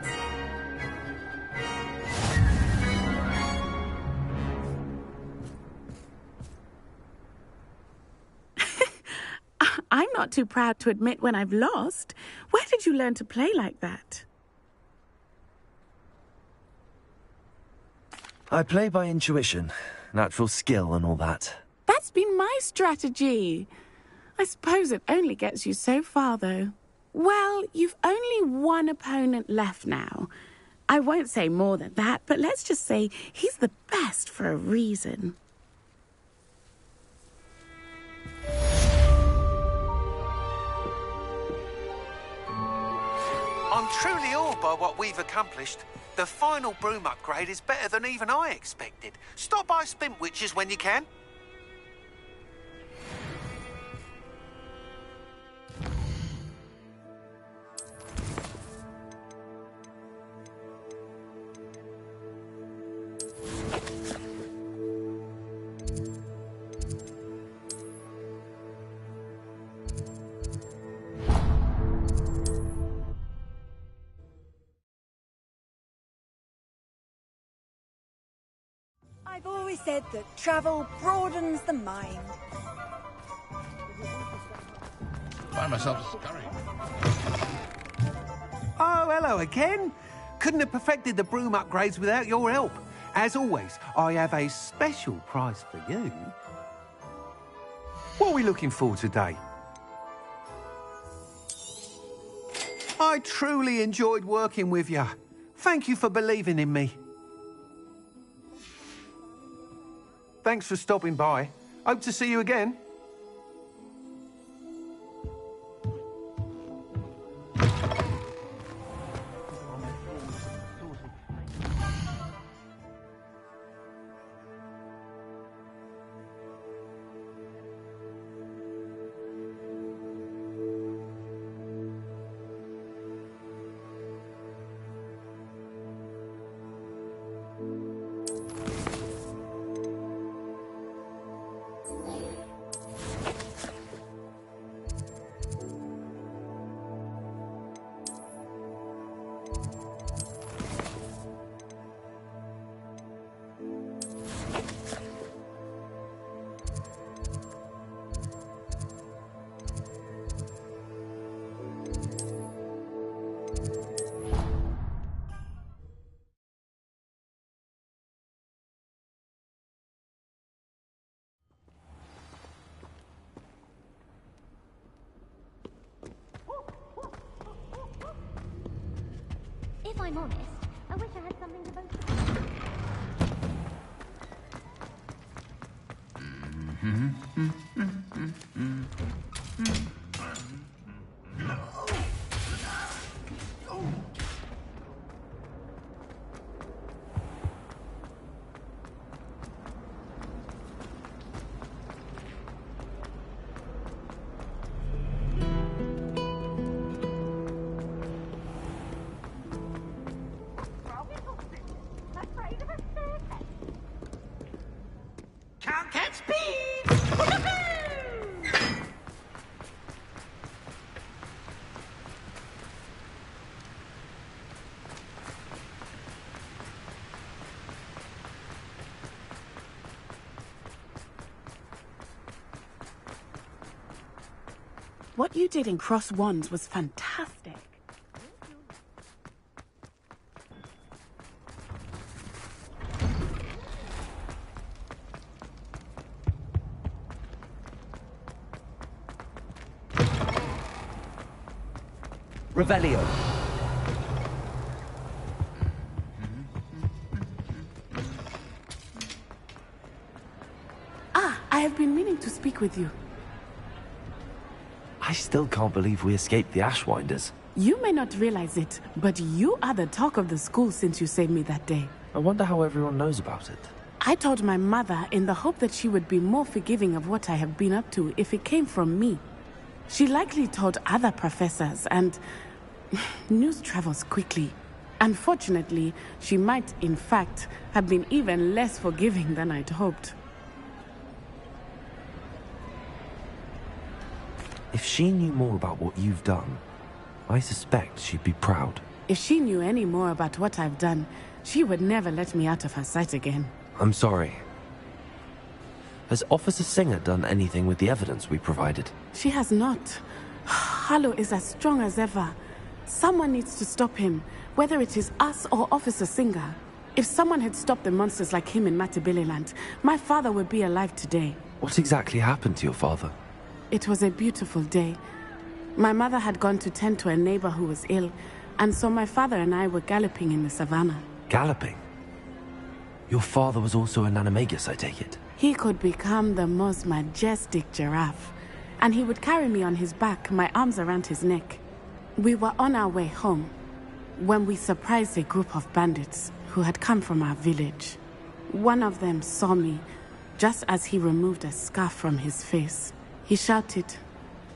I'm not too proud to admit when I've lost. Where did you learn to play like that? I play by intuition, natural skill and all that. That's been my strategy. I suppose it only gets you so far, though. Well, you've only one opponent left now. I won't say more than that, but let's just say he's the best for a reason. I'm truly awed by what we've accomplished. The final broom upgrade is better than even I expected. Stop by Spintwitches when you can. I've always said that travel broadens the mind. Find myself scurrying. Oh, hello again. Couldn't have perfected the broom upgrades without your help. As always, I have a special prize for you. What are we looking for today? I truly enjoyed working with you. Thank you for believing in me. Thanks for stopping by. Hope to see you again. I'm honest, I wish I had something to boast Can't catch speed! What you did in Cross Wands was fantastic. Revelio. I have been meaning to speak with you. I still can't believe we escaped the Ashwinders. You may not realize it, but you are the talk of the school since you saved me that day. I wonder how everyone knows about it. I told my mother in the hope that she would be more forgiving of what I have been up to if it came from me. She likely told other professors, and news travels quickly. Unfortunately, she might, in fact, have been even less forgiving than I'd hoped. If she knew more about what you've done, I suspect she'd be proud. If she knew any more about what I've done, she would never let me out of her sight again. I'm sorry. Has Officer Singer done anything with the evidence we provided? She has not. Harlow is as strong as ever. Someone needs to stop him, whether it is us or Officer Singer. If someone had stopped the monsters like him in Matabeleland, my father would be alive today. What exactly happened to your father? It was a beautiful day. My mother had gone to tend to a neighbor who was ill, and so my father and I were galloping in the savannah. Galloping? Your father was also an animagus, I take it? He could become the most majestic giraffe, and he would carry me on his back, my arms around his neck. We were on our way home when we surprised a group of bandits who had come from our village. One of them saw me just as he removed a scarf from his face. He shouted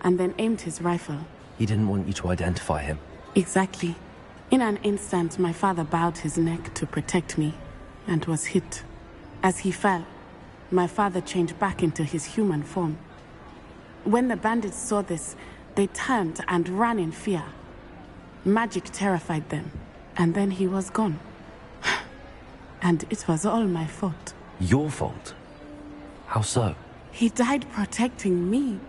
and then aimed his rifle. He didn't want you to identify him. Exactly. In an instant, my father bowed his neck to protect me and was hit. As he fell, my father changed back into his human form. When the bandits saw this, they turned and ran in fear. Magic terrified them, and then he was gone. And it was all my fault. Your fault? How so? He died protecting me.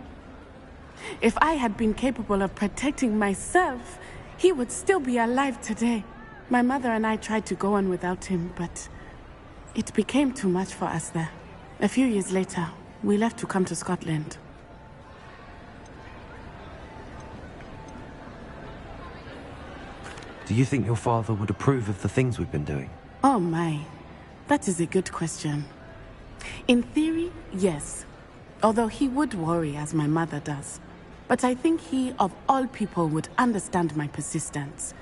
If I had been capable of protecting myself, he would still be alive today. My mother and I tried to go on without him, but it became too much for us there. A few years later, we left to come to Scotland. Do you think your father would approve of the things we've been doing? Oh my, that is a good question. In theory, yes. Although he would worry, as my mother does. But I think he, of all people, would understand my persistence.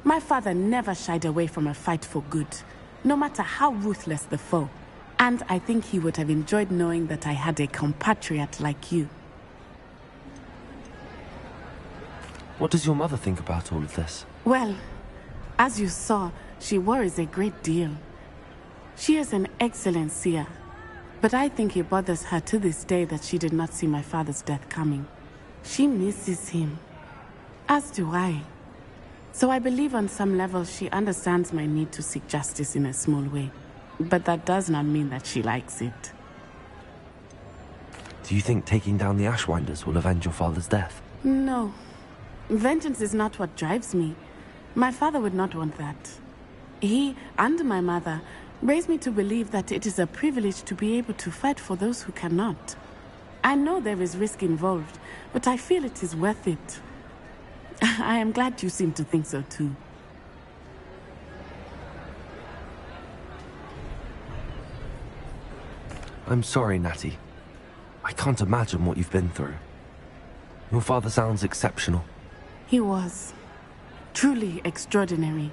My father never shied away from a fight for good, no matter how ruthless the foe. And I think he would have enjoyed knowing that I had a compatriot like you. What does your mother think about all of this? Well, as you saw, she worries a great deal. She is an excellent seer. But I think it bothers her to this day that she did not see my father's death coming. She misses him. As do I. So I believe on some level she understands my need to seek justice in a small way. But that does not mean that she likes it. Do you think taking down the Ashwinders will avenge your father's death? No. Vengeance is not what drives me. My father would not want that. He and my mother raised me to believe that it is a privilege to be able to fight for those who cannot. I know there is risk involved, but I feel it is worth it. I am glad you seem to think so too. I'm sorry, Natty. I can't imagine what you've been through. Your father sounds exceptional. He was. Truly extraordinary.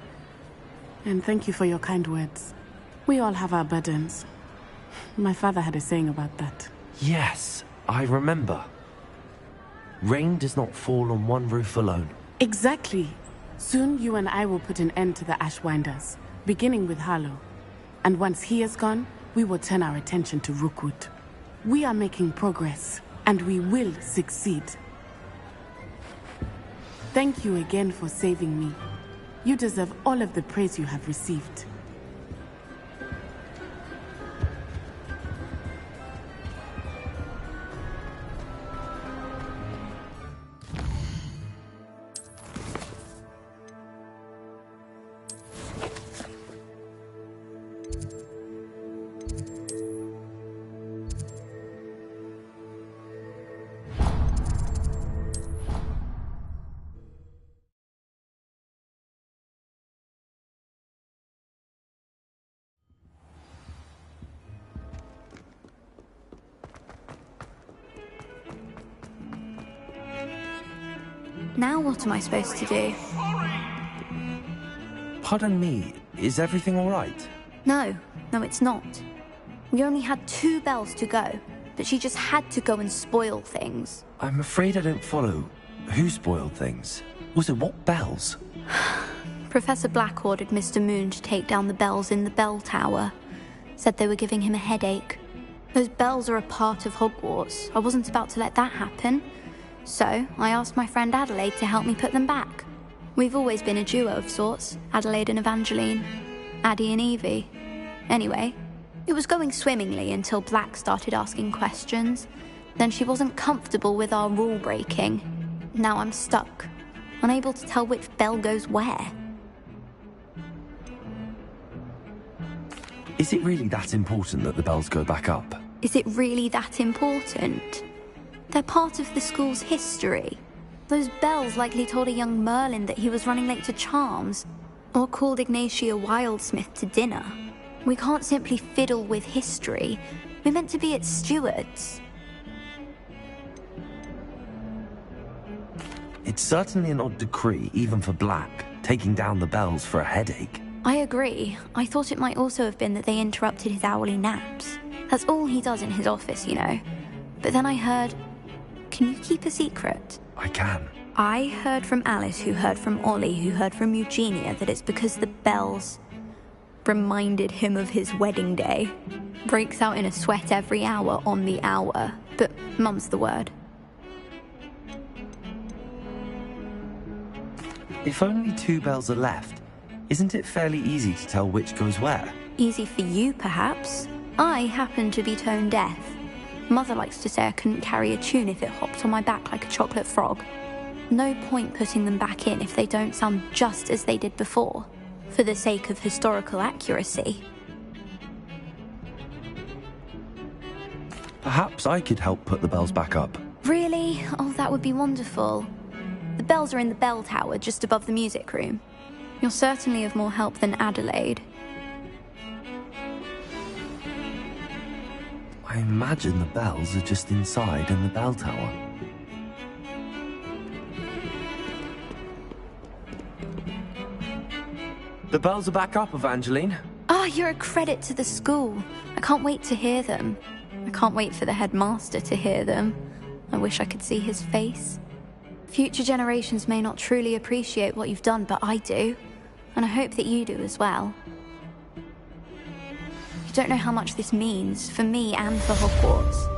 And thank you for your kind words. We all have our burdens. My father had a saying about that. Yes, I remember. Rain does not fall on one roof alone. Exactly. Soon you and I will put an end to the Ashwinders, beginning with Harlow. And once he is gone, we will turn our attention to Rookwood. We are making progress, and we will succeed. Thank you again for saving me. You deserve all of the praise you have received. Now what am I supposed to do? Pardon me, is everything all right? No, it's not. We only had 2 bells to go, but she just had to go and spoil things. I'm afraid I don't follow. Who spoiled things? Also, what bells? Professor Black ordered Mr. Moon to take down the bells in the bell tower. Said they were giving him a headache. Those bells are a part of Hogwarts. I wasn't about to let that happen. So, I asked my friend Adelaide to help me put them back. We've always been a duo of sorts, Adelaide and Evangeline. Addie and Evie. Anyway, it was going swimmingly until Black started asking questions. Then she wasn't comfortable with our rule breaking. Now I'm stuck, unable to tell which bell goes where. Is it really that important that the bells go back up? Is it really that important? They're part of the school's history. Those bells likely told a young Merlin that he was running late to Charms, or called Ignatia Wildsmith to dinner. We can't simply fiddle with history. We're meant to be its stewards. It's certainly an odd decree, even for Black, taking down the bells for a headache. I agree. I thought it might also have been that they interrupted his hourly naps. That's all he does in his office, you know. But then I heard... Can you keep a secret? I can. I heard from Alice, who heard from Ollie, who heard from Eugenia, that it's because the bells reminded him of his wedding day. Breaks out in a sweat every hour on the hour, but mum's the word. If only 2 bells are left, isn't it fairly easy to tell which goes where? Easy for you, perhaps. I happen to be tone deaf. Mother likes to say I couldn't carry a tune if it hopped on my back like a chocolate frog. No point putting them back in if they don't sound just as they did before, for the sake of historical accuracy. Perhaps I could help put the bells back up. Really? Oh, that would be wonderful. The bells are in the bell tower just above the music room. You're certainly of more help than Adelaide. I imagine the bells are just inside in the bell tower. The bells are back up, Evangeline. Oh, you're a credit to the school. I can't wait to hear them. I can't wait for the headmaster to hear them. I wish I could see his face. Future generations may not truly appreciate what you've done, but I do. And I hope that you do as well. You don't know how much this means, for me and for Hogwarts.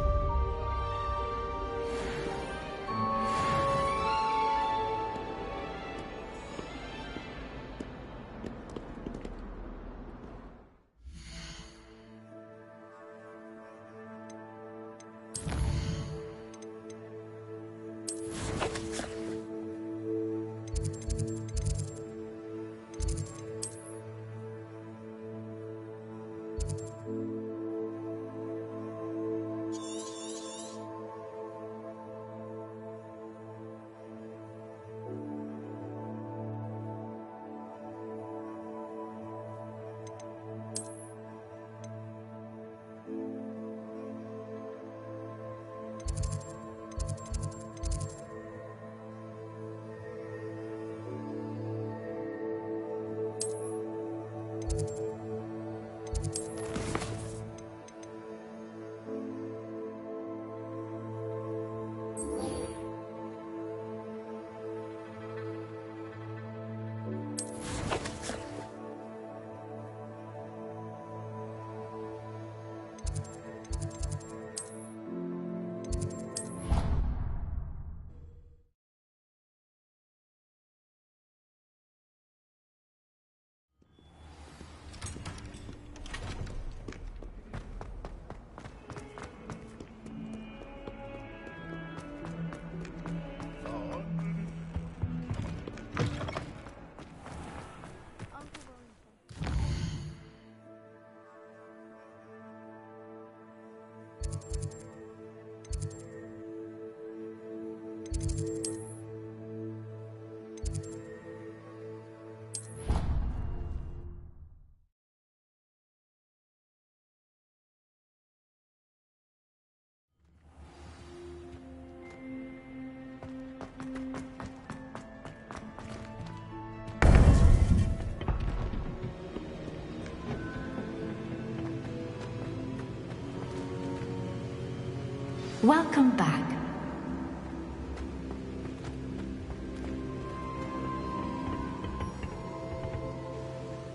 Welcome back.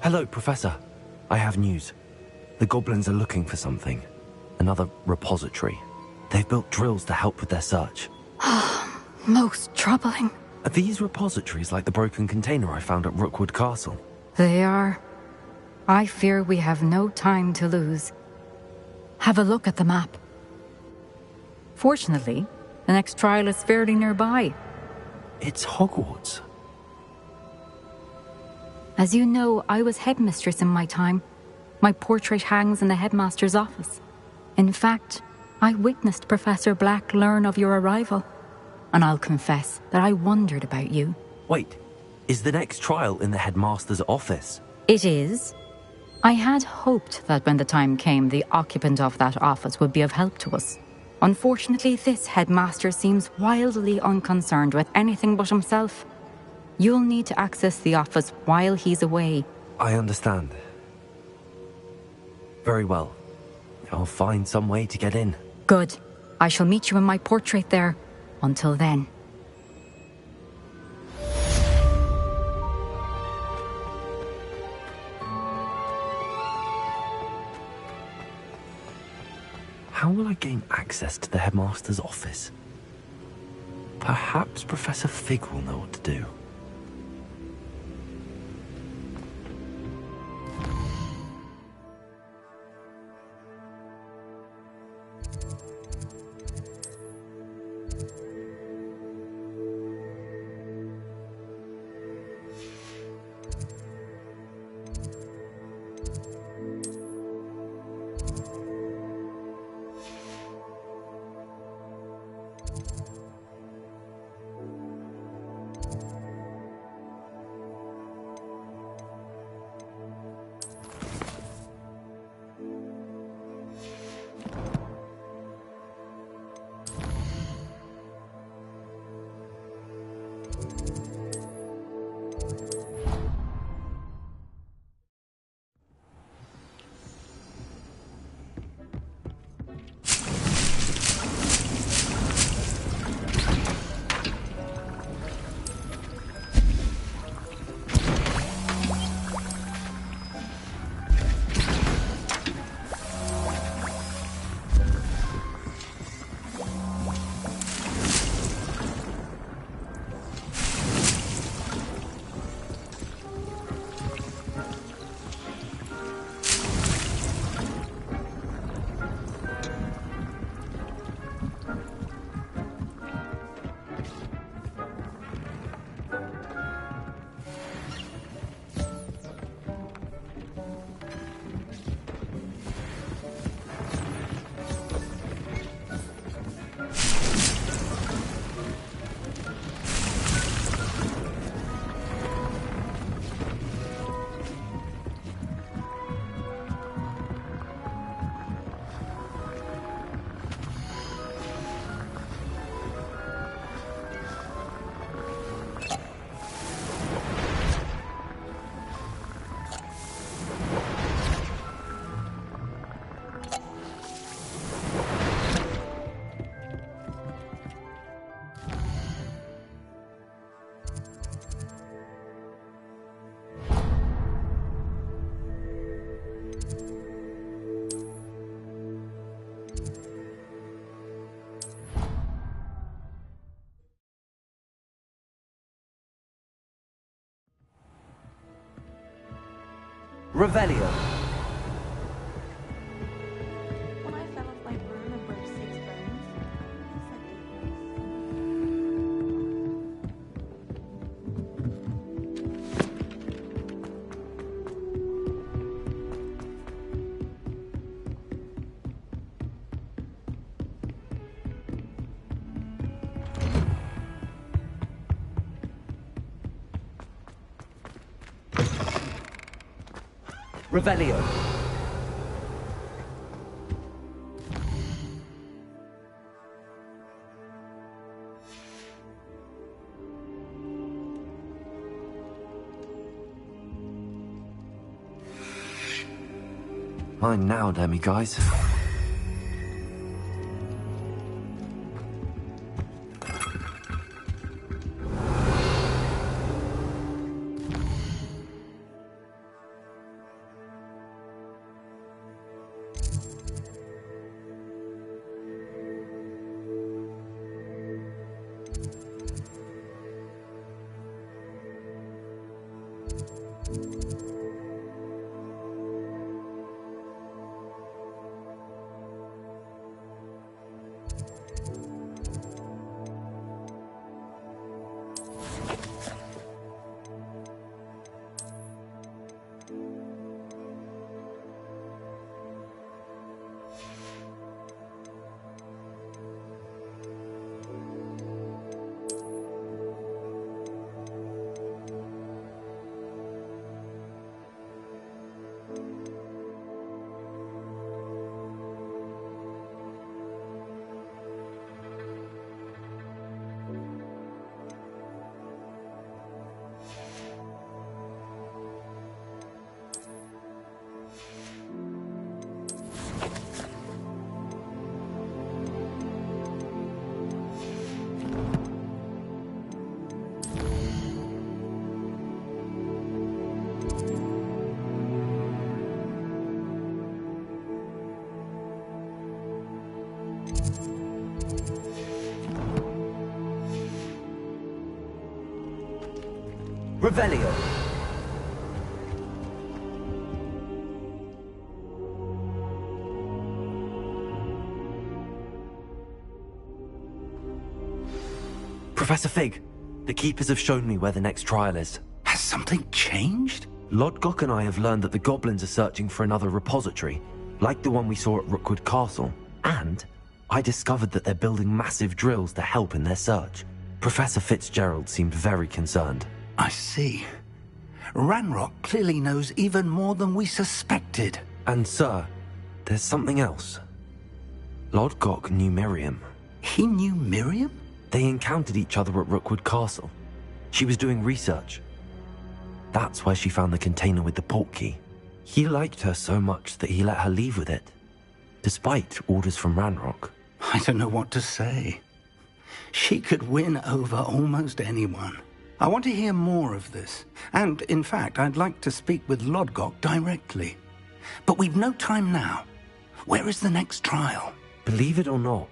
Hello, Professor. I have news. The goblins are looking for something. Another repository. They've built drills to help with their search. Most troubling. Are these repositories like the broken container I found at Rookwood Castle? They are. I fear we have no time to lose. Have a look at the map. Fortunately, the next trial is fairly nearby. It's Hogwarts. As you know, I was headmistress in my time. My portrait hangs in the headmaster's office. In fact, I witnessed Professor Black learn of your arrival. And I'll confess that I wondered about you. Wait, is the next trial in the headmaster's office? It is. I had hoped that when the time came, the occupant of that office would be of help to us. Unfortunately, this headmaster seems wildly unconcerned with anything but himself. You'll need to access the office while he's away. I understand. Very well. I'll find some way to get in. Good. I shall meet you in my portrait there. Until then. How will I gain access to the headmaster's office? Perhaps Professor Fig will know what to do. Revelio. When I fell off my broom and broke 6 bones, Revelio. Mine now, demi-guys. Revelio. Professor Fig, the Keepers have shown me where the next trial is. Has something changed? Lodgok and I have learned that the goblins are searching for another repository, like the one we saw at Rookwood Castle. And I discovered that they're building massive drills to help in their search. Professor Fitzgerald seemed very concerned. I see. Ranrock clearly knows even more than we suspected. And sir, there's something else. Lodgok knew Miriam. He knew Miriam? They encountered each other at Rookwood Castle. She was doing research. That's where she found the container with the portkey. He liked her so much that he let her leave with it, despite orders from Ranrock. I don't know what to say. She could win over almost anyone. I want to hear more of this. And, in fact, I'd like to speak with Lodgok directly. But we've no time now. Where is the next trial? Believe it or not,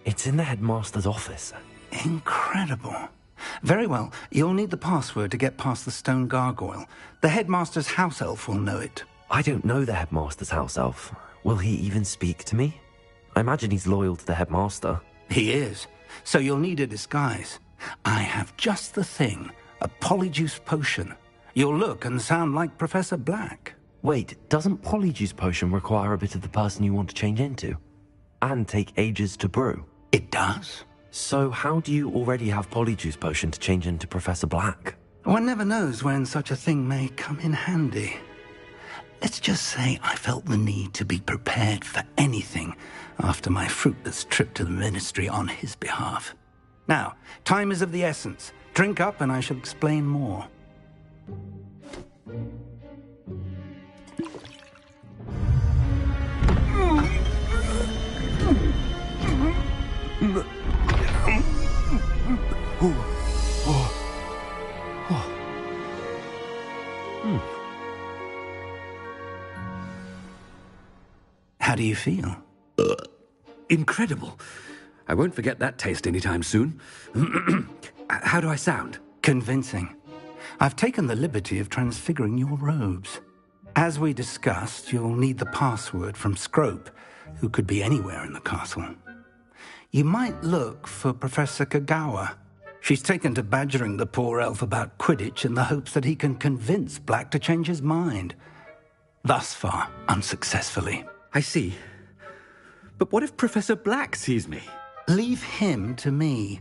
it's in the headmaster's office. Incredible. Very well. You'll need the password to get past the stone gargoyle. The headmaster's house elf will know it. I don't know the headmaster's house elf. Will he even speak to me? I imagine he's loyal to the headmaster. He is. So you'll need a disguise. I have just the thing. A polyjuice potion. You'll look and sound like Professor Black. Wait, doesn't polyjuice potion require a bit of the person you want to change into? And take ages to brew? It does. So how do you already have polyjuice potion to change into Professor Black? One never knows when such a thing may come in handy. Let's just say I felt the need to be prepared for anything after my fruitless trip to the ministry on his behalf. Now, time is of the essence. Drink up and I shall explain more. How do you feel? Incredible. I won't forget that taste anytime soon. How do I sound? Convincing. I've taken the liberty of transfiguring your robes. As we discussed, you'll need the password from Scrope, who could be anywhere in the castle. You might look for Professor Kagawa. She's taken to badgering the poor elf about Quidditch in the hopes that he can convince Black to change his mind. Thus far, unsuccessfully. I see. But what if Professor Black sees me? Leave him to me.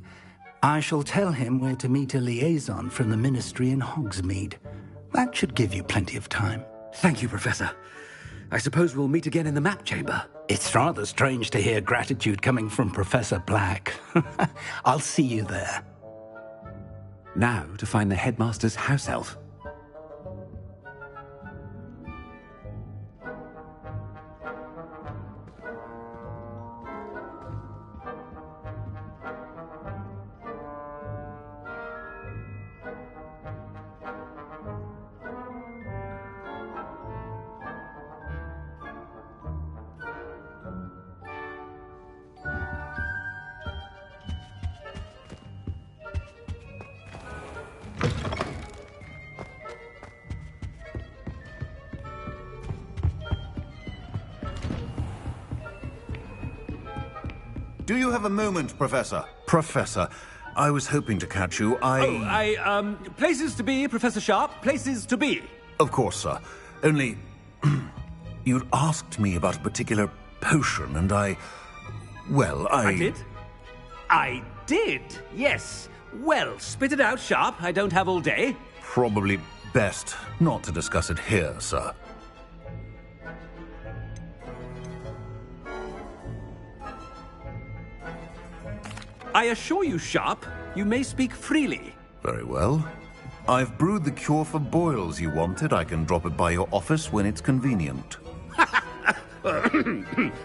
I shall tell him where to meet a liaison from the ministry in Hogsmeade. That should give you plenty of time. Thank you, Professor. I suppose we'll meet again in the map chamber. It's rather strange to hear gratitude coming from Professor Black. I'll see you there. Now to find the headmaster's house elf. Do you have a moment, Professor? Professor, I was hoping to catch you. Places to be, Professor Sharp. Places to be. Of course, sir. Only... you'd asked me about a particular potion, and I did? I did, yes. Well, spit it out, Sharp. I don't have all day. Probably best not to discuss it here, sir. I assure you, Sharp, you may speak freely. Very well. I've brewed the cure for boils you wanted. I can drop it by your office when it's convenient.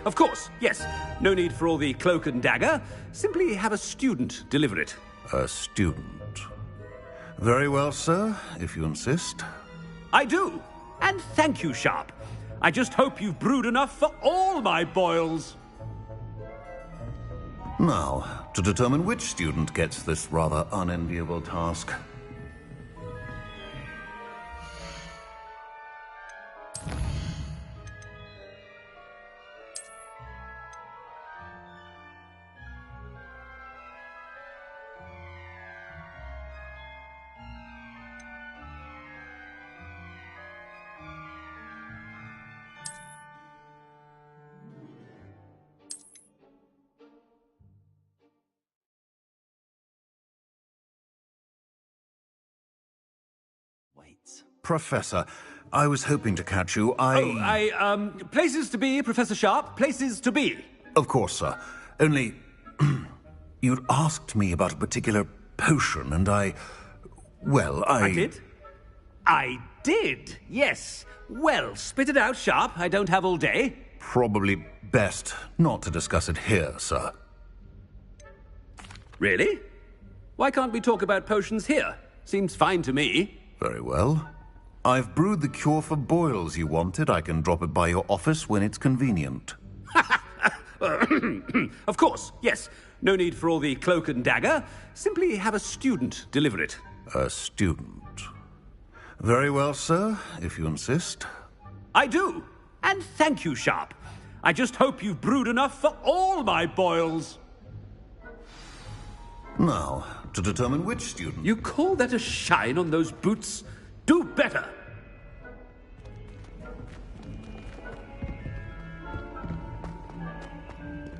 Of course, yes. No need for all the cloak and dagger. Simply have a student deliver it. A student? Very well, sir, if you insist. I do. And thank you, Sharp. I just hope you've brewed enough for all my boils. Now, to determine which student gets this rather unenviable task. Professor, I was hoping to catch you. Places to be, Professor Sharp. Places to be. Of course, sir. Only... you'd asked me about a particular potion, and I did? I did, yes. Well, spit it out, Sharp. I don't have all day. Probably best not to discuss it here, sir. Really? Why can't we talk about potions here? Seems fine to me. Very well. I've brewed the cure for boils you wanted. I can drop it by your office when it's convenient. Of course, yes. No need for all the cloak and dagger. Simply have a student deliver it. A student? Very well, sir, if you insist. I do. And thank you, Sharp. I just hope you've brewed enough for all my boils. Now, to determine which student... You call that a shine on those boots? Do better.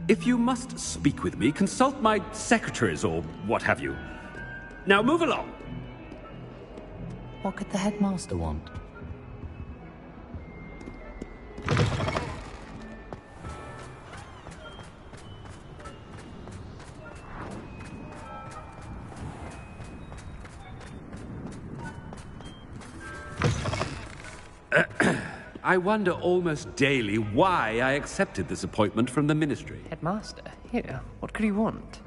If you must speak with me, consult my secretaries or what have you. Now move along. What could the headmaster want? I wonder almost daily why I accepted this appointment from the Ministry. Headmaster? Here, what could he want?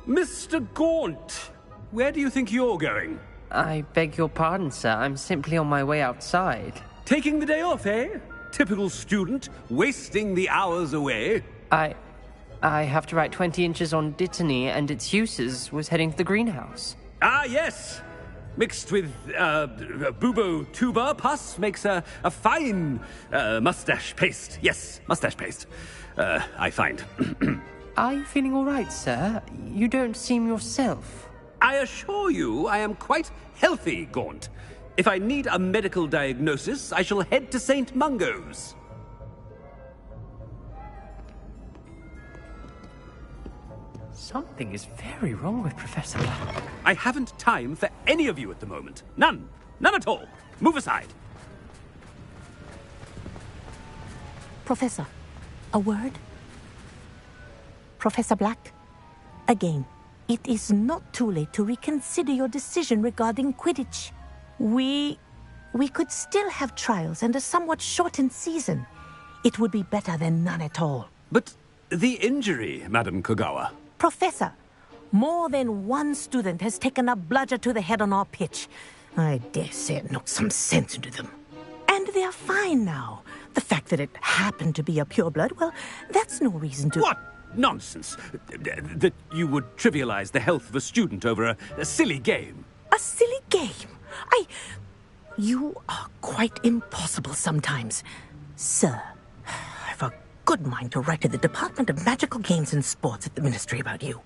Mr. Gaunt, where do you think you're going? I beg your pardon, sir. I'm simply on my way outside. Taking the day off, eh? Typical student, wasting the hours away. I have to write 20 inches on Dittany and its uses. Was heading to the greenhouse. Ah, yes. Mixed with bubo tuber pus makes a fine mustache paste. Yes, mustache paste. I find. Are you feeling all right, sir? You don't seem yourself. I assure you I am quite healthy, Gaunt. If I need a medical diagnosis, I shall head to St. Mungo's. Something is very wrong with Professor Black. I haven't time for any of you at the moment. None. None at all. Move aside. Professor, a word? Professor Black, again, it is not too late to reconsider your decision regarding Quidditch. We could still have trials and a somewhat shortened season. It would be better than none at all. But the injury, Madam Kogawa. Professor, more than one student has taken a bludger to the head on our pitch. I dare say it knocked some sense into them. And they're fine now. The fact that it happened to be a pureblood, well, that's no reason to... What nonsense! That you would trivialize the health of a student over a silly game. A silly game? You are quite impossible sometimes. Sir, I've a good mind to write to the Department of Magical Games and Sports at the Ministry about you.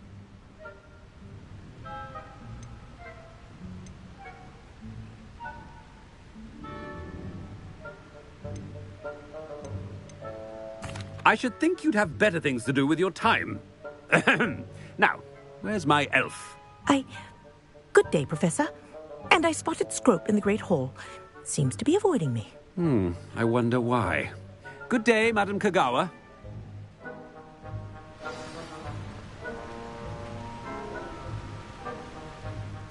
I should think you'd have better things to do with your time. Now, where's my elf? Good day, Professor. And I spotted Scrope in the Great Hall. Seems to be avoiding me. I wonder why. Good day, Madam Kogawa.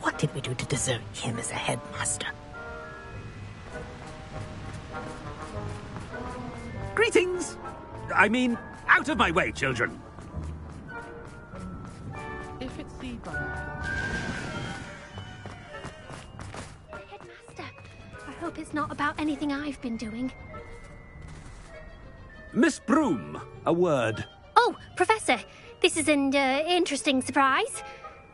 What did we do to deserve him as a headmaster? Greetings! I mean, out of my way, children! If it's the Headmaster, I hope it's not about anything I've been doing. Miss Broom, a word. Oh, Professor, this is an interesting surprise.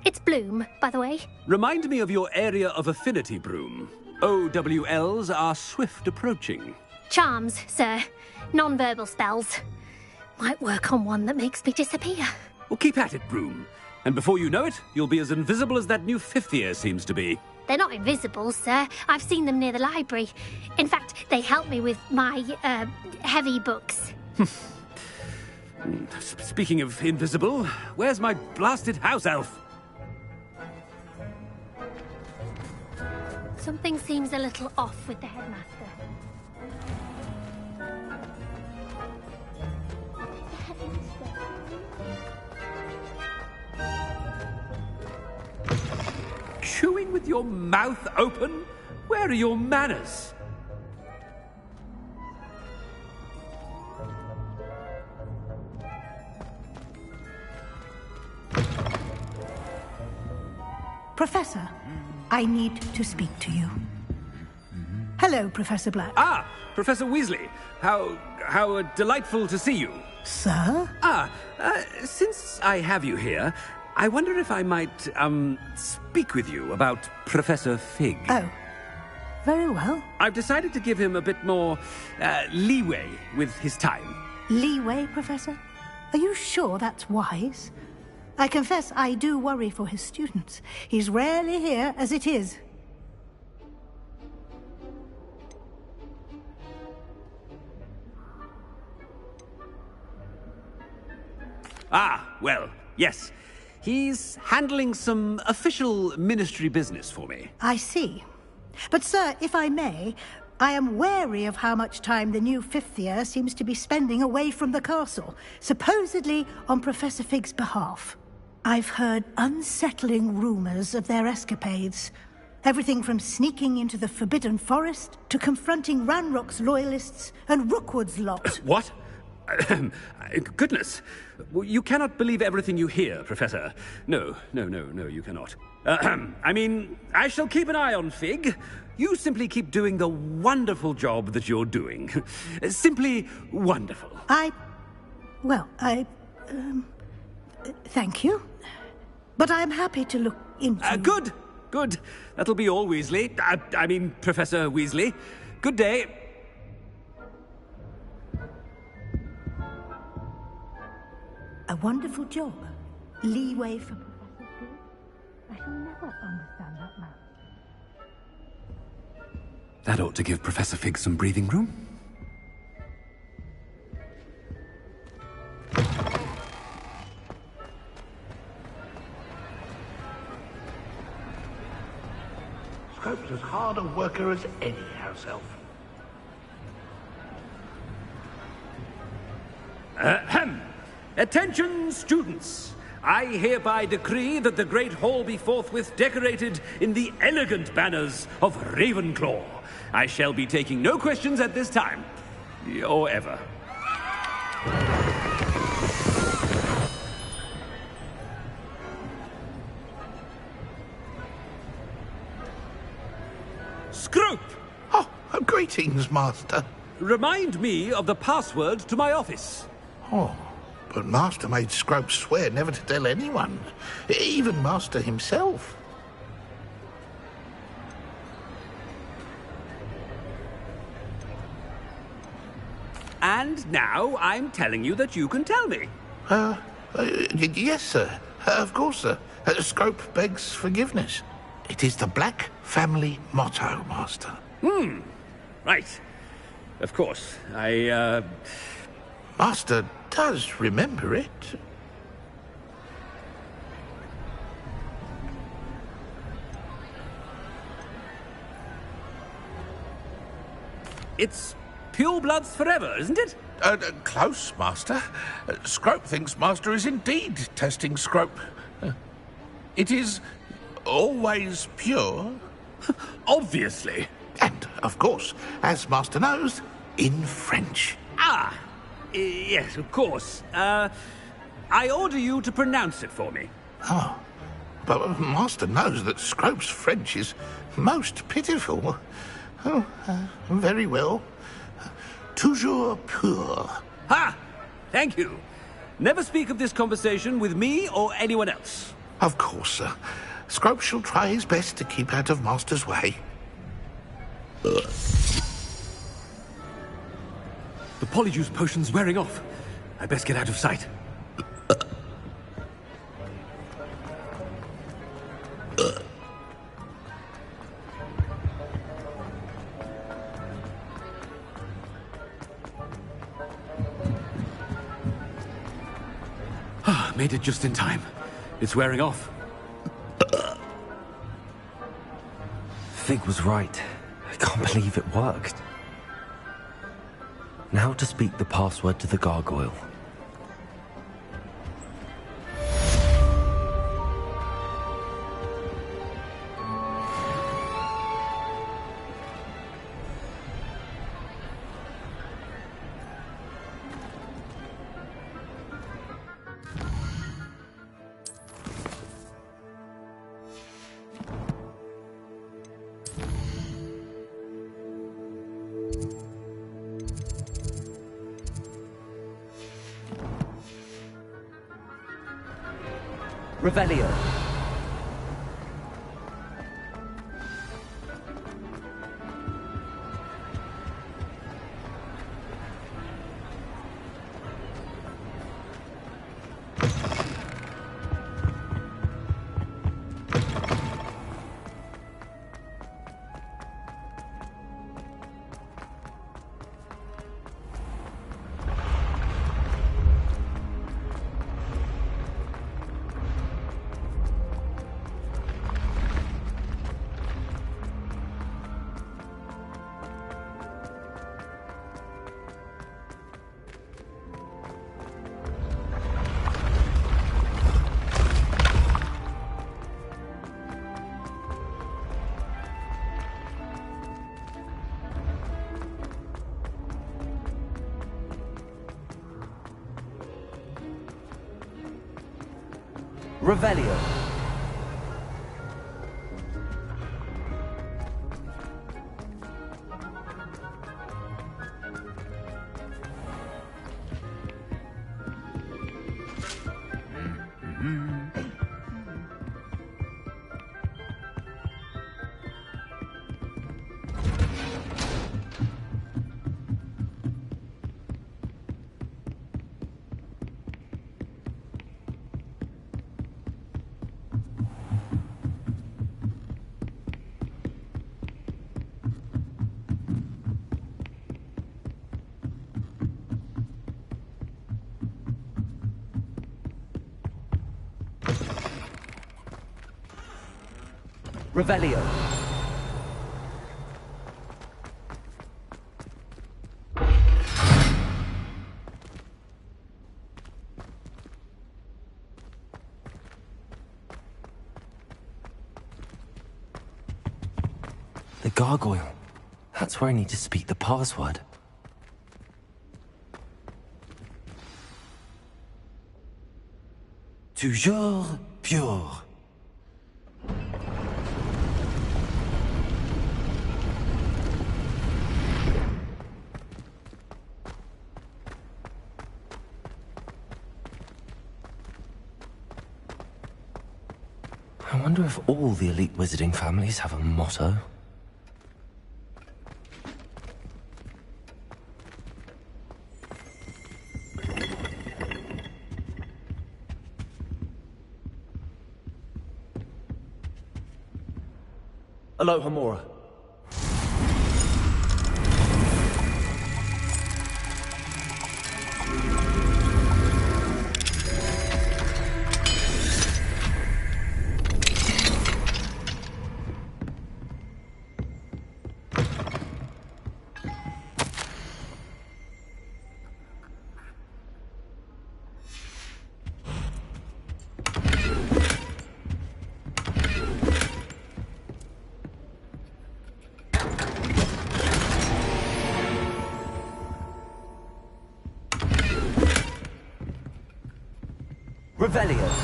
It's Bloom, by the way. Remind me of your area of affinity, Broom. OWLs are swift approaching. Charms, sir. Non-verbal spells. Might work on one that makes me disappear. Well, keep at it, Broom. And before you know it, you'll be as invisible as that new fifth year seems to be. They're not invisible, sir. I've seen them near the library. In fact, they help me with my, heavy books. Speaking of invisible, where's my blasted house elf? Something seems a little off with the headmaster. Chewing with your mouth open? Where are your manners? Professor, I need to speak to you. Hello, Professor Black. Ah, Professor Weasley. How delightful to see you. Sir? Since I have you here, I wonder if I might, speak with you about Professor Fig. Oh, very well. I've decided to give him a bit more, leeway with his time. Leeway, Professor? Are you sure that's wise? I confess I do worry for his students. He's rarely here as it is. Ah, well, yes. He's handling some official ministry business for me. I see. But, sir, if I may, I am wary of how much time the new fifth year seems to be spending away from the castle, supposedly on Professor Fig's behalf. I've heard unsettling rumors of their escapades. Everything from sneaking into the Forbidden Forest to confronting Ranrock's loyalists and Rookwood's lot. What? Goodness. You cannot believe everything you hear, Professor. No, you cannot. I mean, I shall keep an eye on Fig. You simply keep doing the wonderful job that you're doing. Simply wonderful. Thank you. But I'm happy to look into... Good. That'll be all, Weasley. I mean, Professor Weasley. Good day. A wonderful job. Leeway for Professor Fig. I shall never understand that man. That ought to give Professor Fig some breathing room. Scrope's as hard a worker as any house elf. Ahem. Attention, students. I hereby decree that the Great Hall be forthwith decorated in the elegant banners of Ravenclaw. I shall be taking no questions at this time. Or ever. Scrope! Oh, greetings, Master. Remind me of the password to my office. Oh, but Master made Scrope swear never to tell anyone, even Master himself. And now I'm telling you that you can tell me. Yes, sir. Of course, sir. Scrope begs forgiveness. It is the Black family motto, Master. Right. Of course. Master does remember it. It's pure bloods forever, isn't it? Close, Master. Scrope thinks Master is indeed testing Scrope. It is always pure. Obviously. And, of course, as Master knows, in French. Ah! Yes, of course. I order you to pronounce it for me. Oh. But Master knows that Scrope's French is most pitiful. Oh, very well. Toujours pur. Ha! Thank you. Never speak of this conversation with me or anyone else. Of course, sir. Scrope shall try his best to keep out of Master's way. The polyjuice potion's wearing off. I best get out of sight. Made it just in time. It's wearing off. Fig was right. I can't believe it worked. Now to speak the password to the gargoyle. Revelio. Revelio. Revelio. gargoyle. That's where I need to speak the password. Toujours pure. I wonder if all the elite wizarding families have a motto. Aloha Mora. Revelio.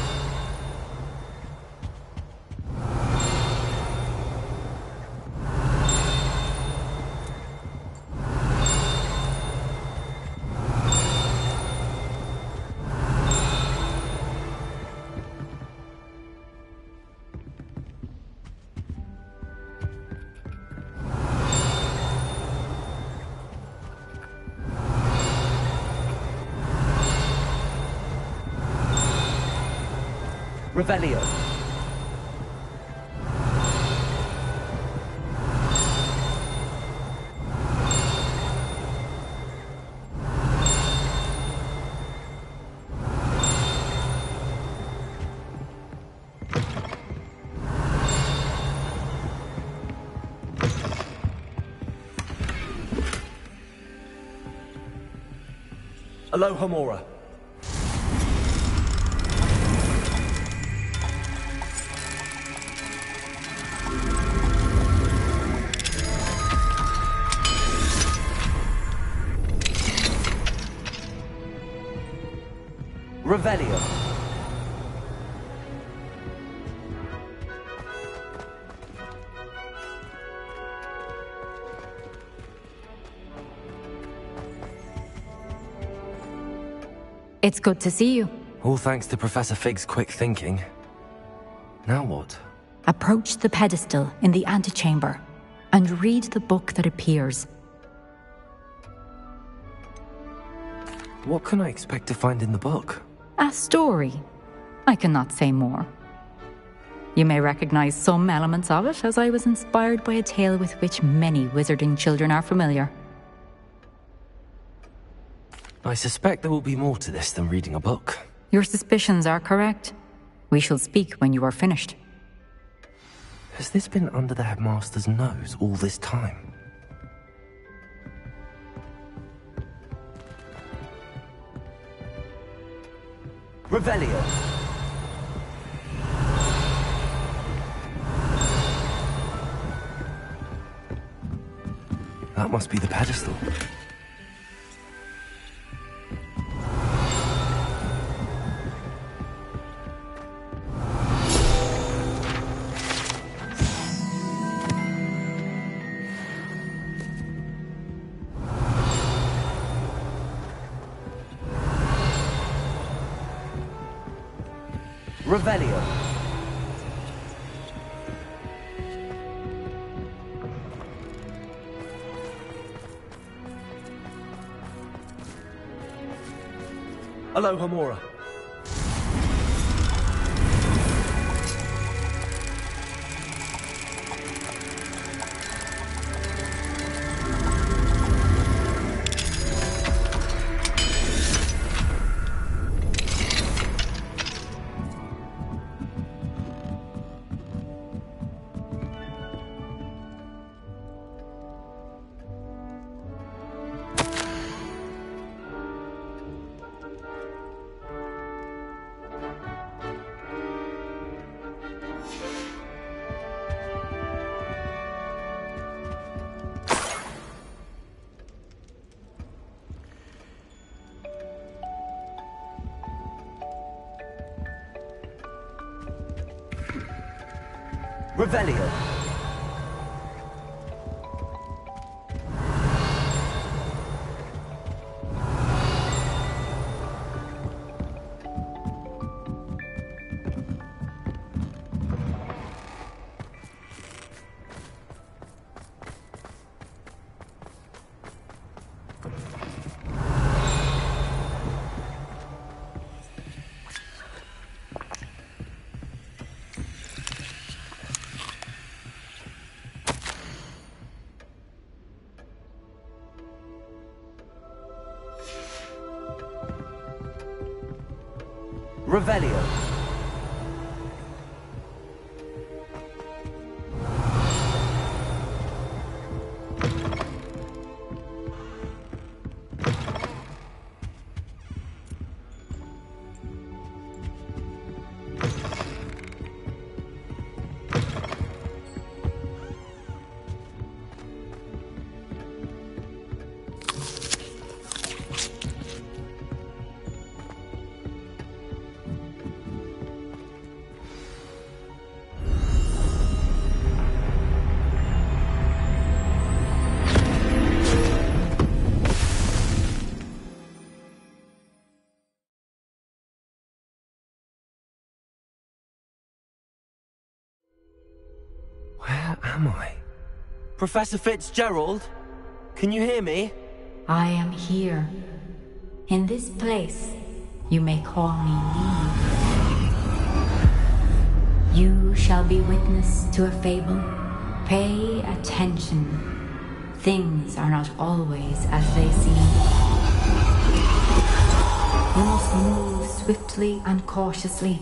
Revelio. Aloha Mora. Revelio. It's good to see you. All thanks to Professor Fig's quick thinking. Now what? Approach the pedestal in the antechamber and read the book that appears. What can I expect to find in the book? A story. I cannot say more. You may recognize some elements of it, as I was inspired by a tale with which many wizarding children are familiar. I suspect there will be more to this than reading a book. Your suspicions are correct. We shall speak when you are finished. Has this been under the headmaster's nose all this time? Revelio. That must be the pedestal. Revelio. Aloha Mora. Revelio. Revelio. Where am I? Professor Fitzgerald? Can you hear me? I am here. In this place, you may call me Neve. You shall be witness to a fable. Pay attention. Things are not always as they seem. You must move swiftly and cautiously.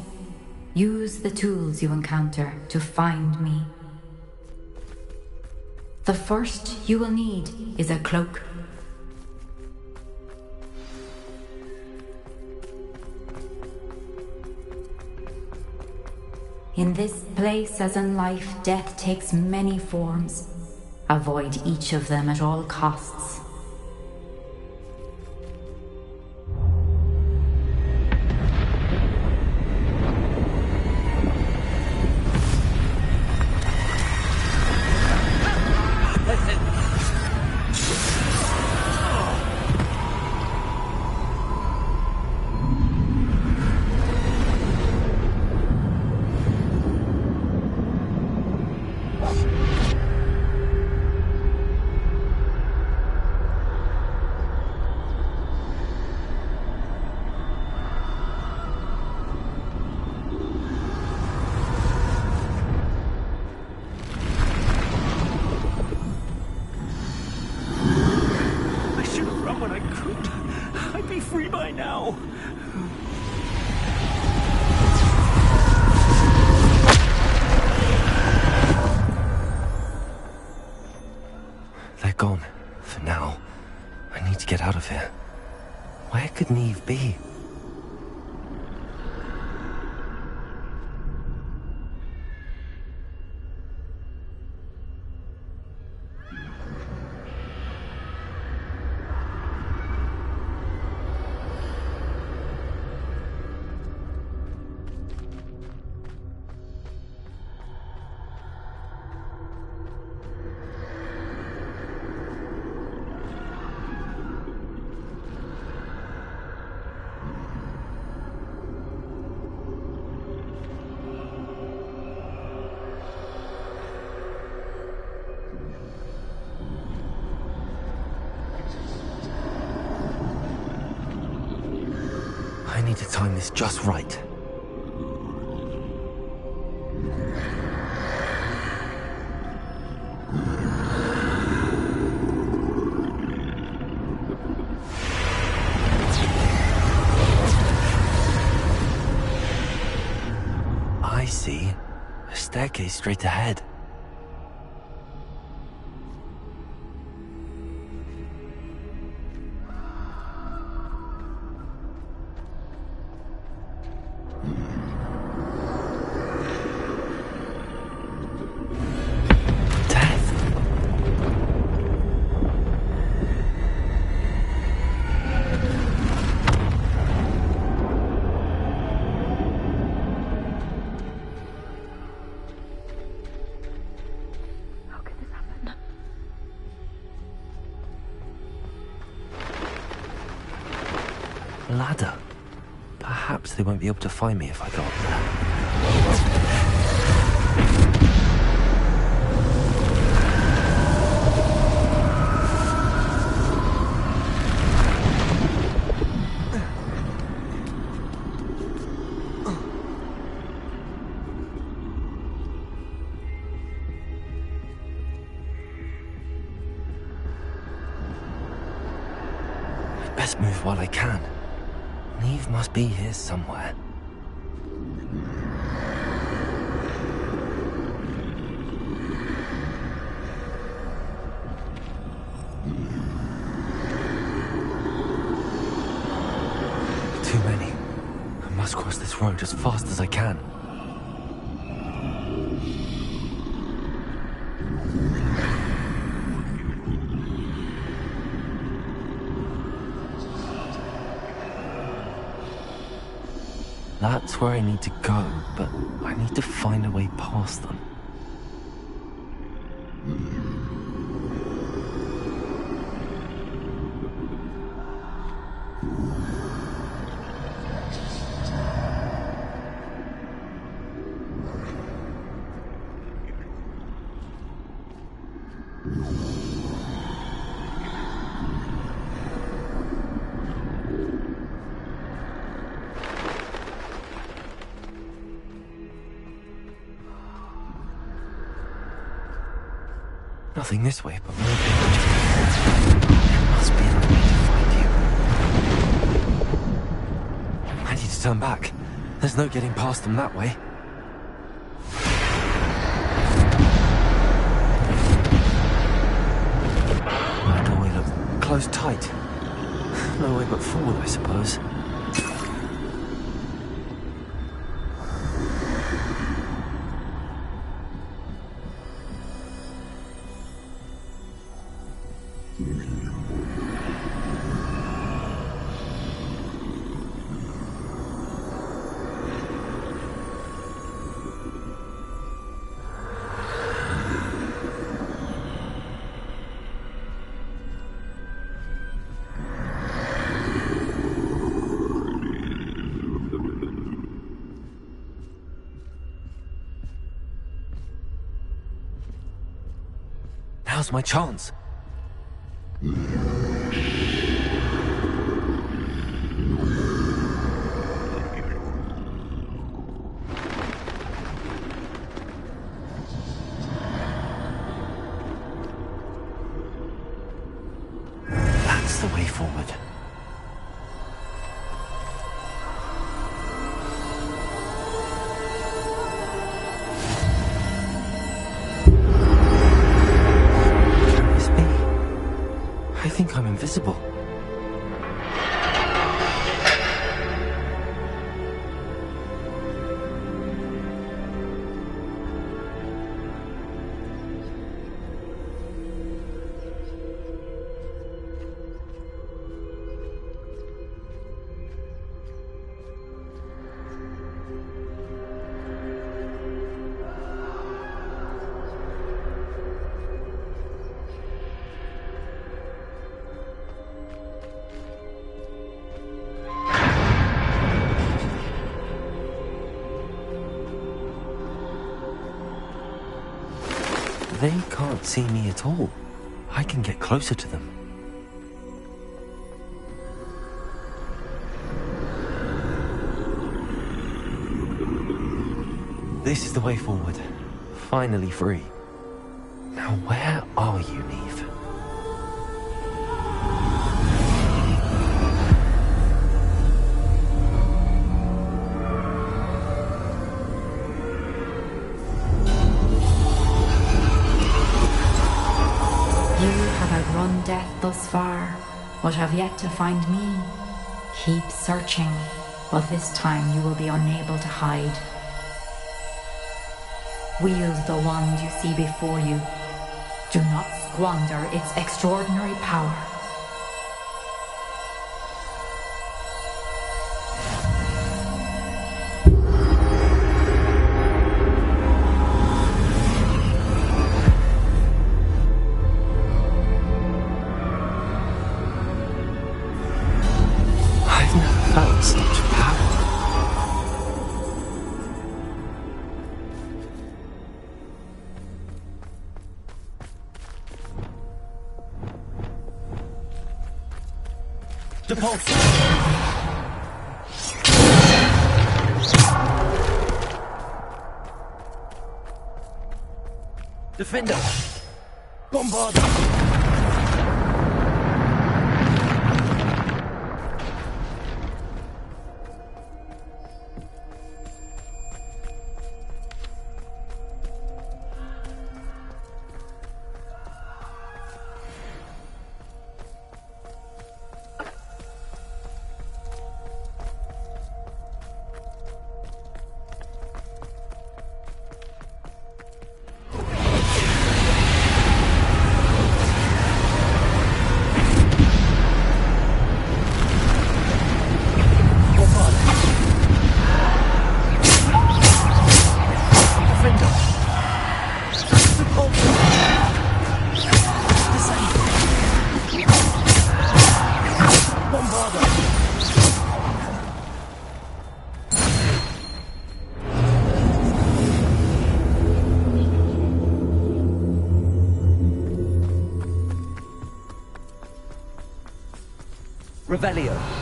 Use the tools you encounter to find me. The first you will need is a cloak. In this place, as in life, death takes many forms. Avoid each of them at all costs. They're gone. For now. I need to get out of here. Where could Neve be? I need to time this just right. I see. A staircase straight ahead. Ladder. Perhaps they won't be able to find me if I go up there. Best move while I can. Neve must be here somewhere. Too many. I must cross this road as fast as I can. That's where I need to go, but I need to find a way past them. Nothing this way, but maybe there must be another way to find you. I need to turn back. There's no getting past them that way. That doorway looks closed tight. No way but forward, I suppose. Now's my chance. That's the way forward. I think I'm invisible. They can't see me at all. I can get closer to them. This is the way forward. Finally free. Now where are you, Neve? Outrun death thus far, but have yet to find me. Keep searching, but this time you will be unable to hide. Wield the wand you see before you. Do not squander its extraordinary power. I've never felt such power. Defender! Bombarder! Revelio.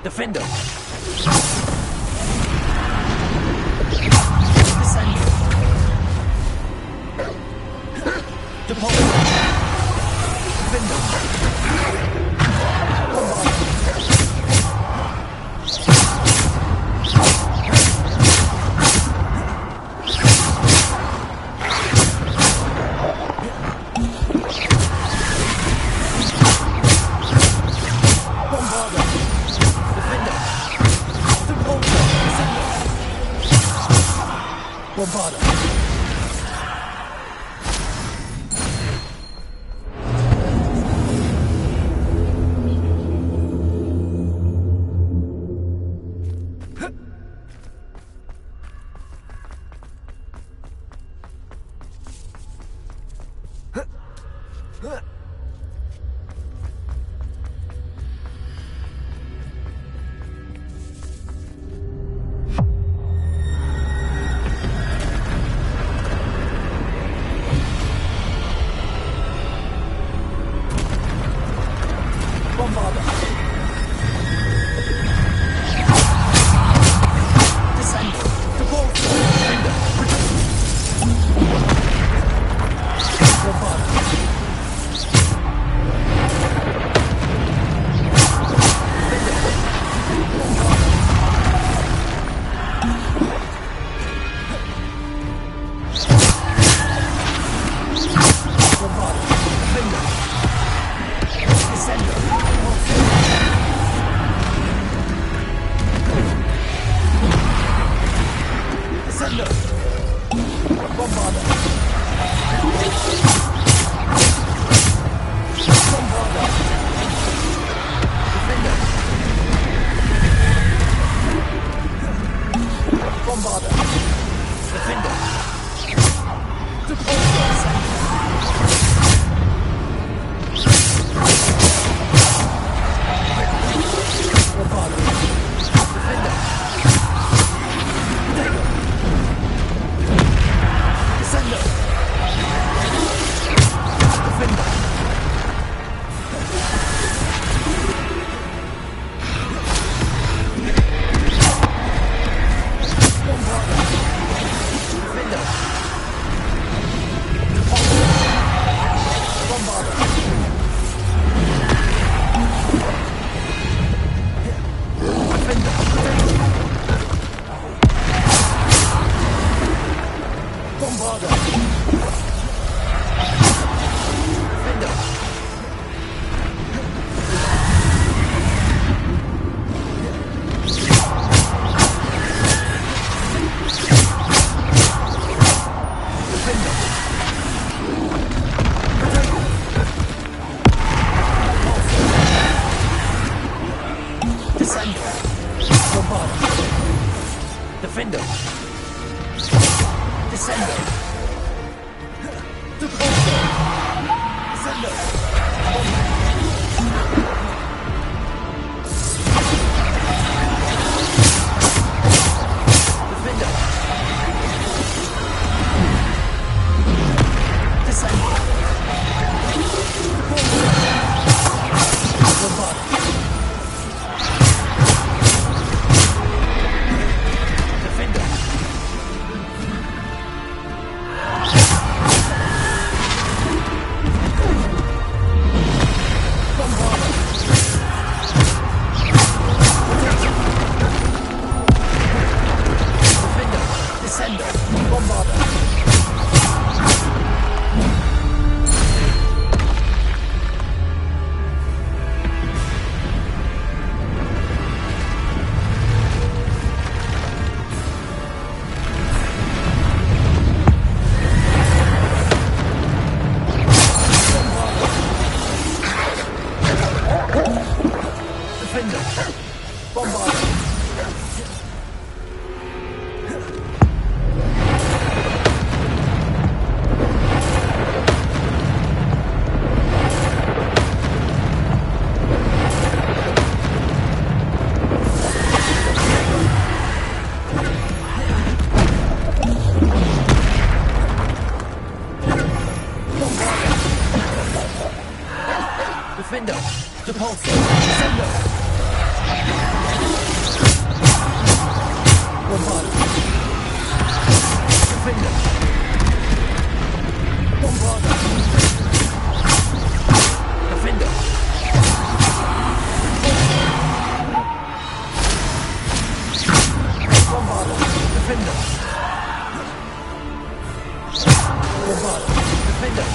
Defender! Defender. Descender. Depulso. Descender. Defender. Depulso. Descender. Bombarda. Defender. Bombarda. Defender. Bombarda. Defender. Bombarda. Defender.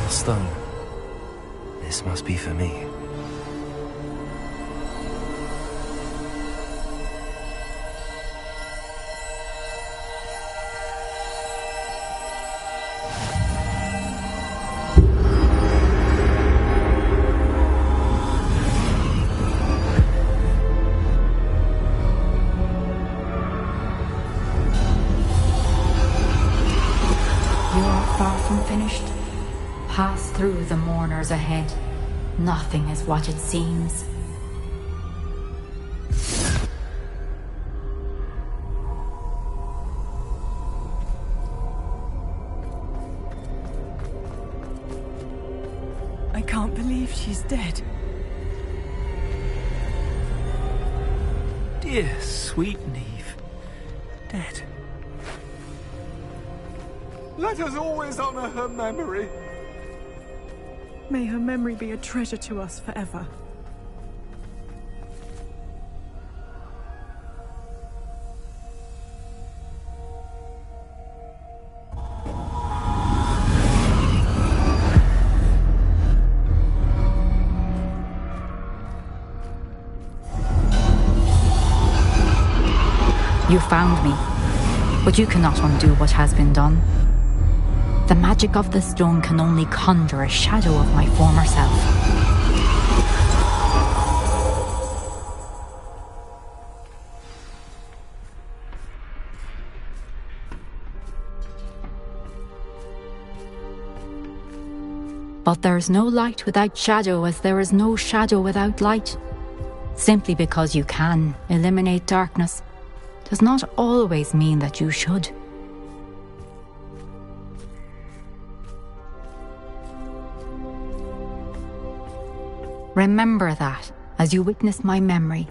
Stone. This must be for me. You are far from finished. Pass through the mourners ahead. Nothing is what it seems. I can't believe she's dead. Dear sweet Neve. Dead. Let us always honor her memory. May her memory be a treasure to us forever. You found me, but you cannot undo what has been done. The magic of the stone can only conjure a shadow of my former self. But there is no light without shadow, as there is no shadow without light. Simply because you can eliminate darkness does not always mean that you should. Remember that as you witness my memory.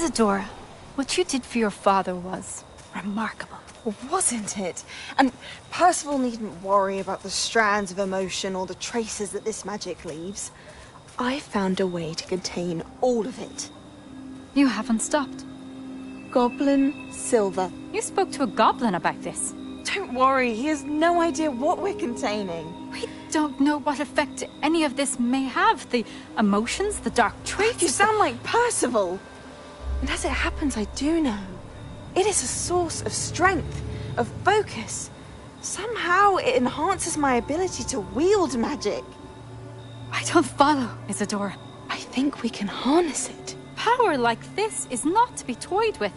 Isadora, what you did for your father was remarkable. Wasn't it? And Percival needn't worry about the strands of emotion or the traces that this magic leaves. I found a way to contain all of it. You haven't stopped. Goblin Silver. You spoke to a goblin about this. Don't worry, he has no idea what we're containing. We don't know what effect any of this may have. The emotions, the dark traits. You sound like Percival. And as it happens, I do know. It is a source of strength, of focus. Somehow it enhances my ability to wield magic. I don't follow, Isadora. I think we can harness it. Power like this is not to be toyed with.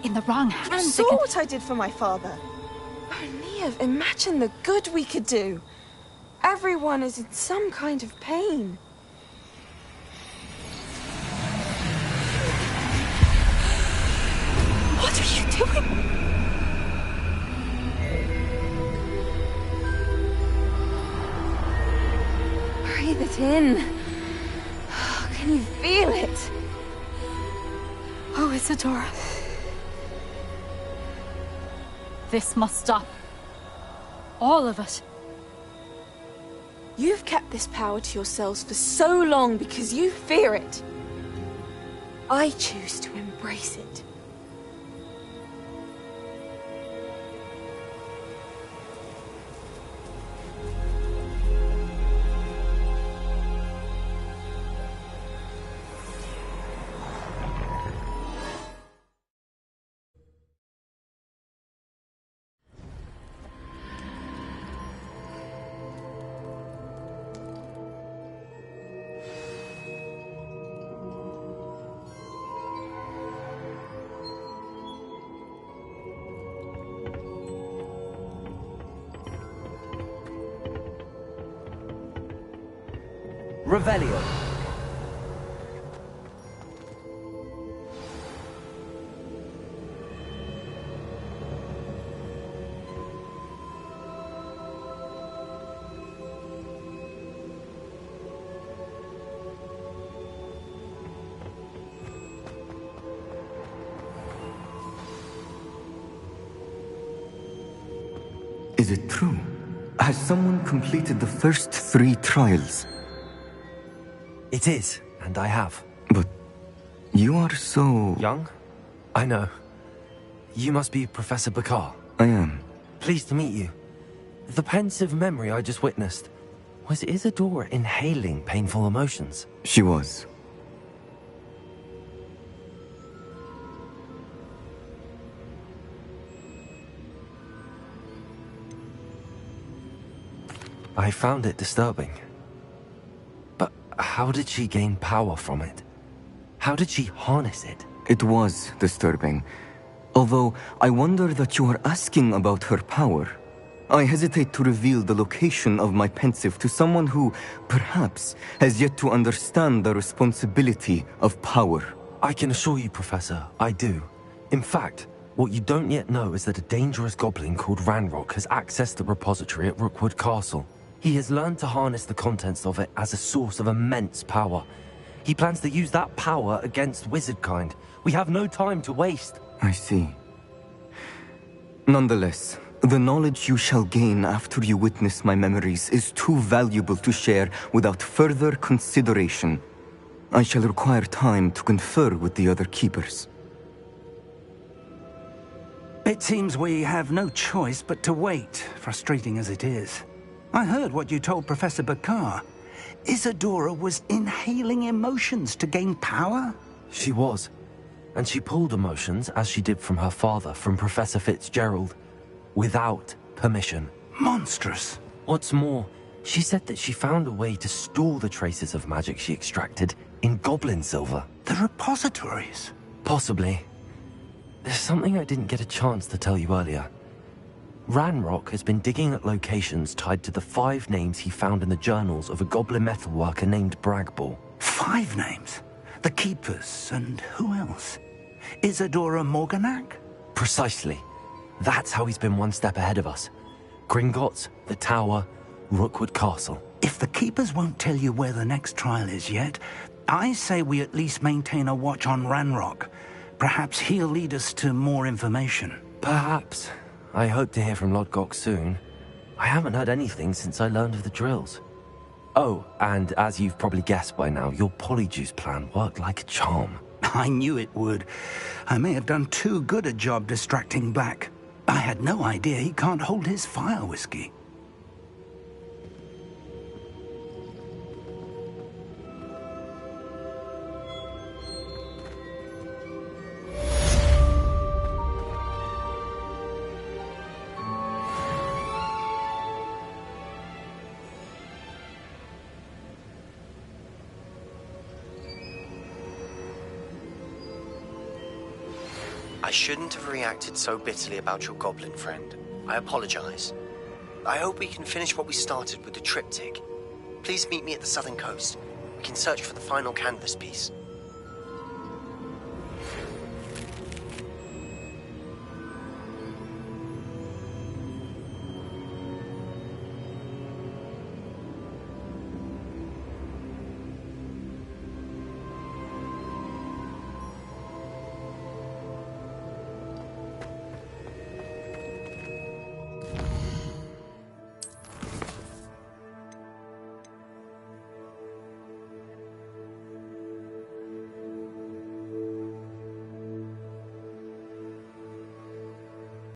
In the wrong hands, You saw what I did for my father. Oh, Neve, imagine the good we could do. Everyone is in some kind of pain. What are you doing? Breathe it in. Can you feel it? Oh, Isadora. This must stop. All of it. You've kept this power to yourselves for so long because you fear it. I choose to embrace it. Revelio. Is it true? Has someone completed the first 3 trials? It is, and I have. But you are so... Young? I know. You must be Professor Bakar. I am. Pleased to meet you. The pensive memory I just witnessed, was Isadora inhaling painful emotions? She was. I found it disturbing. But how did she gain power from it? How did she harness it? It was disturbing. Although, I wonder that you are asking about her power. I hesitate to reveal the location of my pensive to someone who, perhaps, has yet to understand the responsibility of power. I can assure you, Professor, I do. In fact, what you don't yet know is that a dangerous goblin called Ranrock has accessed the repository at Rookwood Castle. He has learned to harness the contents of it as a source of immense power. He plans to use that power against wizardkind. We have no time to waste. I see. Nonetheless, the knowledge you shall gain after you witness my memories is too valuable to share without further consideration. I shall require time to confer with the other keepers. It seems we have no choice but to wait, frustrating as it is. I heard what you told Professor Bakar. Isadora was inhaling emotions to gain power? She was. And she pulled emotions, as she did from her father, from Professor Fitzgerald, without permission. Monstrous. What's more, she said that she found a way to store the traces of magic she extracted in goblin silver. The repositories? Possibly. There's something I didn't get a chance to tell you earlier. Ranrock has been digging at locations tied to the 5 names he found in the journals of a goblin metalworker named Bragball. 5 names? The Keepers, and who else? Isadora Morganac? Precisely. That's how he's been one step ahead of us. Gringotts, the Tower, Rookwood Castle. If the Keepers won't tell you where the next trial is yet, I say we at least maintain a watch on Ranrock. Perhaps he'll lead us to more information. Perhaps. I hope to hear from Lodgok soon. I haven't heard anything since I learned of the drills. Oh, and as you've probably guessed by now, your polyjuice plan worked like a charm. I knew it would. I may have done too good a job distracting Black. I had no idea he can't hold his fire whiskey. I shouldn't have reacted so bitterly about your goblin friend. I apologize. I hope we can finish what we started with the triptych. Please meet me at the southern coast. We can search for the final canvas piece.